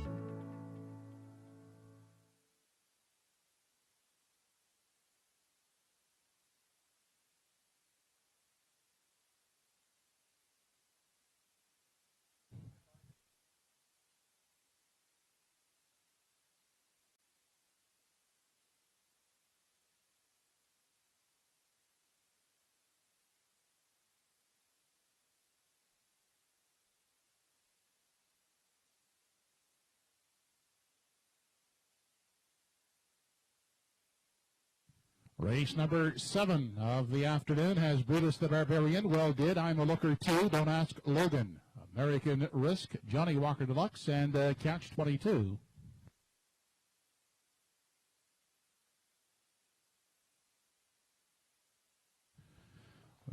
Race number 7 of the afternoon has Brutus the Barbarian, Well Did, I'm a Looker 2, Don't Ask Logan, American Risk, Johnny Walker Deluxe, and Catch 22.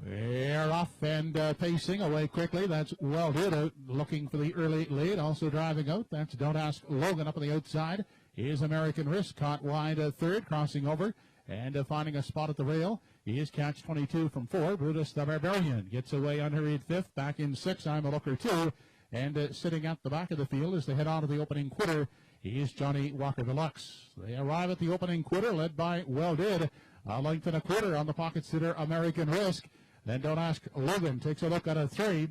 They're off and pacing away quickly. That's Well Did, looking for the early lead. Also driving out, that's Don't Ask Logan up on the outside. Is American Risk, caught wide third, crossing over. And finding a spot at the rail is Catch 22 from 4. Brutus the Barbarian gets away unhurried 5th. Back in 6, I'm a Looker 2. And sitting at the back of the field as they head on to the opening quarter is Johnny Walker Deluxe. They arrive at the opening quarter led by Well Did. A length and a quarter on the pocket sitter American Risk. Then Don't Ask Logan takes a look at a 3.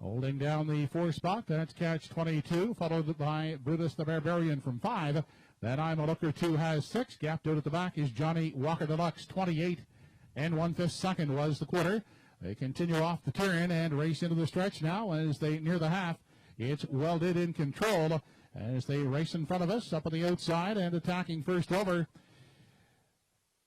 Holding down the 4 spot, that's Catch 22, followed by Brutus the Barbarian from 5. Then I'm a Looker 2 has 6. Gapped out at the back is Johnny Walker Deluxe, 28 and 1/5 second was the quarter. They continue off the turn and race into the stretch now as they near the half. It's Welded in control as they race in front of us up on the outside and attacking first over.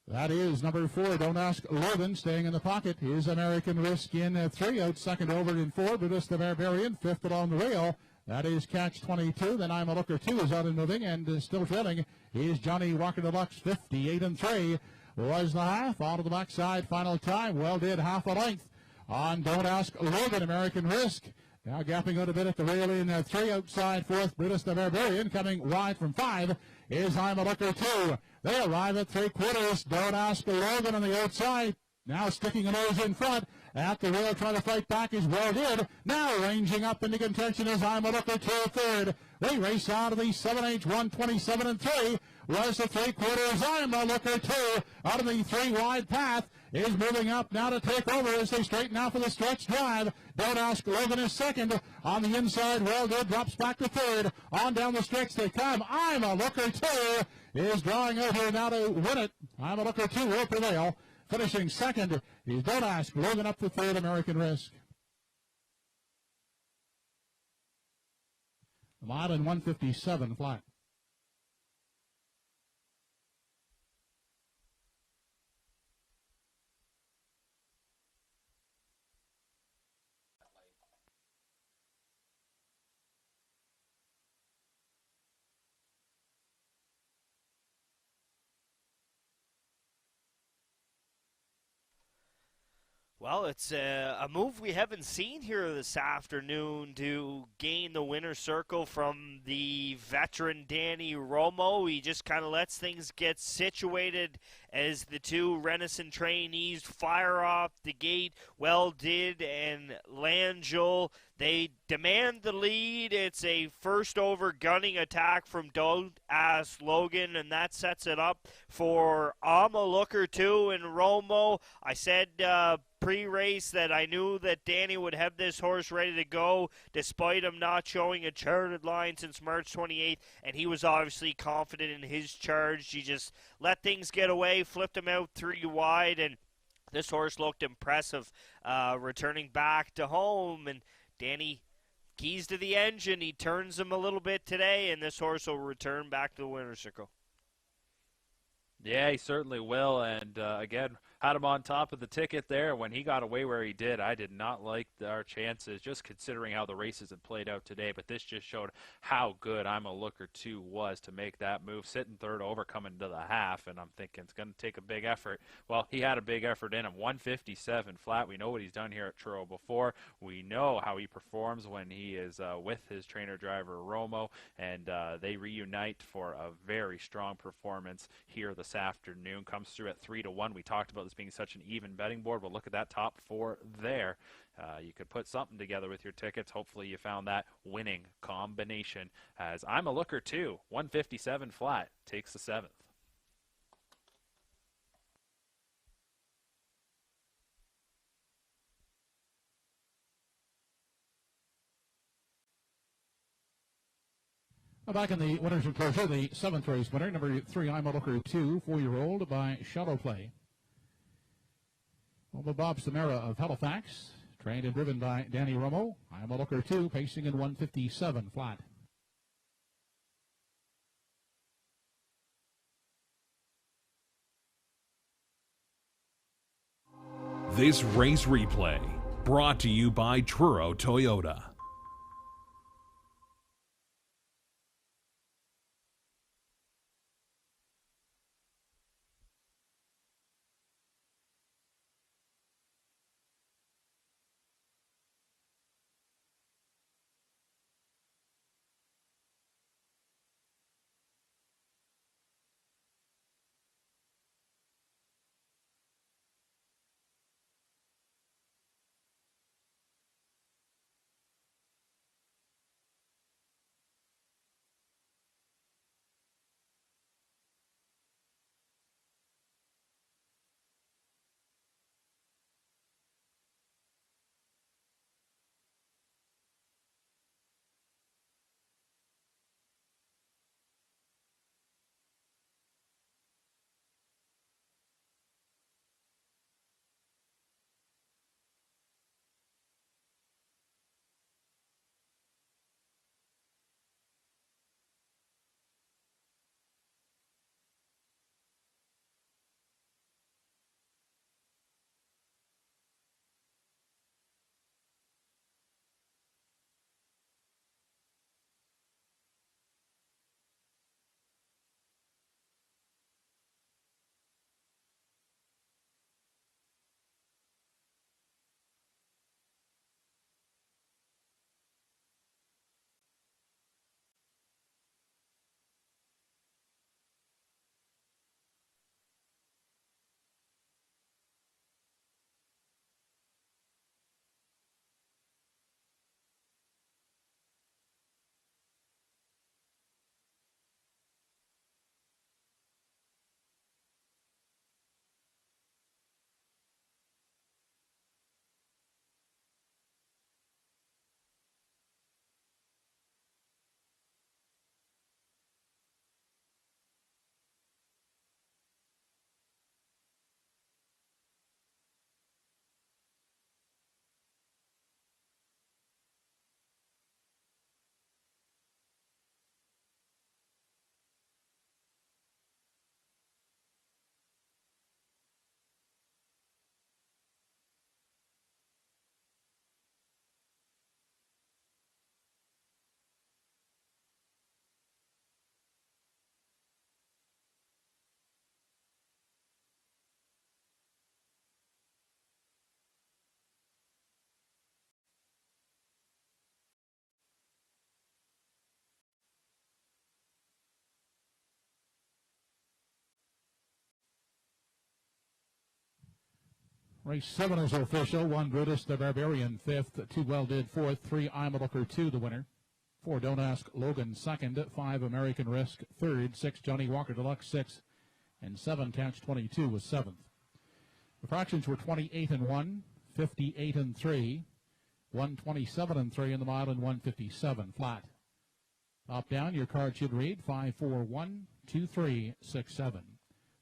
That is number 4, Don't Ask Logan, staying in the pocket. Is American Risk in 3, out second over in 4. Buddhist the Barbarian, 5th along the rail. That is Catch 22. Then I'm a Looker 2 is out and moving and still trailing. Is Johnny Walker Deluxe, 58 and 3. Was the half. Out of the backside, final time. Well did half a length on Don't Ask Logan, American Risk. Now gapping out a bit at the rail in 3, outside 4th, Brutus the Barbarian. Coming wide from 5 is I'm a Looker 2. They arrive at 3/4. Don't Ask Logan on the outside. Now sticking a nose in front. At the rail trying to fight back is Well Did. Now ranging up into contention is I'm a Looker 2 third. They race out of the 7H 127 and 3. Was the 3/4 I'm a Looker 2 out of the 3 wide path. Is moving up now to take over as they straighten out for the stretch drive. Don't Ask Logan is second. On the inside, Well Did drops back to third. On down the stretch they come. I'm a Looker 2 is drawing out here now to win it. I'm a Looker 2 will prevail. Finishing second is Don't Ask Logan up to third, American Risk. A mile in 157 flat. Well, it's a move we haven't seen here this afternoon to gain the winner's circle from the veteran Danny Romo. He just kind of lets things get situated as the two Renison trainees fire off the gate. Well Did and Langell, they demand the lead. It's a first over gunning attack from Don't Ask Logan, and that sets it up for I'm a Looker 2 and Romo. I said pre-race that I knew that Danny would have this horse ready to go despite him not showing a charted line since March 28th, and he was obviously confident in his charge. He just let things get away, flipped him out 3 wide, and this horse looked impressive returning back to home, and Danny keys to the engine. He turns him a little bit today, and this horse will return back to the winner's circle. Yeah, he certainly will, and again, had him on top of the ticket there. When he got away where he did, I did not like our chances, just considering how the races had played out today, but this just showed how good I'm a Looker 2 was to make that move, sitting third over, coming to the half, and I'm thinking it's going to take a big effort. Well, he had a big effort in him, 157 flat. We know what he's done here at Truro before. We know how he performs when he is with his trainer-driver Romo, and they reunite for a very strong performance here this afternoon. Comes through at 3-1. We talked about this being such an even betting board. Well, look at that top 4 there. You could put something together with your tickets. Hopefully you found that winning combination, as I'm a Looker 2, 157 flat, takes the 7th. Back in the winner's enclosure, the 7th race winner, number 3, I'm a Looker 2, 4-year-old by Shadow Play. Well, Bob Samara of Halifax, trained and driven by Danny Romo. I'm a Looker 2, pacing in 157 flat. This race replay brought to you by Truro Toyota. Race 7 is official. 1 Brutus the Barbarian 5th, 2 Well Did 4th, 3 I'm a Looker 2 the winner. 4 Don't Ask Logan 2nd, 5 American Risk 3rd, 6 Johnny Walker Deluxe 6th, and 7 Catch 22 was 7th. The fractions were 28 and 1, 58 and 3, 127 and 3 in the mile, and 157 flat. Top down, your card should read 5412367.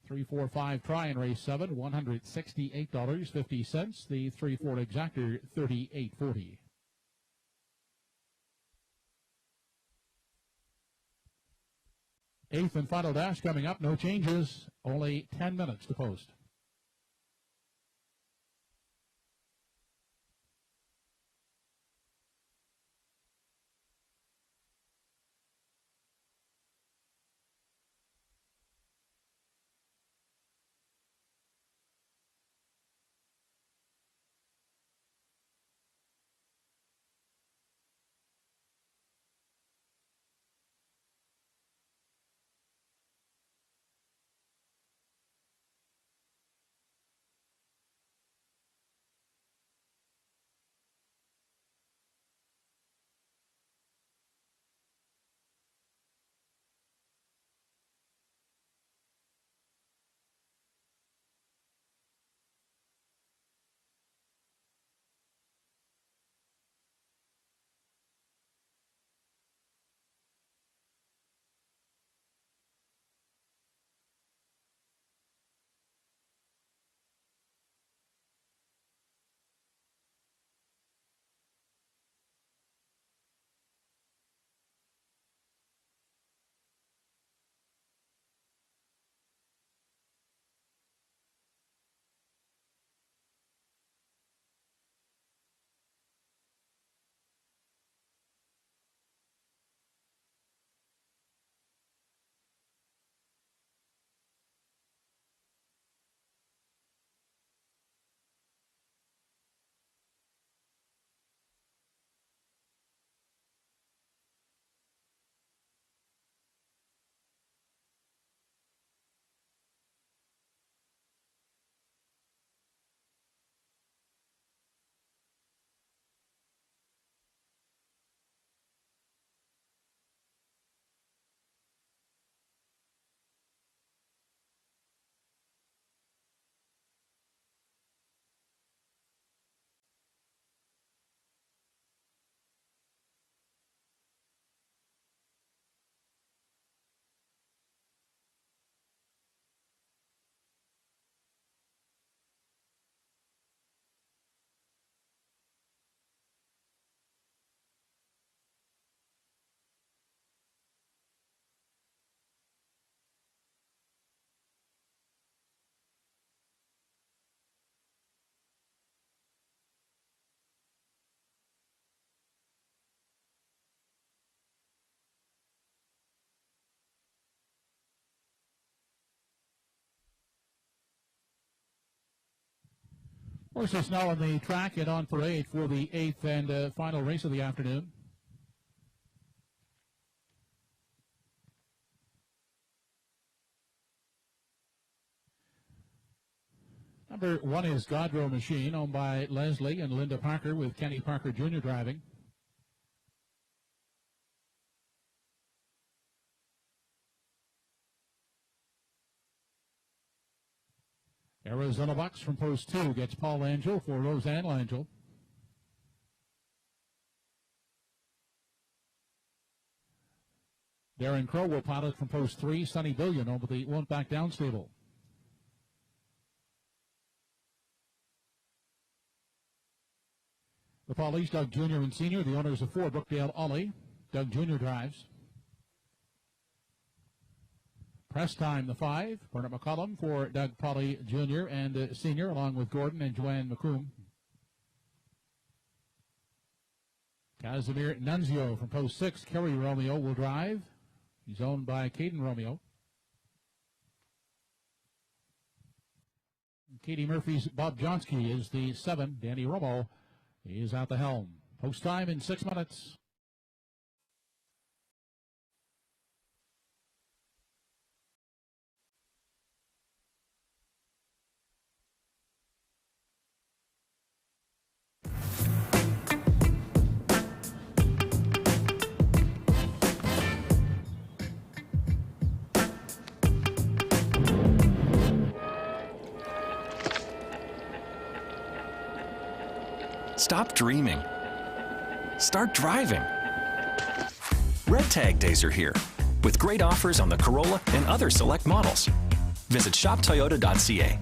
345 try in race 7, $168.50. The 3-4 exactor, $38.40. Eighth and final dash coming up. No changes. Only 10 minutes to post. Horses now on the track and on parade for the 8th and final race of the afternoon. Number 1 is Godrow Machine, owned by Leslie and Linda Parker, with Kenny Parker Jr. driving. Arizona Bucks from post 2 gets Paul Angel for Roseanne Langell. Darren Crow will pilot from post 3. Sonny Billion over the Won't Back Down stable. The Paulies, Doug Jr. and Sr., the owners of 4, Brookdale Ollie. Doug Jr. drives. Press time, the 5. Bernard McCollum for Doug Polly Jr. and Sr., along with Gordon and Joanne McComb. Casimir Nunzio from post 6. Kerry Romeo will drive. He's owned by Caden Romeo. Katie Murphy's Bob Johnsky is the 7. Danny Romo is at the helm. Post time in 6 minutes. Stop dreaming. Start driving. Red Tag Days are here, with great offers on the Corolla and other select models. Visit shoptoyota.ca.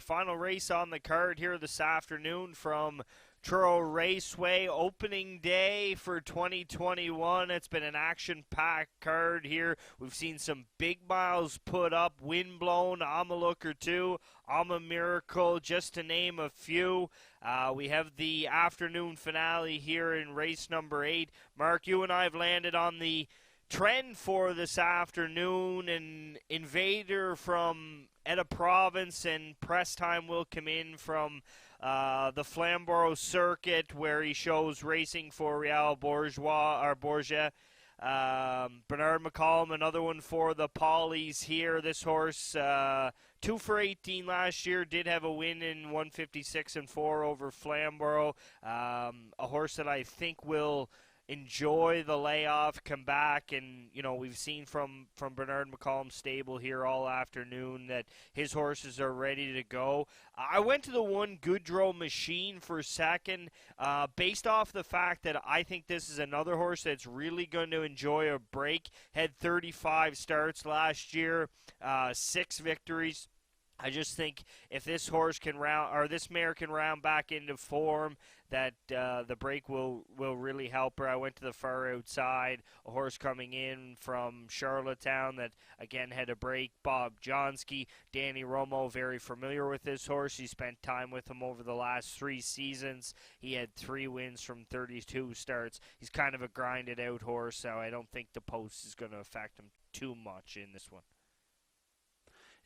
Final race on the card here this afternoon from Truro Raceway, opening day for 2021. It's been an action-packed card here. We've seen some big miles put up, Windblown, I'm a Looker 2, I'm a Miracle, just to name a few. We have the afternoon finale here in race number 8. Mark, you and I have landed on the trend for this afternoon. An Invader from Etta Province, and press time will come in from the Flamborough circuit, where he shows racing for Real Bourgeois. Bernard McCollum, another one for the Pollies here. This horse, 2 for 18 last year, did have a win in 156-4 over Flamborough. A horse that I think will enjoy the layoff, come back, and we've seen from Bernard McCollum's stable here all afternoon that his horses are ready to go. I went to the one Goudreau Machine for second, based off the fact that I think this is another horse that's really going to enjoy a break. Had 35 starts last year, 6 victories. I just think if this horse can this mare can round back into form, that the break will really help her. I went to the far outside, a horse coming in from Charlottetown that again had a break. Bob Johnsky, Danny Romo, very familiar with this horse. He spent time with him over the last 3 seasons. He had 3 wins from 32 starts. He's kind of a grinded out horse, so I don't think the post is going to affect him too much in this one.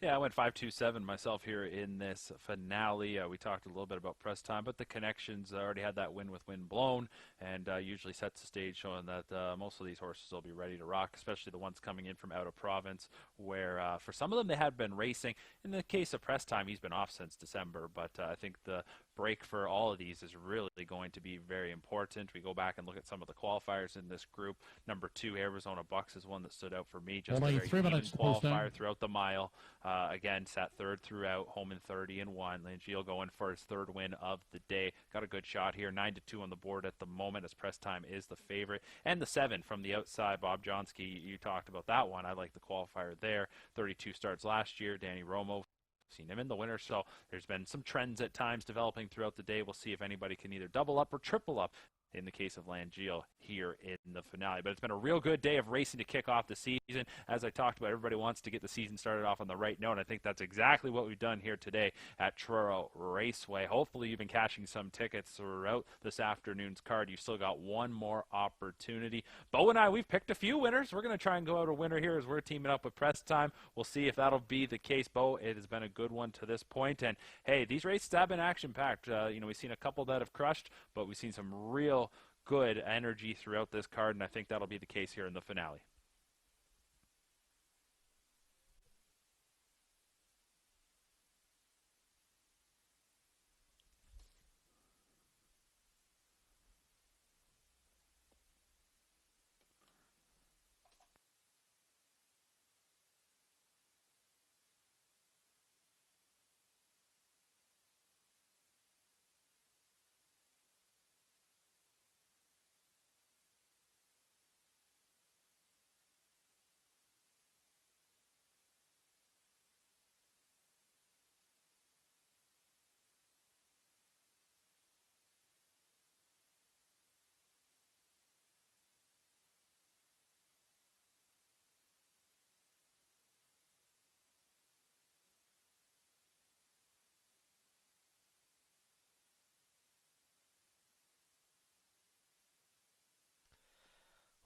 Yeah, I went 5-2-7 myself here in this finale. We talked a little bit about press time, but the connections already had that win with Windblown, and usually sets the stage showing that most of these horses will be ready to rock, especially the ones coming in from out of province, where for some of them they had been racing. In the case of press time, he's been off since December, but I think the break for all of these is really going to be very important. We go back and look at some of the qualifiers in this group. Number 2, Arizona Bucks, is one that stood out for me. Just Only a very 3 even minutes qualifier throughout the mile. Again, sat 3rd throughout, home in 30-1. Langeal going for his 3rd win of the day. Got a good shot here, 9-2 on the board at the moment, as press time is the favorite. And the 7 from the outside, Bob Johnsky, you talked about that one. I like the qualifier there. 32 starts last year. Danny Romo, seen him in the winter, so there's been some trends at times developing throughout the day. We'll see if anybody can either double up or triple up in the case of Langeal here in the finale. But it's been a real good day of racing to kick off the season. As I talked about, everybody wants to get the season started off on the right note, and I think that's exactly what we've done here today at Truro Raceway. Hopefully you've been cashing some tickets throughout this afternoon's card. You've still got one more opportunity. Bo and I, we've picked a few winners. We're going to try and go out a winner here as we're teaming up with Press Time. We'll see if that'll be the case. Bo, it has been a good one to this point. And, hey, these races have been action-packed. We've seen a couple that have crushed, but we've seen some real good energy throughout this card, and I think that'll be the case here in the finale.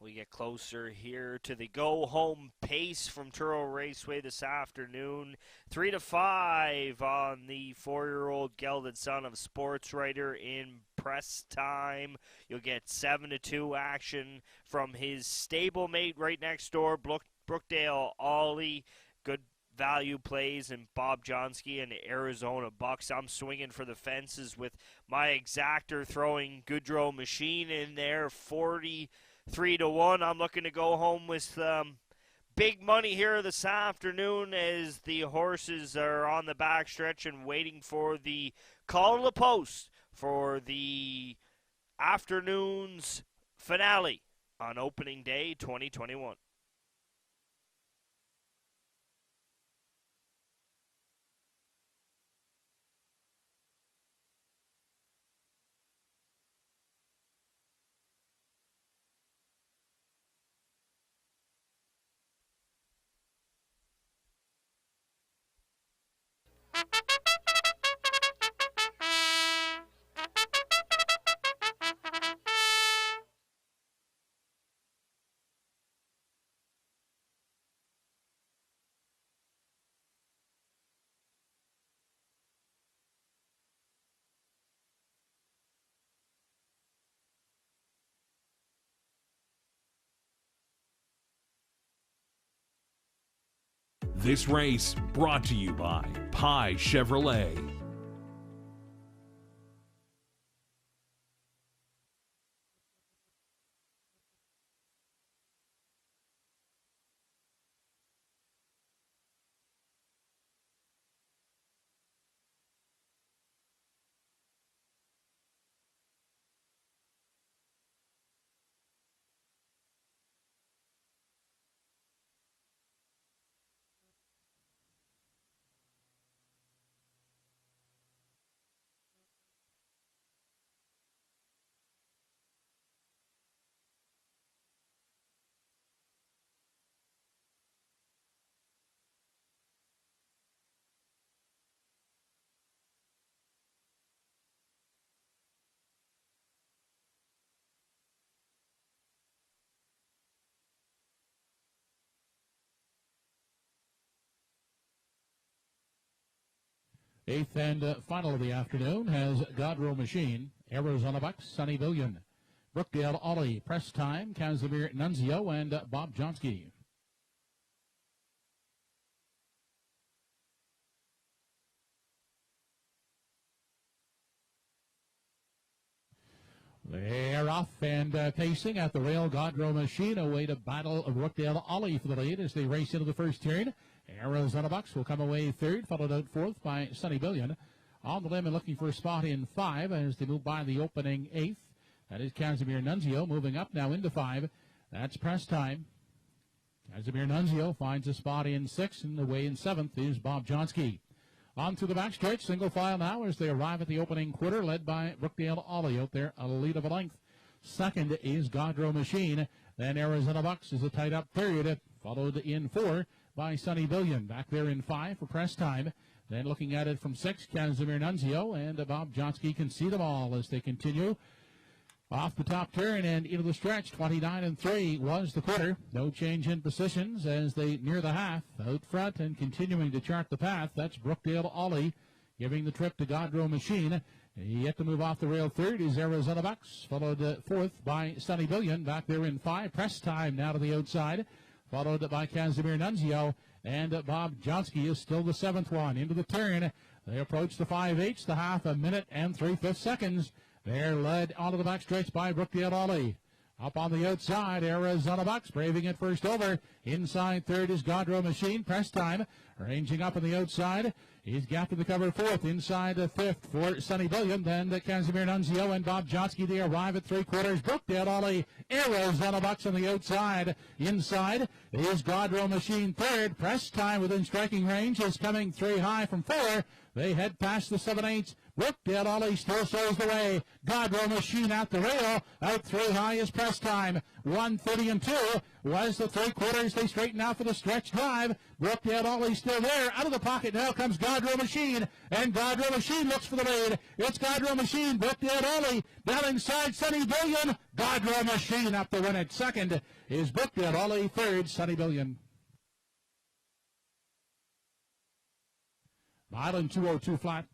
We get closer here to the go-home pace from Truro Raceway this afternoon. 3-5 on the 4-year-old gelded son of sports writer in press time. You'll get 7-2 action from his stablemate right next door, Brookdale Ollie. Good value plays, and Bob Johnsky and the Arizona Bucks. I'm swinging for the fences with my exactor throwing Goudreau Machine in there. 40 3-1. I'm looking to go home with big money here this afternoon as the horses are on the backstretch and waiting for the call to the post for the afternoon's finale on opening day 2021. This race brought to you by Pie Chevrolet. Eighth and final of the afternoon has Godrow Machine, Arizona Bucks, Sonny Billion, Brookdale Ollie, Press Time, Casimir Nunzio, and Bob Johnsky. They're off and pacing at the rail. Godrow Machine away to battle of Brookdale Ollie for the lead as they race into the first turn. Arizona Bucks will come away third, followed out fourth by Sonny Billion. On the limb and looking for a spot in 5 as they move by the opening 8th. That is Casimir Nunzio moving up now into 5. That's Press Time. Casimir Nunzio finds a spot in 6, and away in 7th is Bob Johnsky. On to the backstretch, single file now as they arrive at the opening quarter, led by Brookdale Ollie out there, a lead of a length. Second is Godrow Machine. Then Arizona Bucks is a tight up third, followed in 4 by Sonny Billion. Back there in 5 for Press Time. Then looking at it from 6, Casimir Nunzio, and Bob Johnsky can see them all as they continue. Off the top turn and into the stretch, 29-3 was the quarter. No change in positions as they near the half. Out front and continuing to chart the path, that's Brookdale Ollie giving the trip to Godrow Machine. Yet to move off the rail third is Arizona Bucks, followed fourth by Sonny Billion. Back there in 5, Press Time now to the outside, followed by Casimir Nunzio, and Bob Johnsky is still the 7th one. Into the turn, they approach the 5/8, the half a minute and 3/5 seconds. They're led onto the backstretch by Brookdale Ollie. Up on the outside, Arizona Bucks braving it first over. Inside third is Godrow Machine. Press Time ranging up on the outside. He's gapped in the cover 4th. Inside the 5th for Sonny Billion. Then Casimir Nunzio and Bob Johnsky. They arrive at 3/4. Brookdale Ollie, Arizona Bucks on the outside. Inside is Godrow Machine third. Press Time within striking range is coming 3 high from 4. They head past the 7/8. Brookdale Ollie still shows the way. Godrow Machine at the rail. Out 3 high is Press Time. 1:30-2 was the 3/4. They straighten out for the stretch drive. Brookdale Ollie still there. Out of the pocket now comes Godrow Machine. And Godrow Machine looks for the lead. It's Godrow Machine. Brookdale Ollie down inside Sonny Billion. Godrow Machine up to win it. Second is Brookdale Ollie. Third, Sonny Billion. Mile and 2:02 flat.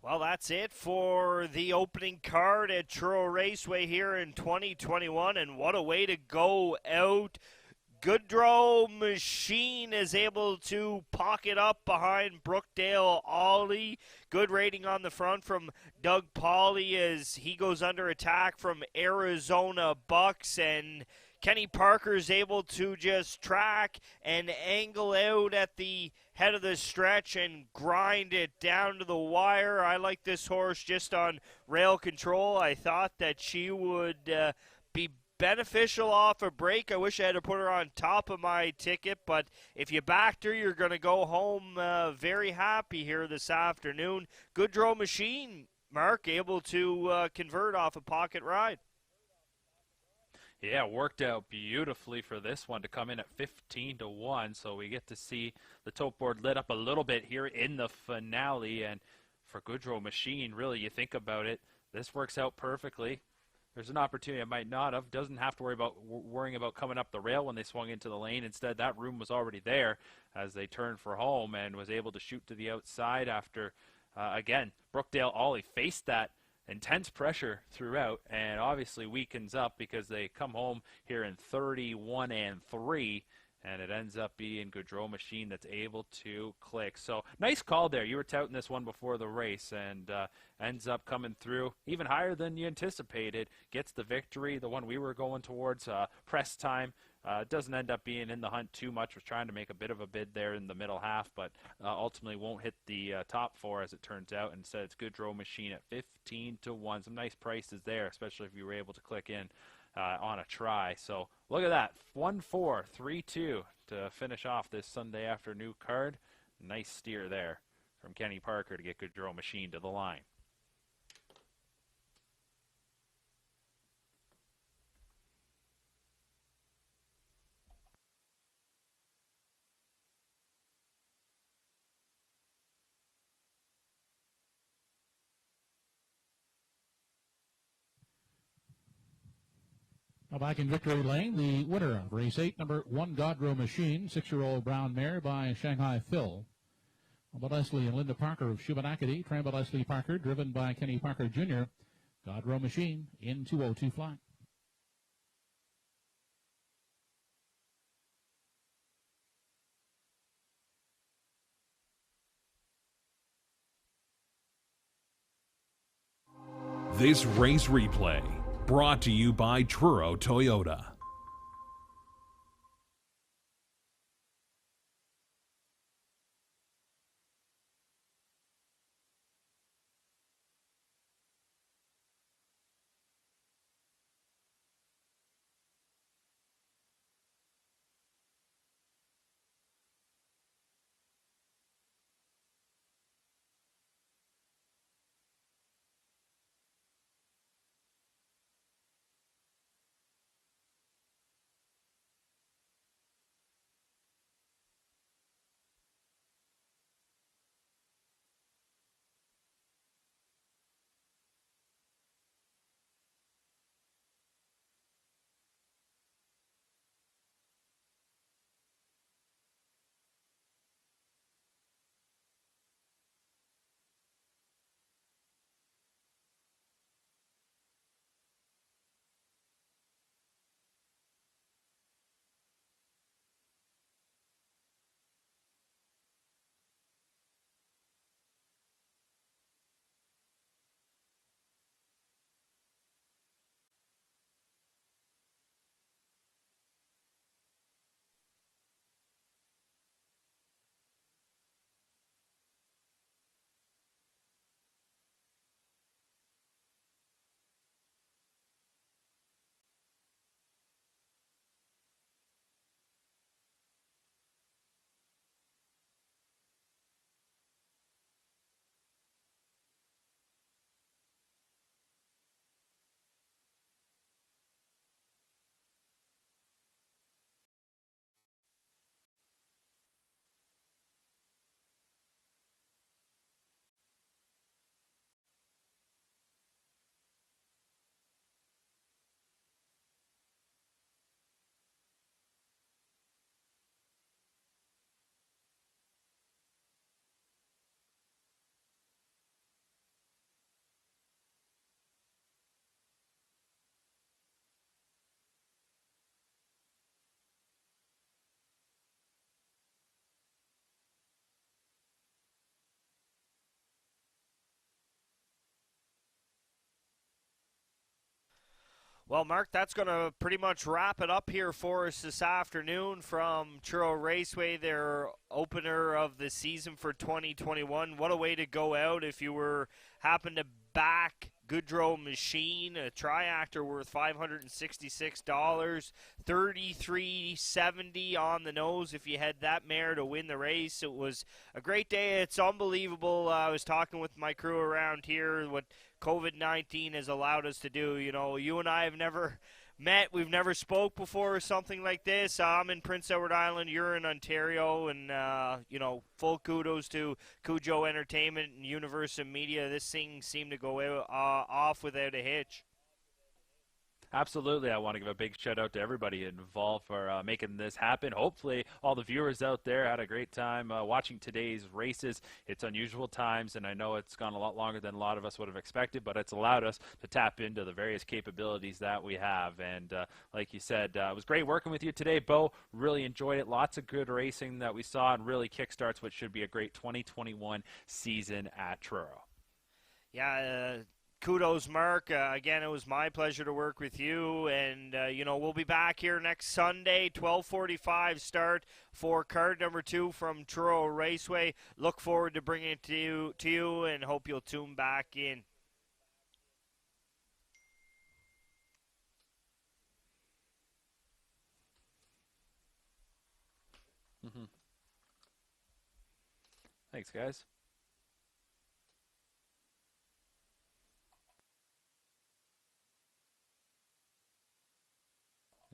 Well, that's it for the opening card at Truro Raceway here in 2021, and what a way to go out. Goodrow Machine is able to pocket up behind Brookdale Ollie. Good rating on the front from Doug Pauly as he goes under attack from Arizona Bucks, and Kenny Parker is able to just track and angle out at the head of the stretch and grind it down to the wire. I like this horse just on rail control. I thought that she would be beneficial off a break. I wish I had to put her on top of my ticket, but if you backed her, you're going to go home very happy here this afternoon. Goodrow Machine, Mark, able to convert off a pocket ride. Yeah, worked out beautifully for this one to come in at 15-1, so we get to see the tote board lit up a little bit here in the finale. And for Goodrow Machine, really, you think about it, this works out perfectly. There's an opportunity I might not have. Doesn't have to worrying about coming up the rail when they swung into the lane. Instead, that room was already there as they turned for home and was able to shoot to the outside after, again, Brookdale Ollie faced that intense pressure throughout and obviously weakens up because they come home here in 31-3, and it ends up being Goodrow Machine that's able to click. So nice call there. You were touting this one before the race, and ends up coming through even higher than you anticipated. Gets the victory, the one we were going towards. Press time doesn't end up being in the hunt too much. Was trying to make a bit of a bid there in the middle half, but ultimately won't hit the top four as it turns out. Instead, it's Goodrow Machine at 15-1. Some nice prices there, especially if you were able to click in on a try. So look at that, 1-4, 3-2 to finish off this Sunday afternoon card. Nice steer there from Kenny Parker to get Goodrow Machine to the line. Now back in victory lane, the winner of race 8, number 1, Goodrow Machine, 6-year-old brown mare by Shanghai Phil. Leslie and Linda Parker of Shubenacadie, trained by Leslie Parker, driven by Kenny Parker Jr. Goodrow Machine in 202 flat. This race replay brought to you by Truro Toyota. Well, Mark, that's going to pretty much wrap it up here for us this afternoon from Truro Raceway, their opener of the season for 2021. What a way to go out if you happen to back Goodrow Machine, a triactor worth $566, $33.70 on the nose if you had that mare to win the race. It was a great day. It's unbelievable. I was talking with my crew around here what COVID-19 has allowed us to do. You know, you and I have never met. We've never spoke before or something like this. I'm in Prince Edward Island. You're in Ontario. And, you know, full kudos to Cujo Entertainment and Universal Media. This thing seemed to go off without a hitch. Absolutely. I want to give a big shout out to everybody involved for making this happen. Hopefully all the viewers out there had a great time watching today's races. It's unusual times, and I know it's gone a lot longer than a lot of us would have expected, but it's allowed us to tap into the various capabilities that we have. And like you said, it was great working with you today, Bo. Really enjoyed it. Lots of good racing that we saw, and really kickstarts what should be a great 2021 season at Truro. Yeah, kudos, Mark. Again, it was my pleasure to work with you. And, you know, we'll be back here next Sunday, 12:45 start for card number 2 from Truro Raceway. Look forward to bringing it to you and hope you'll tune back in. Thanks, guys.